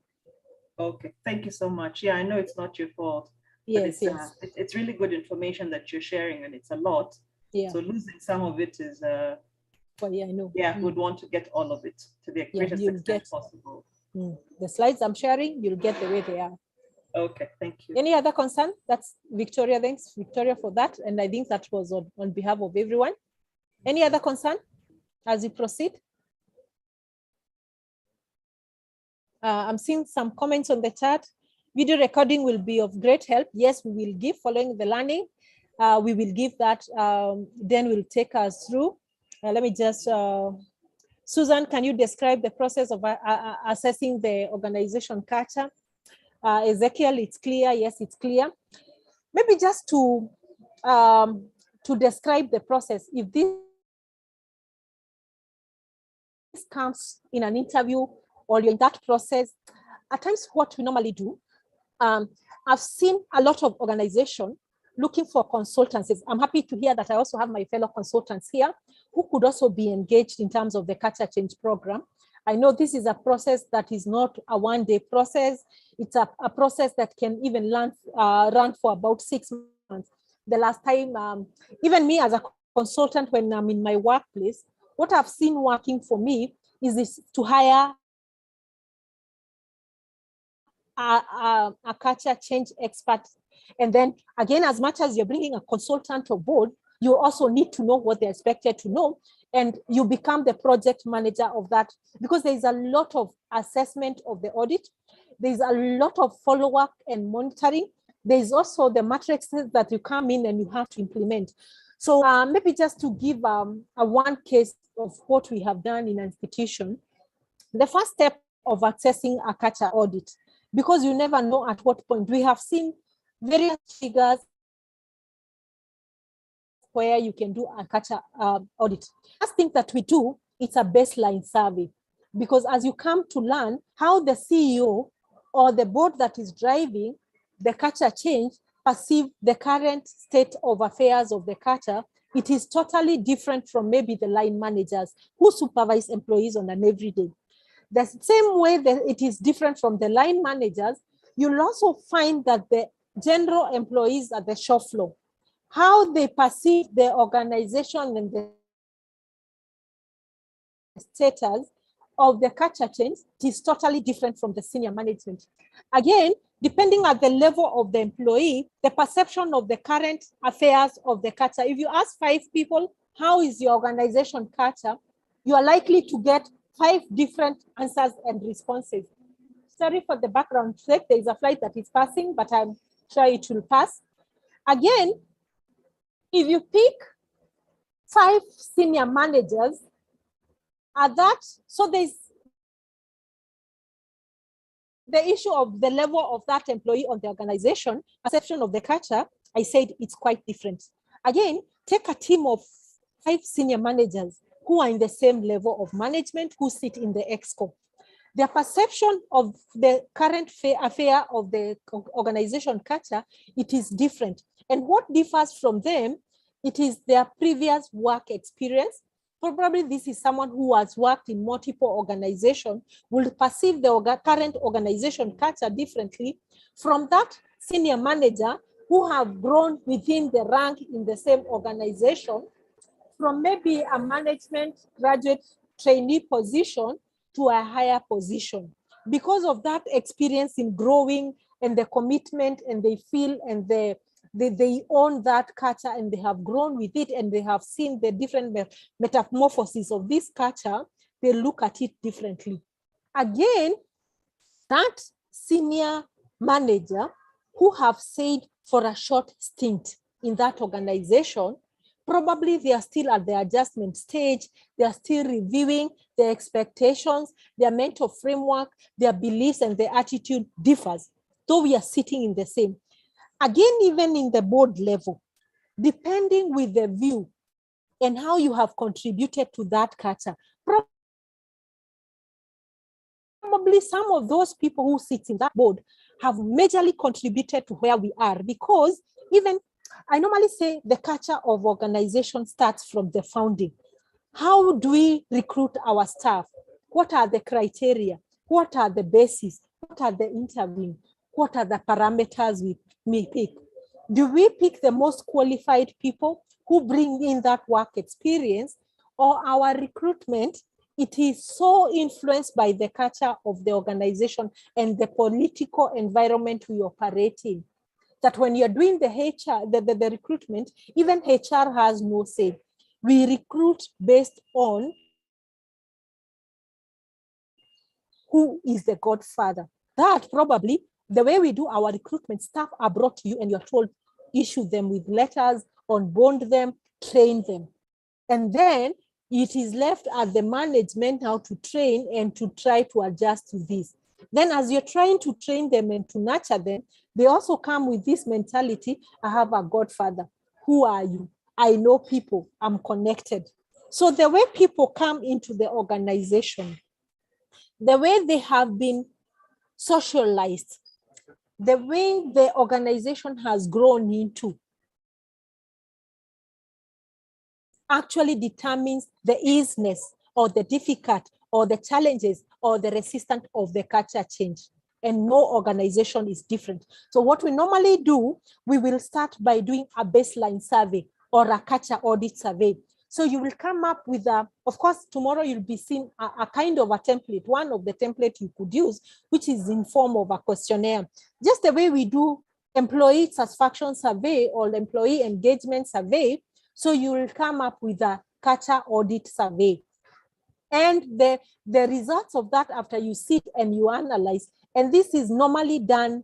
Okay, thank you so much. Yeah, I know it's not your fault, but it's really good information that you're sharing, and it's a lot. Yeah. So losing some of it is well, yeah, I know. Yeah, we'd want to get all of it to the greatest extent possible. The slides I'm sharing, you'll get the way they are. Okay, thank you. Any other concern? That's Victoria. Thanks, Victoria, for that. And I think that was on behalf of everyone. Any other concern as we proceed? I'm seeing some comments on the chat. Video recording will be of great help. Yes, we will give following the learning. We will give that, then we'll take us through. Let me just, Susan, can you describe the process of assessing the organization culture? Ezekiel, it's clear. Yes, it's clear. Maybe just to describe the process, if this comes in an interview or in that process, at times what we normally do, I've seen a lot of organizations looking for consultancies. I'm happy to hear that I also have my fellow consultants here who could also be engaged in terms of the culture change program. I know this is a process that is not a one-day process. It's a process that can even run for about 6 months. The last time, even me as a consultant, when I'm in my workplace, what I've seen working for me is this, to hire a culture change expert. And then again, as much as you're bringing a consultant on board, you also need to know what they're expected to know. And you become the project manager of that, because there's a lot of assessment of the audit. There's a lot of follow-up and monitoring. There's also the matrices that you come in and you have to implement. So maybe just to give a one case of what we have done in an institution, the first step of accessing a culture audit, because you never know at what point. We have seen various figures where you can do a culture audit. First thing that we do, it's a baseline survey, because as you come to learn how the CEO or the board that is driving the culture change perceive the current state of affairs of the culture, it is totally different from maybe the line managers who supervise employees on an everyday. The same way that it is different from the line managers, you'll also find that the general employees at the shop floor, how they perceive the organization and the status of the culture change is totally different from the senior management. Again, depending on the level of the employee, the perception of the current affairs of the culture. If you ask 5 people, how is your organization culture? You are likely to get 5 different answers and responses. Sorry for the background check. There is a flight that is passing, but I'm sure it will pass. Again, if you pick 5 senior managers, so there's the issue of the level of that employee on the organization, perception of the culture, I said it's quite different. Again, take a team of 5 senior managers who are in the same level of management, who sit in the ExCo. Their perception of the current affair of the organization culture, it is different. And what differs from them, it is their previous work experience. Probably this is someone who has worked in multiple organizations, will perceive the current organization culture differently from that senior manager who have grown within the rank in the same organization, from maybe a management graduate trainee position to a higher position. Because of that experience in growing and the commitment, and they feel and they own that culture and they have grown with it and they have seen the different metamorphoses of this culture, they look at it differently. Again, that senior manager who have stayed for a short stint in that organization, probably they are still at the adjustment stage. They are still reviewing their expectations, their mental framework, their beliefs, and their attitude differs, though we are sitting in the same. Again, even in the board level, depending with the view and how you have contributed to that culture, probably some of those people who sit in that board have majorly contributed to where we are, because even I normally say the culture of organization starts from the founding. How do we recruit our staff? What are the criteria? What are the bases? What are the interviewing? What are the parameters we pick? Do we pick the most qualified people who bring in that work experience, or our recruitment, it is so influenced by the culture of the organization and the political environment we operate in, that when you're doing the HR, the recruitment, even HR has no say. We recruit based on who is the godfather. That probably the way we do our recruitment, staff are brought to you and you're told, issue them with letters, unbond them, train them. And then it is left at the management how to train and to try to adjust to this. Then as you're trying to train them and to nurture them, they also come with this mentality, I have a godfather. Who are you? I know people, I'm connected. So the way people come into the organization, the way they have been socialized, the way the organization has grown into, actually determines the easiness or the difficult or the challenges or the resistance of the culture change. And no organization is different. So what we normally do, we will start by doing a baseline survey or a culture audit survey. So you will come up with of course, tomorrow you'll be seeing a kind of a template, one of the templates you could use, which is in form of a questionnaire. Just the way we do employee satisfaction survey or employee engagement survey. So you will come up with a culture audit survey. And the results of that, after you sit and you analyze, and this is normally done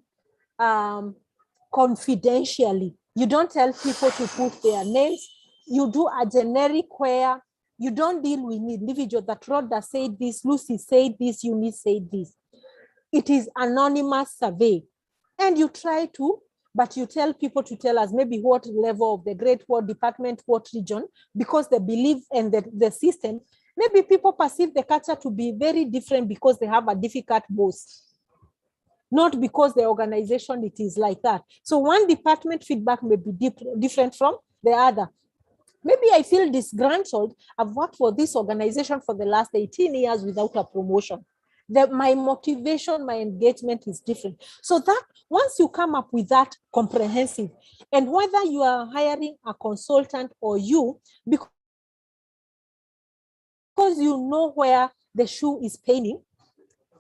confidentially. You don't tell people to put their names. You do a generic where you don't deal with individuals that Rhoda said this, Lucy said this, Eunice said this. It is anonymous survey. And you try to, but you tell people to tell us maybe what level of the grade, what department, what region, because they believe in the system. Maybe people perceive the culture to be very different because they have a difficult boss, not because the organization, it is like that. So one department feedback may be different from the other. Maybe I feel disgruntled. I've worked for this organization for the last 18 years without a promotion. My motivation, my engagement is different. So that once you come up with that comprehensive, and whether you are hiring a consultant or you, because you know where the shoe is paining,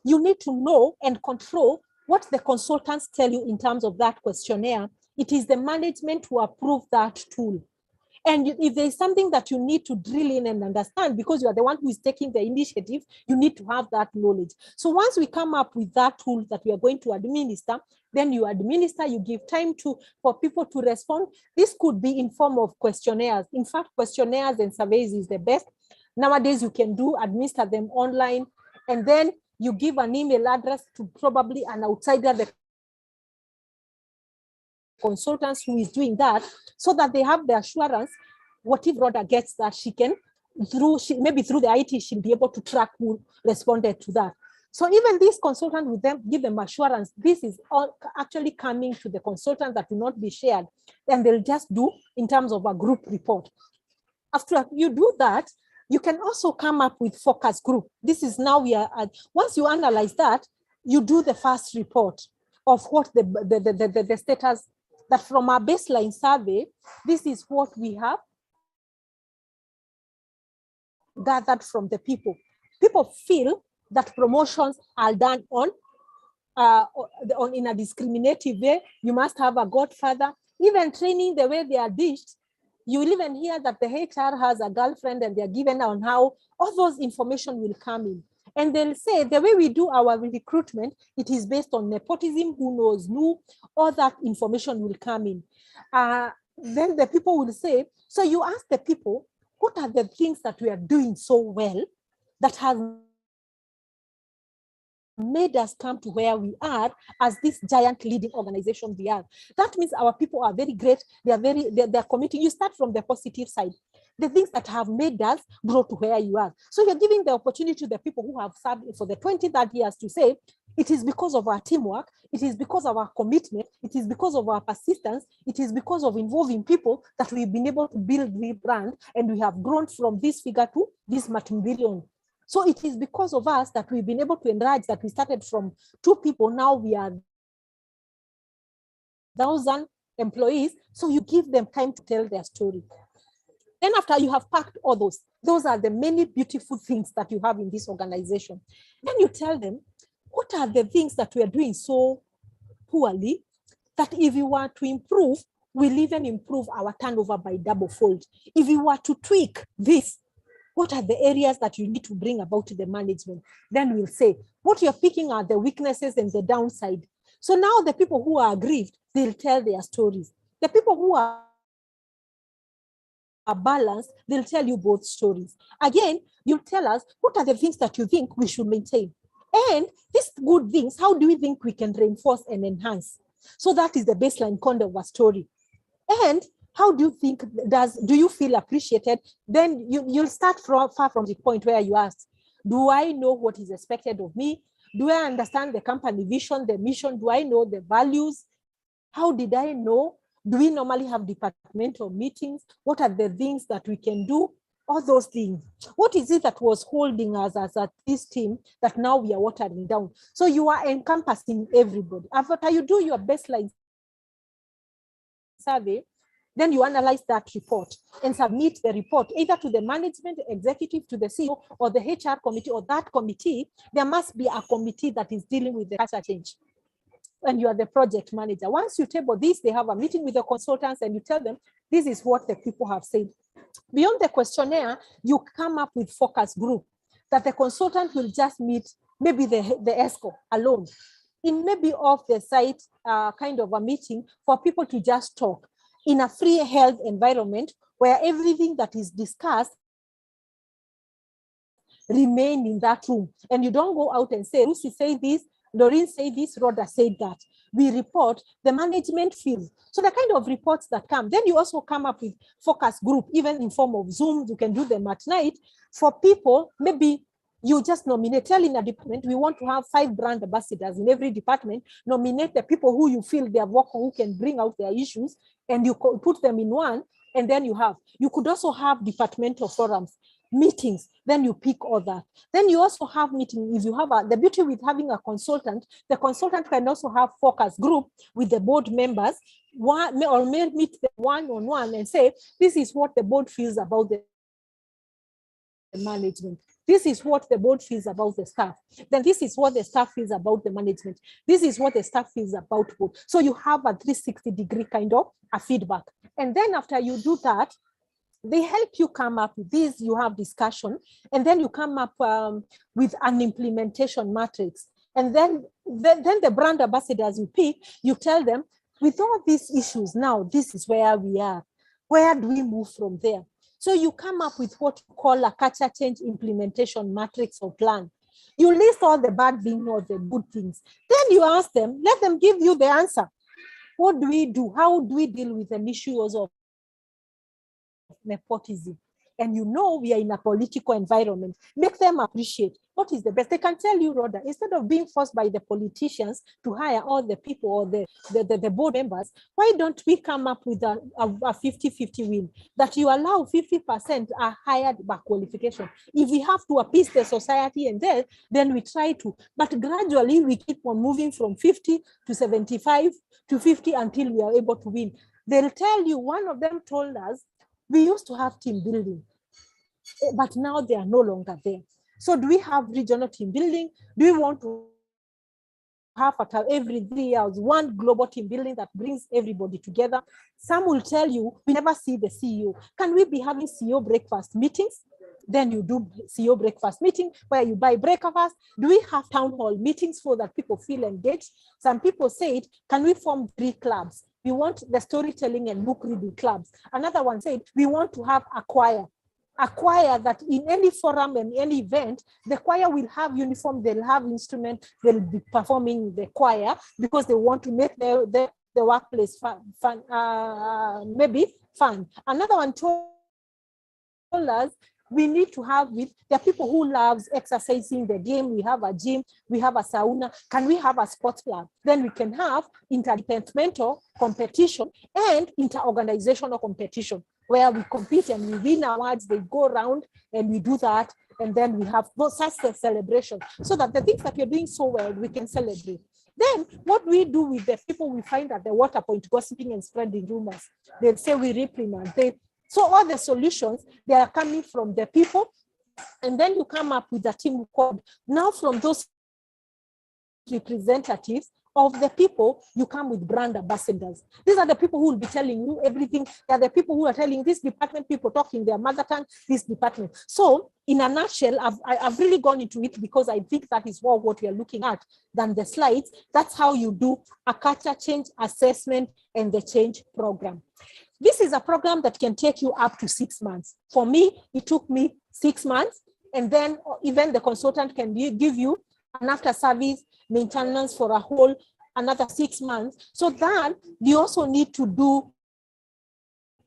you need to know and control what the consultants tell you in terms of that questionnaire. It is the management who approve that tool. And if there's something that you need to drill in and understand, because you are the one who is taking the initiative, you need to have that knowledge. So once we come up with that tool that we are going to administer, then you administer, you give time for people to respond. This could be in form of questionnaires. In fact, questionnaires and surveys is the best. Nowadays, you can administer them online, and then you give an email address to probably an outsider, the consultants who is doing that, so that they have the assurance, what if Rhoda gets that, she can, maybe through the IT, she'll be able to track who responded to that. So even this consultant with them, give them assurance, this is all actually coming to the consultant that will not be shared, and they'll just do in terms of a group report. After you do that, you can also come up with focus group. This is now we are at, once you analyze that, you do the first report of what the status, that from our baseline survey, this is what we have gathered from the people. People feel that promotions are done in a discriminative way. You must have a godfather. Even training, the way they are dished, you will even hear that the HR has a girlfriend and they're given on how all those information will come in. And they'll say the way we do our recruitment, it is based on nepotism, who knows who, all that information will come in. Then the people will say, so you ask the people, what are the things that we are doing so well that has made us come to where we are as this giant leading organization we are? That means our people are very great. They're committed. You start from the positive side. The things that have made us grow to where you are. So you're giving the opportunity to the people who have served for the 20-30 years to say, it is because of our teamwork, it is because of our commitment, it is because of our persistence, it is because of involving people that we've been able to build the brand, and we have grown from this figure to this multi-billion. So it is because of us that we've been able to enlarge, that we started from 2 people, now we are 1,000 employees. So you give them time to tell their story. Then after you have packed all those are the many beautiful things that you have in this organization. Then you tell them, what are the things that we are doing so poorly that if you were to improve, we'll even improve our turnover by double-fold. If you were to tweak this, what are the areas that you need to bring about to the management? Then we'll say, what you're picking are the weaknesses and the downside. So now the people who are aggrieved, they'll tell their stories. The people who are balanced, they'll tell you both stories. Again, you tell us, what are the things that you think we should maintain? And these good things, how do we think we can reinforce and enhance? So that is the baseline content of a story. And how do you think, do you feel appreciated? Then you'll start far from the point where you ask, do I know what is expected of me? Do I understand the company vision, the mission? Do I know the values? How did I know? Do we normally have departmental meetings? What are the things that we can do? All those things. What is it that was holding us as this team that now we are watering down? So you are encompassing everybody. After you do your baseline survey, then you analyze that report and submit the report either to the management executive, to the CEO, or the HR committee, or that committee. There must be a committee that is dealing with the culture change. And you are the project manager. Once you table this, they have a meeting with the consultants and you tell them, this is what the people have said. Beyond the questionnaire, you come up with focus group that the consultant will just meet, maybe the ESCO alone, in maybe off the site kind of a meeting for people to just talk in a free held environment where everything that is discussed remain in that room. And you don't go out and say, Lucy say this, Doreen say this, Rhoda said that. We report, the management feels. So the kind of reports that come, then you also come up with focus group, even in form of Zoom. You can do them at night for people. Maybe you just nominate, tell in a department, we want to have 5 brand ambassadors in every department. Nominate the people who you feel they have worked, who can bring out their issues, and you put them in one. And then you could also have departmental forums, meetings, then you pick all that. Then you also have meetings. If you have the beauty with having a consultant, the consultant can also have focus group with the board members, or meet them one-on-one and say, this is what the board feels about the management. This is what the board feels about the staff. Then this is what the staff feels about the management. This is what the staff feels about board. So you have a 360-degree kind of a feedback. And then after you do that, they help you come up with this, you have discussion, and then you come up with an implementation matrix. And then the brand ambassadors you pick, you tell them, with all these issues now, this is where we are. Where do we move from there? So you come up with what you call a culture change implementation matrix or plan. You list all the bad things or the good things. Then you ask them, let them give you the answer. What do we do? How do we deal with an issue of nepotism? And you know we are in a political environment. Make them appreciate what is the best. They can tell you, Rhoda, instead of being forced by the politicians to hire all the people or the board members, why don't we come up with a 50-50 win, that you allow 50% are hired by qualification. If we have to appease the society and then we try to, but gradually we keep on moving from 50 to 75 to 50 until we are able to win. They'll tell you, one of them told us, we used to have team building, but now they are no longer there. So do we have regional team building? Do we want to have every 3 years one global team building that brings everybody together? Some will tell you, we never see the CEO. Can we be having CEO breakfast meetings? Then you do CEO breakfast meeting where you buy breakfast. Do we have town hall meetings so that people feel engaged? Some people said, can we form 3 clubs? We want the storytelling and book reading clubs. Another one said, we want to have a choir that in any forum and any event, the choir will have uniform, they'll have instrument, they'll be performing the choir because they want to make the workplace fun. Another one told us, we need to have with the people who loves exercising the game. We have a gym, we have a sauna. Can we have a sports club? Then we can have interdepartmental competition and interorganizational competition. where we compete and we win awards, they go around and we do that. And then we have such a celebration so that the things that you're doing so well, we can celebrate. Then what we do with the people we find at the water point, gossiping and spreading rumors, they say we reprimand. So all the solutions, they are coming from the people. And then you come up with a team called, now from those representatives of the people, you come with brand ambassadors. These are the people who will be telling you everything. They are the people who are telling this department, people talking their mother tongue, this department. So in a nutshell, I've really gone into it because I think that is more what we are looking at than the slides. That's how you do a culture change assessment and the change program. This is a program that can take you up to 6 months. For me, it took me 6 months. And then even the consultant can give you an after service maintenance for a whole another 6 months. So that you also need to do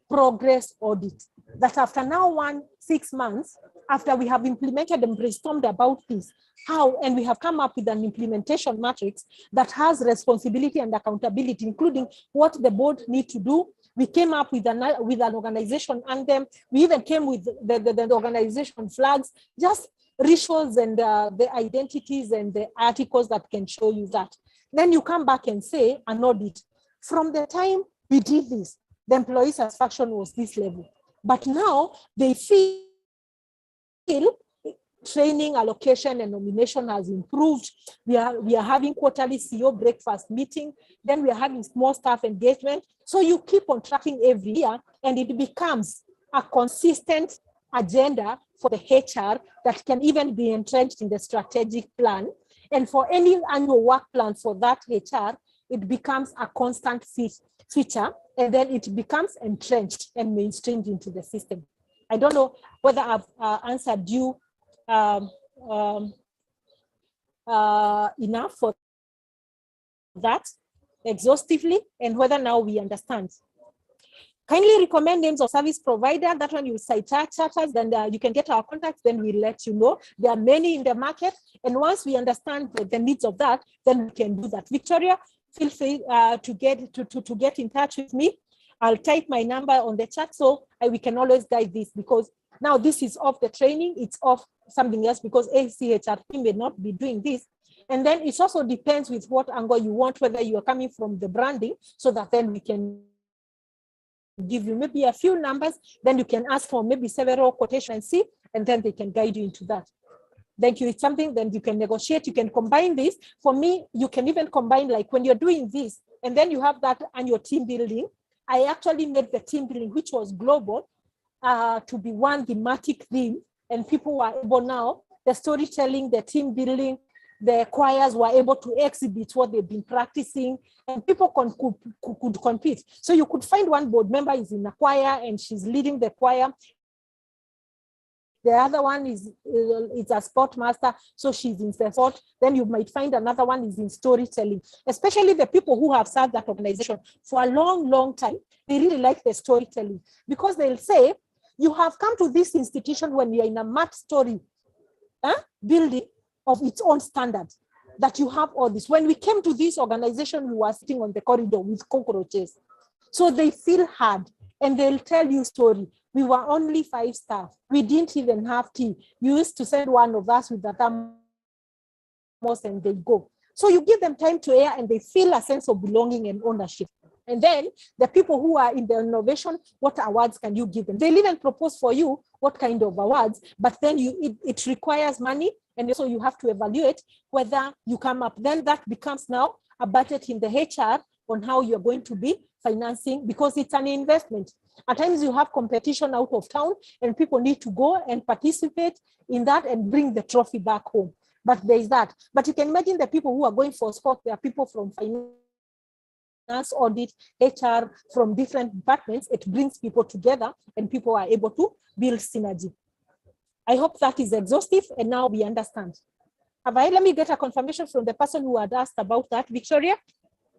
progress audit. That after now 6 months, after we have implemented and brainstormed about this, how, and we have come up with an implementation matrix that has responsibility and accountability, including what the board need to do. We came up with an organization anthem. We even came with the organization flags, just rituals and the identities and the articles that can show you that. Then you come back and say an audit. From the time we did this, the employee satisfaction was this level. But now they feel training, allocation, and nomination has improved. We are having quarterly CEO breakfast meeting. Then we are having small staff engagement. So you keep on tracking every year, and it becomes a consistent agenda for the HR that can even be entrenched in the strategic plan. And for any annual work plan for that HR, it becomes a constant feature, and then it becomes entrenched and mainstreamed into the system. I don't know whether I've answered you enough for that exhaustively, and whether now we understand. Kindly recommend names of service provider. That one you cite charters, then you can get our contacts, then we'll let you know. There are many in the market, and once we understand the needs of that, then we can do that. Victoria, feel free to get in touch with me. I'll type my number on the chat so we can always guide this, because now this is off the training, it's off something else, because ACHRP may not be doing this. And then it also depends with what angle you want, whether you are coming from the branding, so that then we can give you maybe a few numbers, then you can ask for maybe several quotations and see, and then they can guide you into that. Thank you. It's something then you can negotiate, you can combine this. For me, you can even combine, like when you're doing this, and then you have that annual team building. I actually made the team building, which was global, to be one thematic theme, and people were able now, the storytelling, the team building, the choirs were able to exhibit what they've been practicing, and people could compete. So you could find one board member is in a choir and she's leading the choir. The other one is a sport master, so she's in sport. Then you might find another one is in storytelling, especially the people who have served that organization for a long, long time. They really like the storytelling, because they'll say, you have come to this institution when you're in a math story building of its own standard, that you have all this. When we came to this organization, we were sitting on the corridor with cockroaches. So they feel hard, and they'll tell you story. We were only 5 staff. We didn't even have tea. You used to send one of us with the thermos and they go. So you give them time to air, and they feel a sense of belonging and ownership. And then the people who are in the innovation, what awards can you give them? They'll even propose for you what kind of awards, but then it requires money, and also you have to evaluate whether you come up. Then that becomes now a budget in the HR on how you're going to be financing, because it's an investment. At times you have competition out of town, and people need to go and participate in that and bring the trophy back home. But there's that. But you can imagine the people who are going for sport, there are people from finance, audit, HR, from different departments. It brings people together, and people are able to build synergy. I hope that is exhaustive, and now we understand. Let me get a confirmation from the person who had asked about that. Victoria?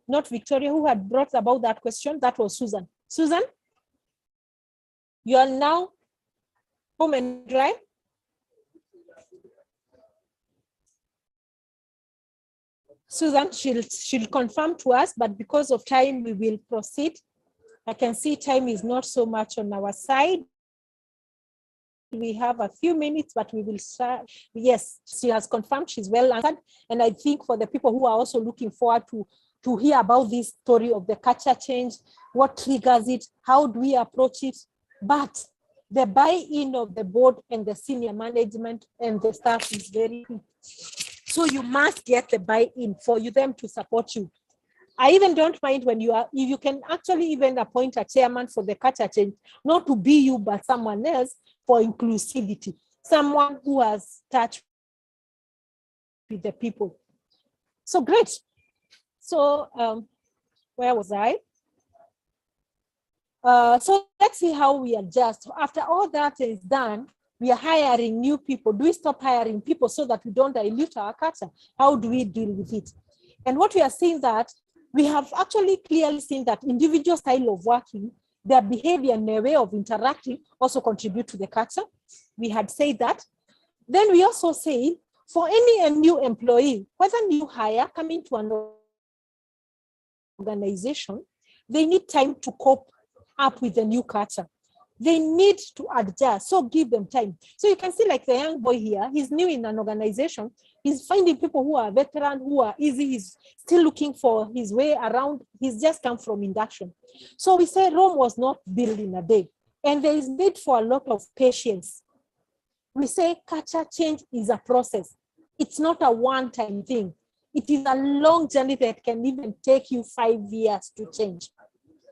Not Victoria, who had brought about that question. That was Susan. Susan? You are now home and dry? Susan, she'll confirm to us, but because of time, we will proceed. I can see time is not so much on our side. We have a few minutes, but we will start. Yes, she has confirmed she's well answered. And I think for the people who are also looking forward to hear about this story of the culture change, what triggers it, how do we approach it? But the buy-in of the board and the senior management and the staff is very key. So you must get the buy-in for them to support you. I even don't mind when if you can actually even appoint a chairman for the culture change, not to be you, but someone else for inclusivity, someone who has touched with the people. So great. So where was I? So let's see how we adjust. After all that is done, we are hiring new people. Do we stop hiring people so that we don't dilute our culture? How do we deal with it? And what we are seeing that we have actually clearly seen that individual style of working, their behavior and their way of interacting also contribute to the culture. We had said that. Then we also say for any new employee, whether new hire coming to an organization, they need time to cope up with the new culture. They need to adjust, so give them time. So you can see like the young boy here, he's new in an organization, he's finding people who are veteran, who are easy, he's still looking for his way around, he's just come from induction. So we say Rome was not built in a day, and there is need for a lot of patience. We say culture change is a process. It's not a one-time thing. It is a long journey that can even take you 5 years to change.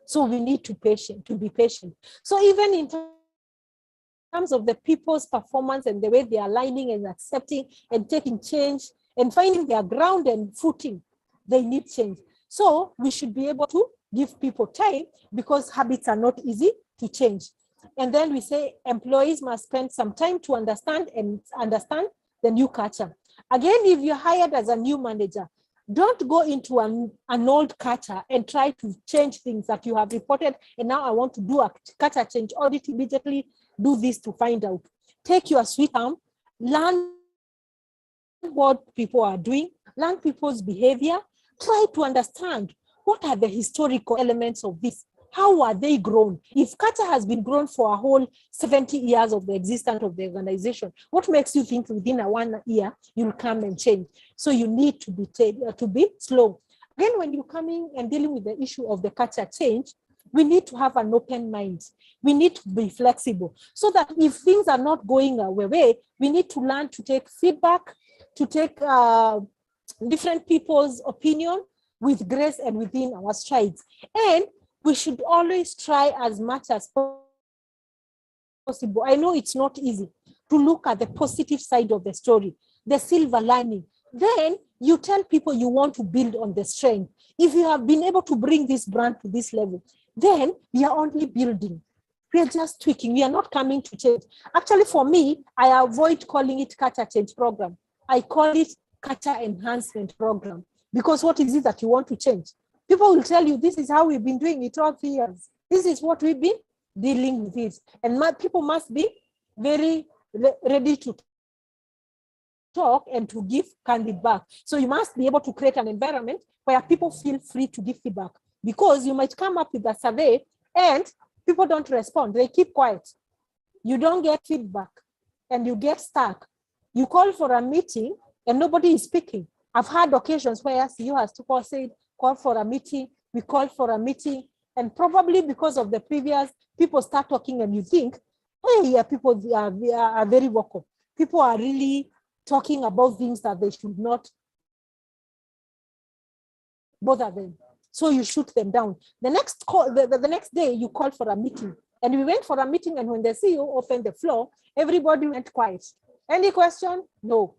So we need to be patient. So even in terms of the people's performance and the way they are aligning and accepting and taking change and finding their ground and footing, they need change. So we should be able to give people time because habits are not easy to change. And then we say employees must spend some time to understand the new culture. Again, if you're hired as a new manager, don't go into an old culture and try to change things that you have reported. And now I want to do a culture change audit immediately. Do this to find out. Take your sweet time, learn what people are doing, learn people's behavior, try to understand what are the historical elements of this. How are they grown? If culture has been grown for a whole 70 years of the existence of the organization, what makes you think within a 1 year you'll come and change? So you need to be slow. Again, when you're coming and dealing with the issue of the culture change, we need to have an open mind. We need to be flexible so that if things are not going our way, we need to learn to take feedback, to take different people's opinion with grace and within our strides. And we should always try as much as possible. I know it's not easy to look at the positive side of the story, the silver lining. Then you tell people you want to build on the strength. If you have been able to bring this brand to this level, then we are only building. We are just tweaking. We are not coming to change. Actually, for me, I avoid calling it culture change program. I call it culture enhancement program. Because what is it that you want to change? People will tell you, this is how we've been doing it all 3 years. This is what we've been dealing with it. And people must be very ready to talk and to give candid back. So you must be able to create an environment where people feel free to give feedback, because you might come up with a survey and people don't respond. They keep quiet. You don't get feedback and you get stuck. You call for a meeting and nobody is speaking. I've had occasions where CEO has to call for a meeting. We call for a meeting, and probably because of the previous, people start talking and you think, hey, yeah, people are very vocal. People are really talking about things that they should not bother them. So you shoot them down. The next day you call for a meeting, and we went for a meeting, and when the CEO opened the floor, everybody went quiet. Any question? No.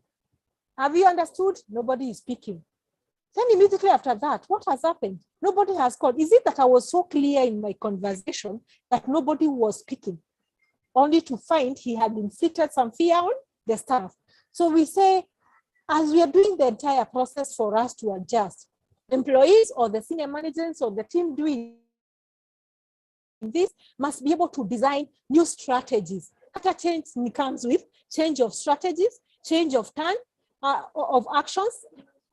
Have you understood? Nobody is speaking. Then immediately after that, what has happened? Nobody has called. Is it that I was so clear in my conversation that nobody was speaking? Only to find he had inflicted some fear on the staff. So we say, as we are doing the entire process for us to adjust, employees or the senior managers or the team doing this must be able to design new strategies. Culture change comes with change of strategies, change of time, of actions,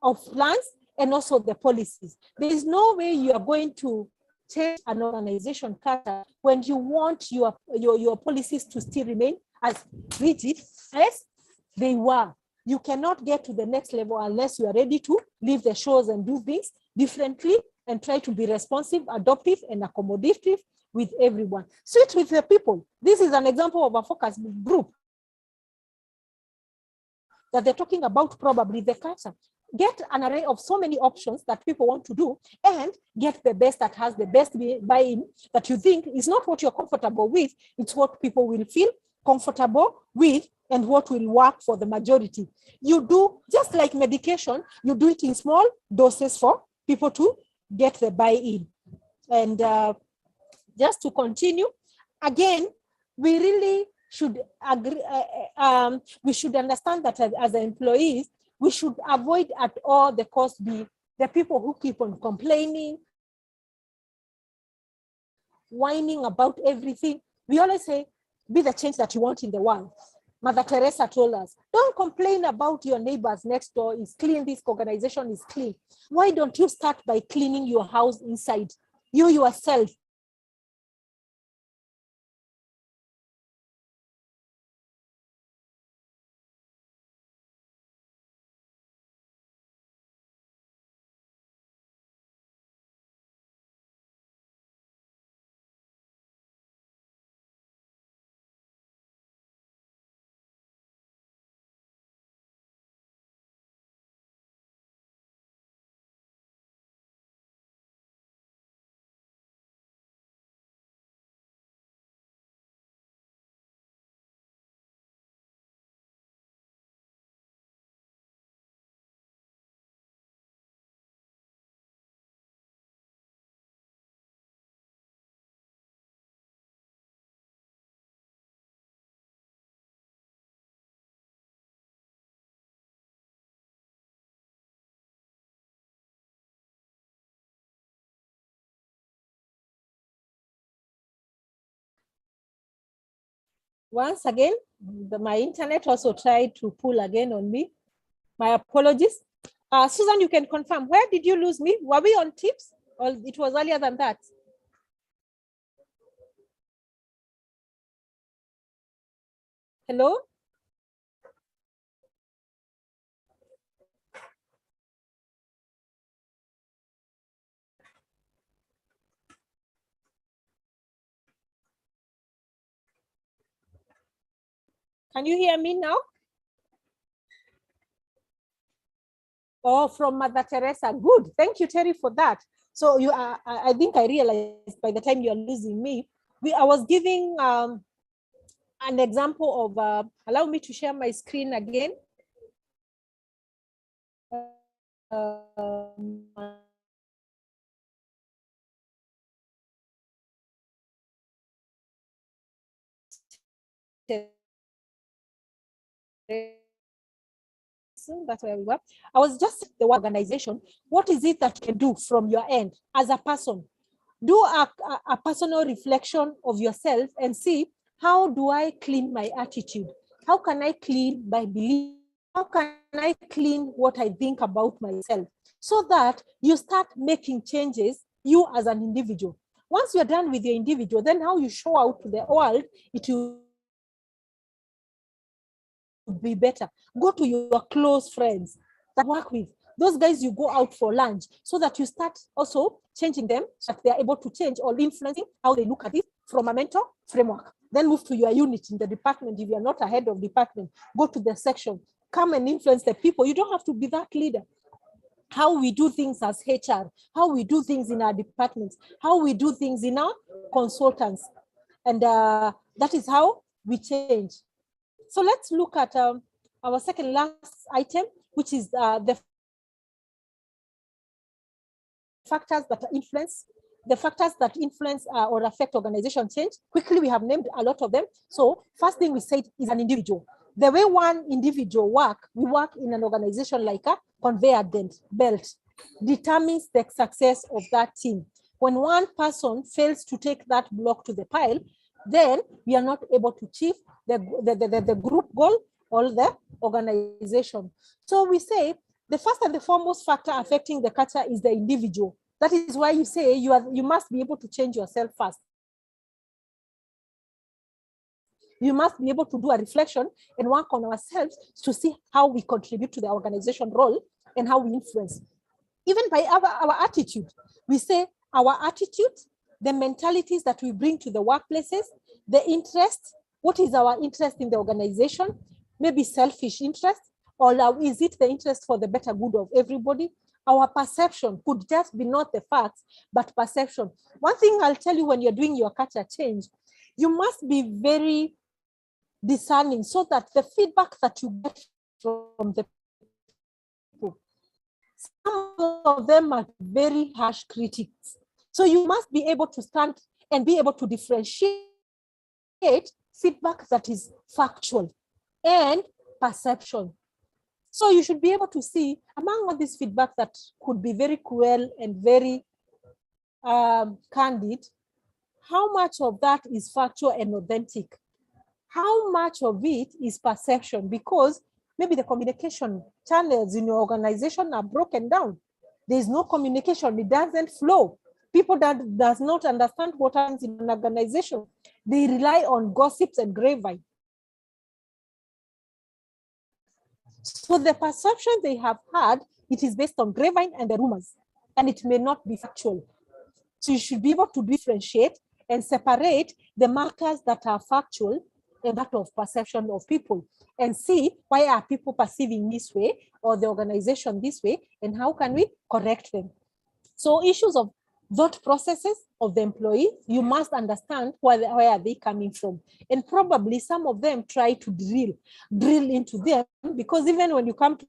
of plans, and also the policies. There is no way you are going to change an organization culture when you want your policies to still remain as rigid as they were. You cannot get to the next level unless you are ready to leave the shores and do things differently and try to be responsive, adaptive, and accommodative with everyone. Switch with the people. This is an example of a focus group that they're talking about, probably the culture. Get an array of so many options that people want to do and get the best that has the best buy-in that you think is not what you're comfortable with, it's what people will feel comfortable with and what will work for the majority. You do, just like medication, you do it in small doses for people to get the buy-in. And just to continue, again, we really should agree, we should understand that as employees, we should avoid at all the cost be the people who keep on complaining, whining about everything. We always say, be the change that you want in the world. Mother Teresa told us, don't complain about your neighbors next door is clean, this organization is clean. Why don't you start by cleaning your house inside, you yourself? Once again, my internet also tried to pull again on me. My apologies. Susan, you can confirm, where did you lose me? Were we on tips or it was earlier than that? Hello? Can you hear me now? Oh, from Mother Teresa. Good. Thank you, Terry, for that. So you are, I think I realized by the time you're losing me, I was giving an example of, allow me to share my screen again. That's where we were. I was just the organization. What is it that you can do from your end as a person? Do a personal reflection of yourself and see, how do I clean my attitude? How can I clean my belief? How can I clean what I think about myself? So that you start making changes, you as an individual. Once you're done with your individual, then how you show out to the world, it will be better. Go to your close friends that work with. Those guys you go out for lunch, so that you start also changing them, so that they're able to change or influencing how they look at it from a mentor framework. Then move to your unit in the department. If you're not a head of department, go to the section. Come and influence the people. You don't have to be that leader. How we do things as HR, how we do things in our departments, how we do things in our consultants. And that is how we change. So let's look at our second last item, which is the factors that influence or affect organization change. Quickly, we have named a lot of them. So first thing we said is an individual. The way one individual we work in an organization like a conveyor belt, determines the success of that team. When one person fails to take that block to the pile, then we are not able to achieve the group goal or the organization. So we say the first and the foremost factor affecting the culture is the individual. That is why you say you must be able to change yourself first. You must be able to do a reflection and work on ourselves to see how we contribute to the organization role and how we influence. Even by our attitude, we say our attitude, the mentalities that we bring to the workplaces, the interest, what is our interest in the organization, maybe selfish interest, or is it the interest for the better good of everybody? Our perception could just be not the facts, but perception. One thing I'll tell you when you're doing your culture change, you must be very discerning so that the feedback that you get from the people, some of them are very harsh critics. So you must be able to stand and be able to differentiate feedback that is factual and perception. So you should be able to see among all this feedback that could be very cruel and very candid, how much of that is factual and authentic? How much of it is perception? Because maybe the communication channels in your organization are broken down. There's no communication, it doesn't flow. People that does not understand what happens in an organization. They rely on gossips and grapevine. So the perception they have had, it is based on grapevine and the rumors, and it may not be factual. So you should be able to differentiate and separate the markers that are factual and that of perception of people, and see why are people perceiving this way or the organization this way, and how can we correct them. So issues of thought processes of the employee, you must understand where are they coming from. And probably some of them try to drill into them, because even when you come to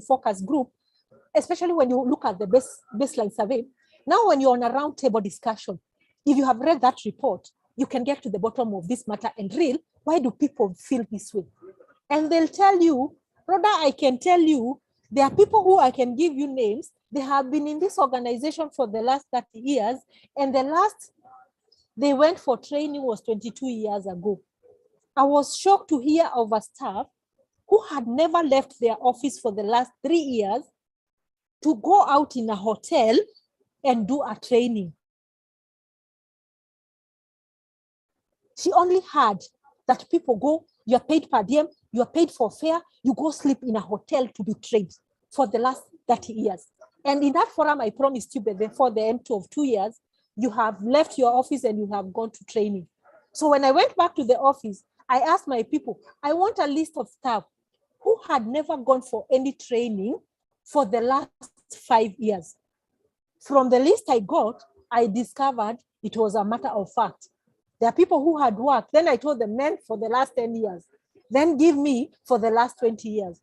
focus group, especially when you look at the baseline survey, now when you're on a round table discussion, if you have read that report, you can get to the bottom of this matter and drill, why do people feel this way? And they'll tell you, Rhoda, I can tell you, there are people who I can give you names. They have been in this organization for the last 30 years, and the last they went for training was 22 years ago. I was shocked to hear of a staff who had never left their office for the last 3 years to go out in a hotel and do a training. She only heard that people go, you're paid per diem, you're paid for fare, you go sleep in a hotel to be trained for the last 30 years. And in that forum, I promised you that before the end of 2 years, you have left your office and you have gone to training. So when I went back to the office, I asked my people, I want a list of staff who had never gone for any training for the last 5 years. From the list I got, I discovered it was a matter of fact. There are people who had worked. Then I told them, men for the last 10 years. Then give me for the last 20 years.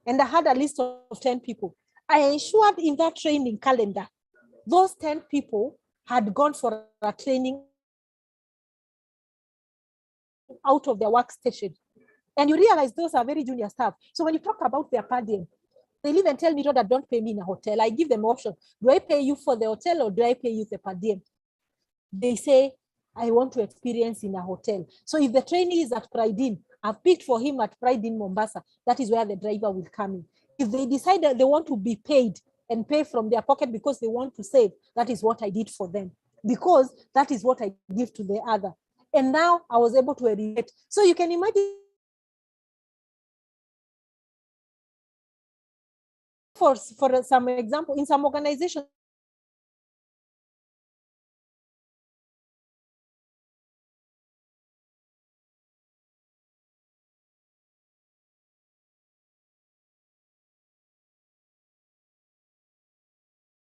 And I had a list of 10 people. I ensured in that training calendar, those 10 people had gone for a training out of their workstation. And you realize those are very junior staff. So when you talk about their per diem, they live and tell me, Rhoda, don't pay me in a hotel. I give them option. Do I pay you for the hotel or do I pay you the per diem? They say, I want to experience in a hotel. So if the trainee is at Pride Inn, I've picked for him at Pride Inn Mombasa. That is where the driver will come in. If they decide that they want to be paid and pay from their pocket because they want to save, that is what I did for them. Because that is what I give to the other. And now I was able to relate. So you can imagine, for some example, in some organizations,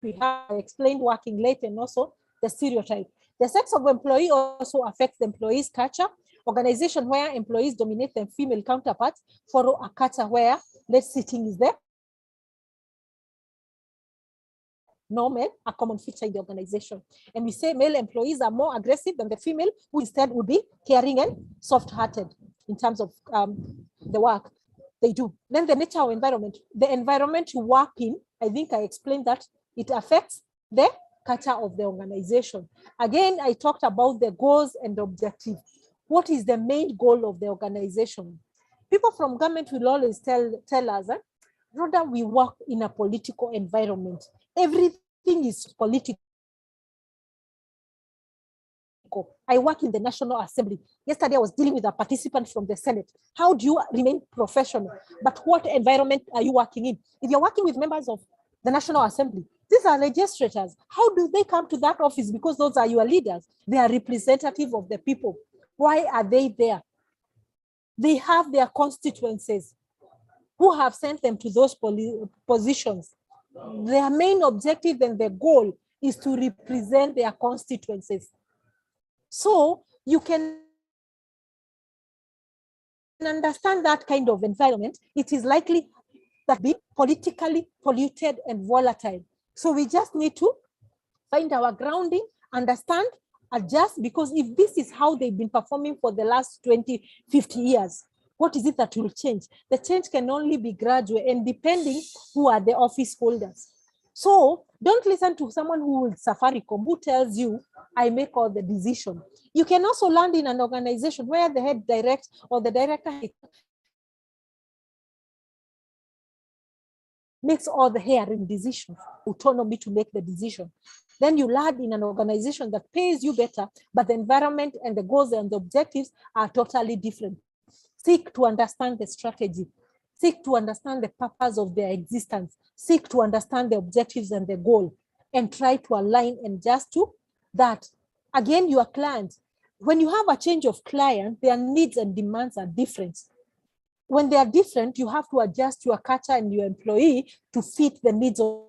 we have explained working late and also the stereotype. The sex of employee also affects the employee's culture. Organization where employees dominate their female counterparts follow a culture where late sitting is there. Normal, a common feature in the organization. And we say male employees are more aggressive than the female, who instead would be caring and soft-hearted in terms of the work they do. Then the nature of environment. The environment you work in, I think I explained that it affects the culture of the organization. Again, I talked about the goals and objectives. What is the main goal of the organization? People from government will always tell us, rather we work in a political environment. Everything is political. I work in the National Assembly. Yesterday, I was dealing with a participant from the Senate. How do you remain professional? But what environment are you working in? If you're working with members of the National Assembly, these are legislators. How do they come to that office? Because those are your leaders. They are representative of the people. Why are they there? They have their constituencies who have sent them to those positions. Their main objective and their goal is to represent their constituencies. So you can understand that kind of environment. It is likely that be politically polluted and volatile. So we just need to find our grounding, understand, adjust, because if this is how they've been performing for the last 20, 50 years, what is it that will change? The change can only be gradual and depending who are the office holders. So don't listen to someone who will Safaricom, who tells you, I make all the decision. You can also land in an organization where the head direct or the director makes all the hiring decisions, autonomy to make the decision. Then you land in an organization that pays you better, but the environment and the goals and the objectives are totally different. Seek to understand the strategy. Seek to understand the purpose of their existence. Seek to understand the objectives and the goal, and try to align and just to that. Again, your client, when you have a change of client, their needs and demands are different. When they are different, you have to adjust your culture and your employee to fit the needs of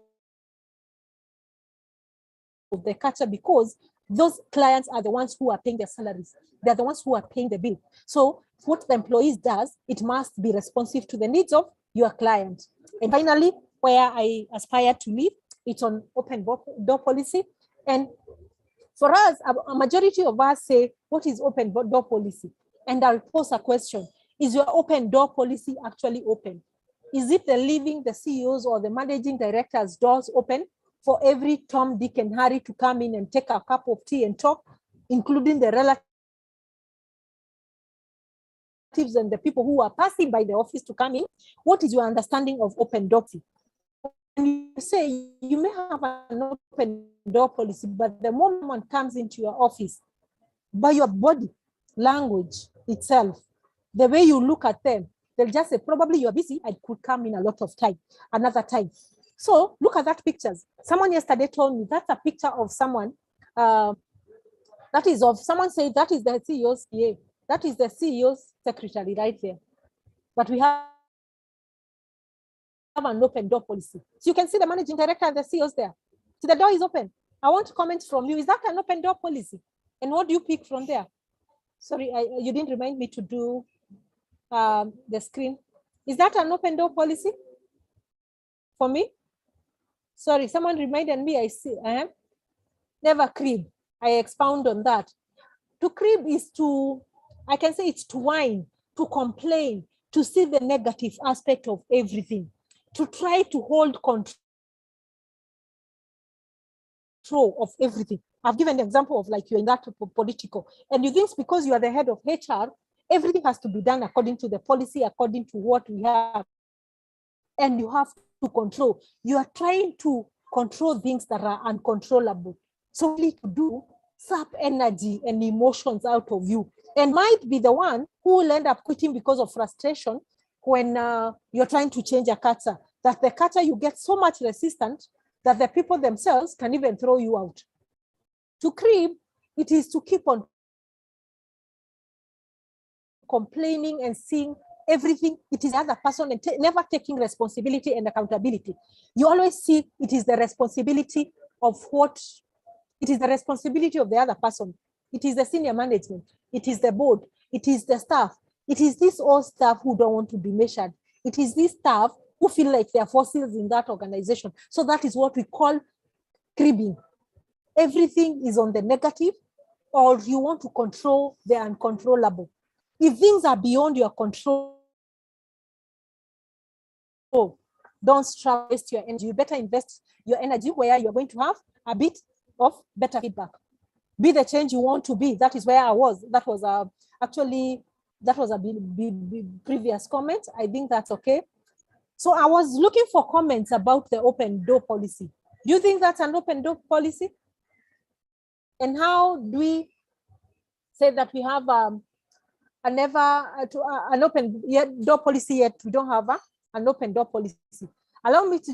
the culture, because those clients are the ones who are paying their salaries. They're the ones who are paying the bill. So what the employees does, it must be responsive to the needs of your client. And finally, where I aspire to live, it's on open door policy. And for us, a majority of us say, what is open door policy? And I'll pose a question. Is your open door policy actually open? Is it the leaving the CEOs or the managing directors' doors open for every Tom, Dick, and Harry to come in and take a cup of tea and talk, including the relatives and the people who are passing by the office to come in? What is your understanding of open door policy? And you say you may have an open door policy, but the moment someone comes into your office, by your body language itself, the way you look at them, they'll just say, probably you're busy, I could come in a lot of time, another time. So look at that pictures. Someone yesterday told me that's a picture of someone, that is of someone said that is the CEO's PA. That is the CEO's secretary right there. But we have an open door policy. So you can see the managing director and the CEOs there. So the door is open. I want comments from you. Is that an open door policy? And what do you pick from there? Sorry, you didn't remind me to do the screen. Is that an open door policy for me? Sorry, someone reminded me. I see. Never crib. I expound on that. To crib is to, I can say it's to whine, to complain, to see the negative aspect of everything, to try to hold control of everything. I've given an example of like you're in that political, and you think because you are the head of HR, everything has to be done according to the policy, according to what we have, and you have to control. You are trying to control things that are uncontrollable. So to do sap energy and emotions out of you, and might be the one who will end up quitting because of frustration when you're trying to change a culture, that the culture you get so much resistant that the people themselves can even throw you out. To crib, it is to keep on complaining and seeing everything. It is the other person and never taking responsibility and accountability. You always see it is the responsibility of what, it is the responsibility of the other person. It is the senior management. It is the board. It is the staff. It is this all staff who don't want to be measured. It is this staff who feel like they are fossils in that organization. So that is what we call cribbing. Everything is on the negative, or you want to control the uncontrollable. If things are beyond your control, don't waste your energy. You better invest your energy where you're going to have a bit of better feedback. Be the change you want to be. That is where I was. That was actually, that was a previous comment. I think that's okay. So I was looking for comments about the open door policy. Do you think that's an open door policy? And how do we say that we have an open door policy yet we don't have an open door policy? Allow me to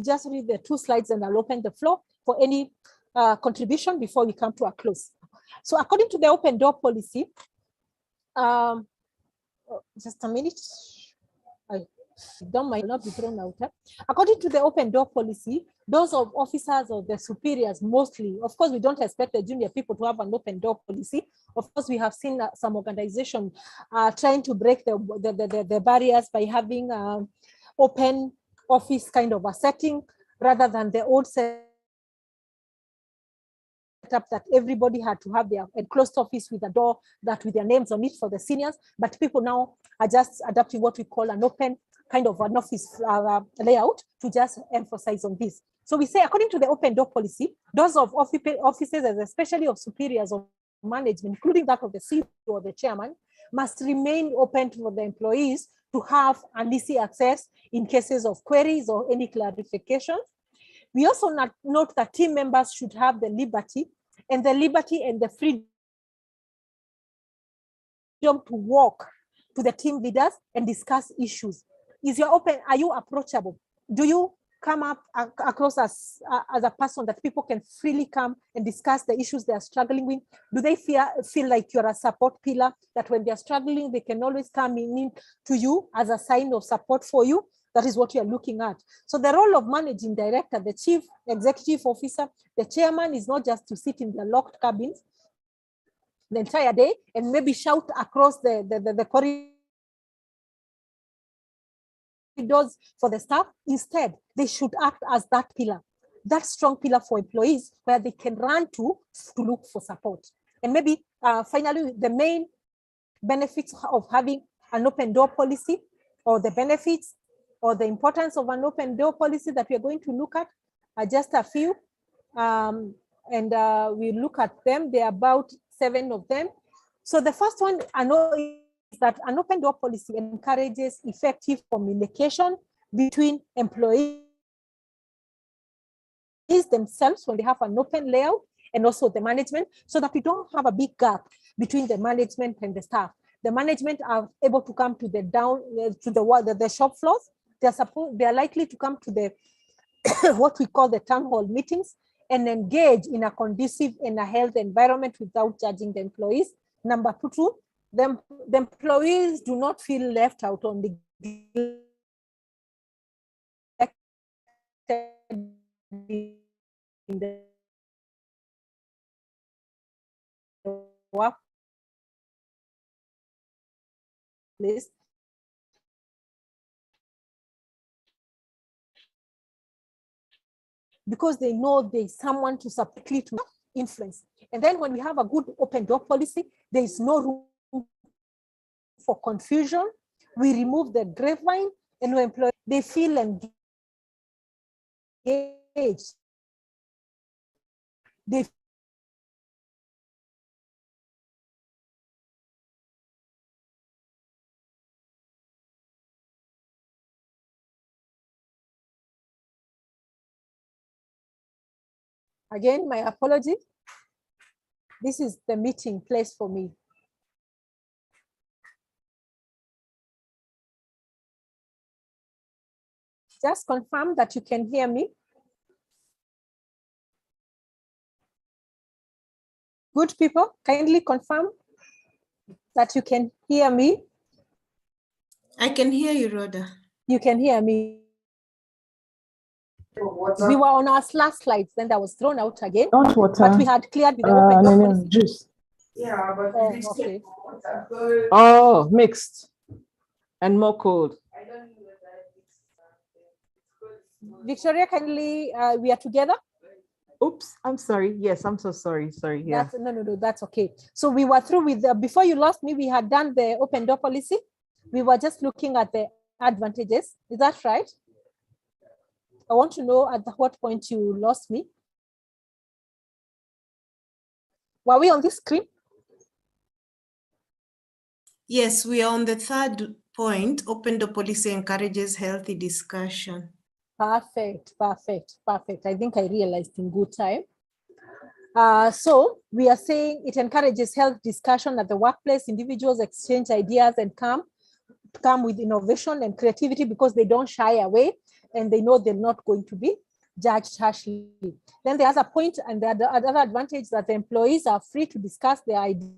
just read the 2 slides and I'll open the floor for any contribution before we come to a close. So according to the open door policy, just a minute. I don't mind not be thrown out. According to the open door policy, those of officers or the superiors mostly, of course, we don't expect the junior people to have an open door policy. Of course, we have seen some organizations trying to break the barriers by having open office kind of a setting rather than the old setup that everybody had to have their enclosed office with a door that with their names on it for the seniors. But people now are just adopting what we call an open kind of an office layout to just emphasize on this. So we say, according to the open door policy, those of offices, especially of superiors or management, including that of the CEO or the chairman, must remain open for the employees to have an easy access in cases of queries or any clarification. We also note that team members should have the liberty and the freedom to walk to the team leaders and discuss issues. Is you open? Are you approachable? Do you come up across as a person that people can freely come and discuss the issues they are struggling with? Do they feel like you're a support pillar, that when they're struggling, they can always come in to you as a sign of support for you? That is what you're looking at. So the role of managing director, the chief executive officer, the chairman is not just to sit in the locked cabins the entire day and maybe shout across the corridors for the staff. Instead, they should act as that pillar, that strong pillar for employees where they can run to look for support. And maybe finally, the main benefits of having an open door policy, or the benefits or the importance of an open door policy that we are going to look at are just a few. And we look at them. There are about 7 of them. So the first one I know is that an open door policy encourages effective communication between employees themselves when they have an open layout, and also the management, so that we don't have a big gap between the management and the staff. The management are able to come to the shop floors. They are likely to come to the what we call the town hall meetings and engage in a conducive and a healthy environment without judging the employees. Number 2, the employees do not feel left out on the in the workplace. Because they know there's someone to subtly to influence. And then when we have a good open door policy, there is no room for confusion. We remove the grapevine, and when employees, they feel engaged. They Again, my apology. This is the meeting place for me. Just confirm that you can hear me. Good people, kindly confirm that you can hear me. I can hear you, Rhoda. You can hear me. We were on our last slides, then that was thrown out again. Not water. But we had cleared with the open door policy. Juice. Yeah, but okay. Oh, mixed and more cold. Victoria, kindly, we are together. Oops, I'm sorry. Yes, I'm so sorry. Sorry. Yeah. No, that's okay. So we were through with before you lost me, we had done the open door policy. We were just looking at the advantages. Is that right? I want to know at what point you lost me. Were we on this screen? Yes, we are on the 3rd point, open door policy encourages healthy discussion. Perfect. I think I realized in good time. So we are saying it encourages health discussion at the workplace. Individuals exchange ideas and come with innovation and creativity because they don't shy away and they know they're not going to be judged harshly. Then the other point and the other advantage that the employees are free to discuss their ideas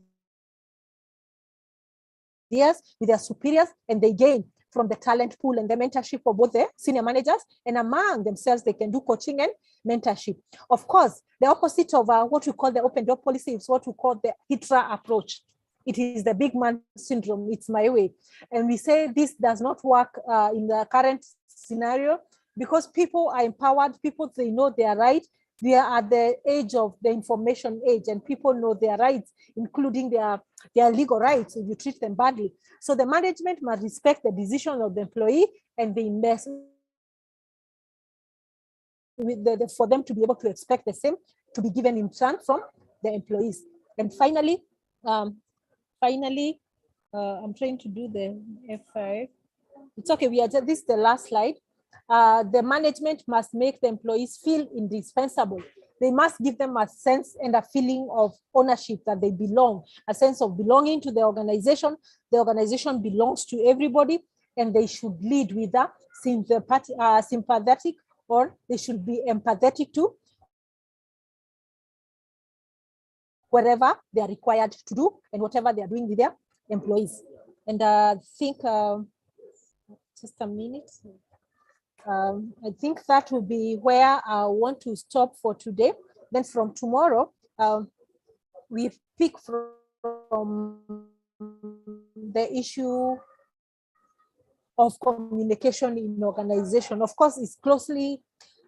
with their superiors, and they gain from the talent pool and the mentorship of both the senior managers, and among themselves they can do coaching and mentorship. Of course, the opposite of what we call the open door policy is what we call the HITRA approach. It is the big man syndrome, it's my way. And we say this does not work in the current scenario because people are empowered, people, they know they are right. We are at the age of the information age and people know their rights, including their legal rights if you treat them badly. So the management must respect the decision of the employee and they invest for them to be able to expect the same to be given in turn from the employees. And finally, I'm trying to do the F5. It's okay, this is the last slide. The management must make the employees feel indispensable. They must give them a sense and a feeling of ownership that they belong, a sense of belonging to the organization. The organization belongs to everybody and they should lead with a sympathetic, or they should be empathetic to whatever they are required to do and whatever they are doing with their employees. And I think, just a minute. I think that will be where I want to stop for today. Then from tomorrow, we pick from the issue of communication in organization. Of course, it's closely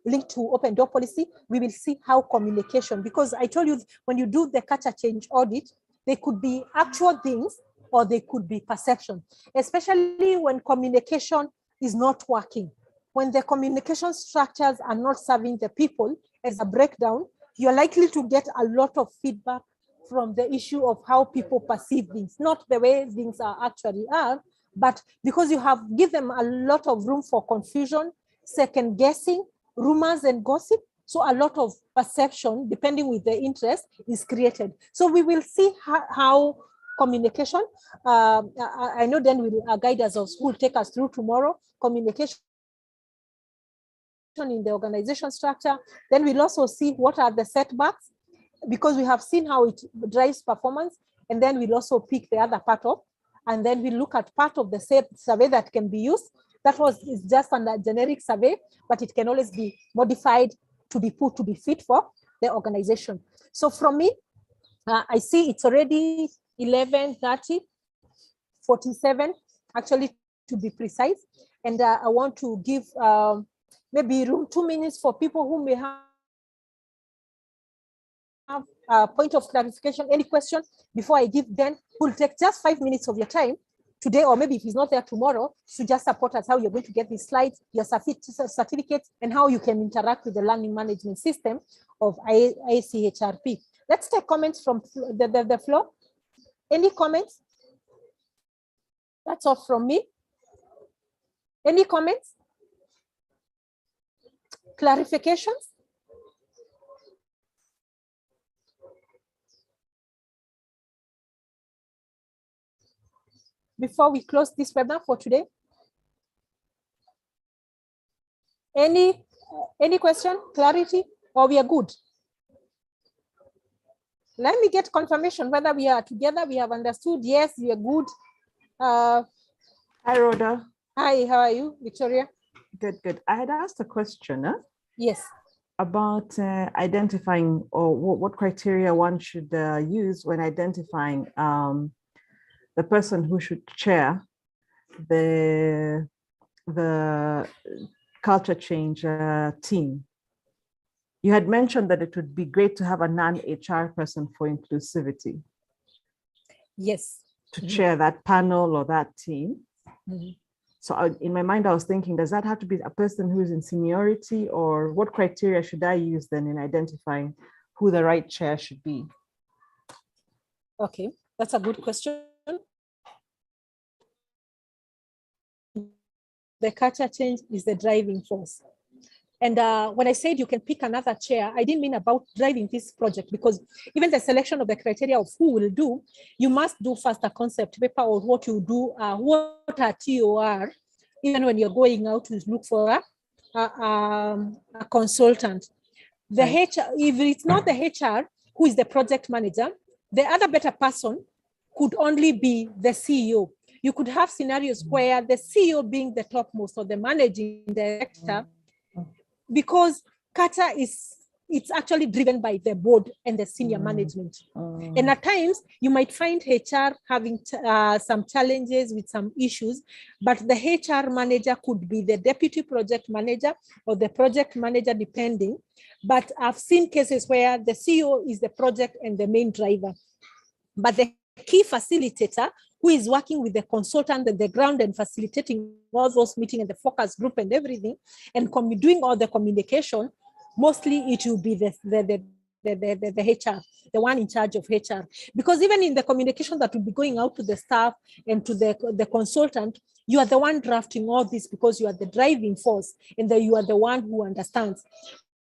linked to open door policy. We will see how communication, because I told you when you do the culture change audit, they could be actual things or they could be perception, especially when communication is not working. When the communication structures are not serving the people as a breakdown, you're likely to get a lot of feedback from the issue of how people perceive things, not the way things actually are, but because you have given them a lot of room for confusion, second guessing, rumors and gossip. So a lot of perception, depending with the interest, is created. So we will see how communication, I know then will guide us of school, take us through tomorrow, communication in the organization structure. Then we'll also see what are the setbacks, because we have seen how it drives performance. And then we'll also pick the other part of, and then we look at part of the survey that can be used. That is just a generic survey, but it can always be modified to be put to be fit for the organization. So from me, I see it's already 11:30, 47, actually, to be precise. And I want to give maybe room 2 minutes for people who may have a point of clarification, any question before I give. Then we'll take just 5 minutes of your time today, or maybe if he's not there tomorrow, to just support us how you're going to get these slides, your certificates, and how you can interact with the learning management system of ICHRP. Let's take comments from the floor. Any comments? That's all from me. Any comments? Clarifications? Before we close this webinar for today? Any question, clarity, or we are good? Let me get confirmation whether we are together, we have understood. Yes, we are good. Hi, Rhoda. Hi, how are you, Victoria? Good, good. I had asked a question. Yes. About identifying, or what criteria one should use when identifying the person who should chair the culture change team. You had mentioned that it would be great to have a non-HR person for inclusivity. Yes. To chair that panel or that team. So in my mind, I was thinking, does that have to be a person who's in seniority, or what criteria should I use then in identifying who the right chair should be? Okay, that's a good question. the culture change is the driving force. And when I said you can pick another chair, I didn't mean about driving this project, because even the selection of the criteria of who will do, you must do first a concept paper or what you do, what a TOR, even when you're going out to look for a consultant. The HR, if it's not the HR who is the project manager, the other better person could only be the CEO. You could have scenarios where the CEO being the topmost or the managing director, because culture it's actually driven by the board and the senior management. And at times you might find HR having some challenges with some issues, but the HR manager could be the deputy project manager or the project manager, depending. But I've seen cases where the CEO is the project and the main driver, but the key facilitator who is working with the consultant at the ground and facilitating all those meetings and the focus group and everything, and doing all the communication, mostly it will be the HR, the one in charge of HR. Because even in the communication that will be going out to the staff and to the consultant, you are the one drafting all this, because you are the driving force and you are the one who understands.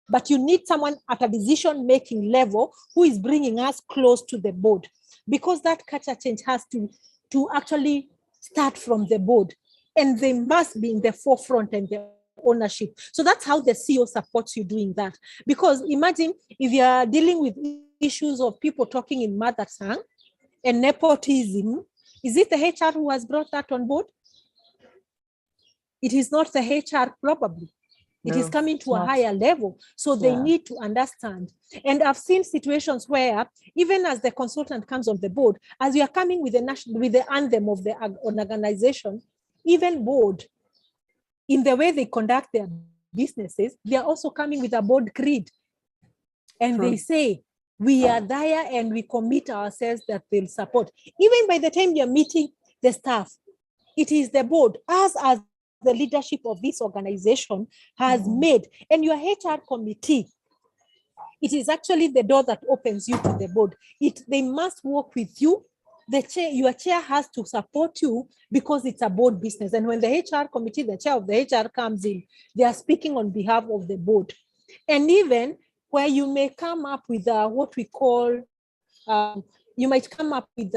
But you need someone at a decision-making level who is bringing us close to the board, because that culture change has to actually start from the board, and they must be in the forefront and the ownership. So that's how the CEO supports you doing that. Because imagine if you are dealing with issues of people talking in mother tongue and nepotism, is it the HR who has brought that on board? It is not the HR, probably. It is coming to a higher level. So they need to understand. And I've seen situations where, even as the consultant comes on the board, as you are coming with the anthem of the organization, even board, in the way they conduct their businesses, they are also coming with a board creed. And they say, we are there and we commit ourselves that they'll support. Even by the time you're meeting the staff, it is the board, as the leadership of this organization has made, and your HR committee, it is actually the door that opens you to the board. They must work with you. Your chair has to support you, because it's a board business. And when the HR committee, the chair of the HR comes in, they are speaking on behalf of the board. And even where you may come up with what we call, you might come up with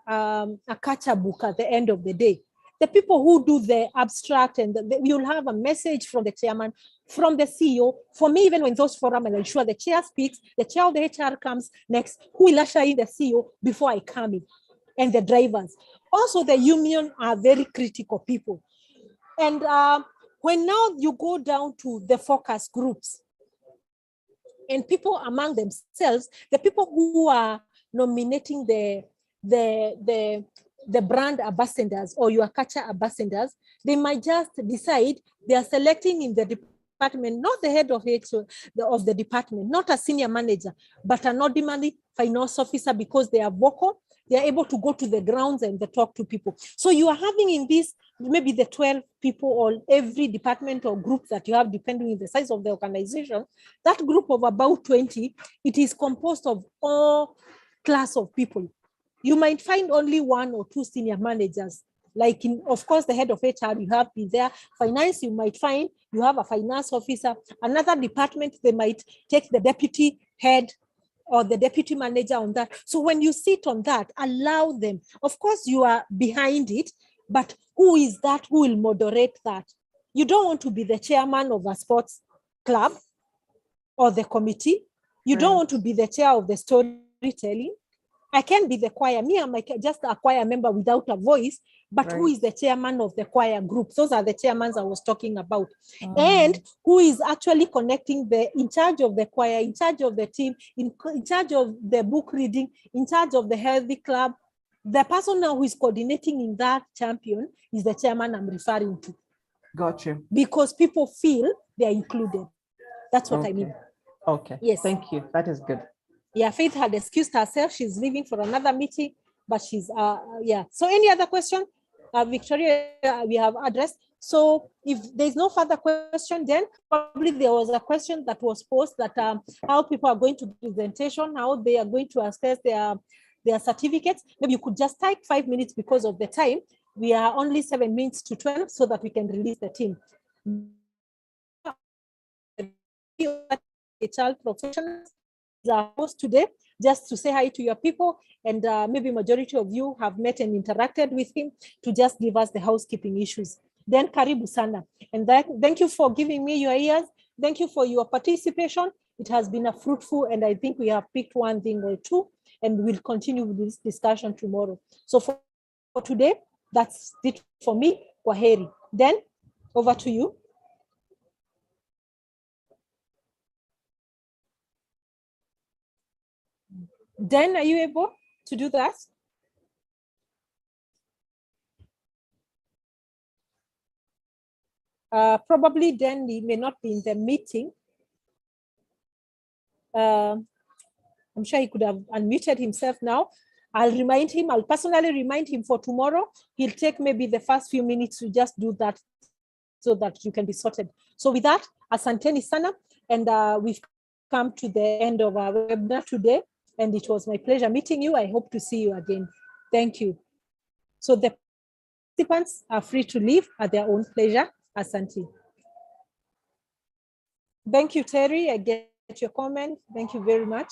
a culture book at the end of the day. The people who do the abstract, and you'll have a message from the chairman, from the CEO. For me, even when those forums, I'll ensure the chair speaks, the chair of the HR comes next, who will usher in the CEO before I come in, and the drivers. Also, the union are very critical people. And when now you go down to the focus groups, and people among themselves, the people who are nominating the brand ambassadors or your culture ambassadors, they might just decide they are selecting in the department, not the head of the department, not a senior manager, but an ordinary finance officer, because they are vocal, they are able to go to the grounds and they talk to people. So you are having in this, maybe the 12 people or every department or group that you have, depending on the size of the organization, that group of about 20, it is composed of all class of people. You might find only one or two senior managers. Like, of course, the head of HR, you have be there. Finance, you might find you have a finance officer. Another department, they might take the deputy head or the deputy manager on that. So when you sit on that, allow them. Of course, you are behind it, but who is that who will moderate that? You don't want to be the chairman of a sports club or the committee. You don't want to be the chair of the storytelling. I can be the choir. Me, I'm just a choir member without a voice, but who is the chairman of the choir group? Those are the chairmans I was talking about. And who is actually connecting in charge of the choir, in charge of the team, in charge of the book reading, in charge of the healthy club. The person now who is coordinating in that champion is the chairman I'm referring to. Got you. Because people feel they are included. That's what I mean. Okay. Yes. Thank you. That is good. Yeah, Faith had excused herself. She's leaving for another meeting, but she's, yeah. So any other question? Victoria, we have addressed. So if there's no further question, then probably there was a question that was posed that how people are going to presentation, how they are going to assess their certificates. Maybe you could just take 5 minutes because of the time. We are only 7 minutes to 12 so that we can release the team. HR professionals are host today, just to say hi to your people, and maybe majority of you have met and interacted with him to just give us the housekeeping issues. Then karibu sana, and thank you for giving me your ears. Thank you for your participation. It has been a fruitful, and I think we have picked one thing or two, and we'll continue with this discussion tomorrow. So for today, that's it for me. Kwaheri. Then over to you. Dan, are you able to do that? Probably Dan may not be in the meeting. I'm sure he could have unmuted himself now. I'll remind him, I'll personally remind him for tomorrow. He'll take maybe the first few minutes to just do that so that you can be sorted. So with that, asanteni sana, and we've come to the end of our webinar today, and it was my pleasure meeting you. I hope to see you again. Thank you. So the participants are free to leave at their own pleasure. Asante. Thank you, Terry. I get your comment. Thank you very much.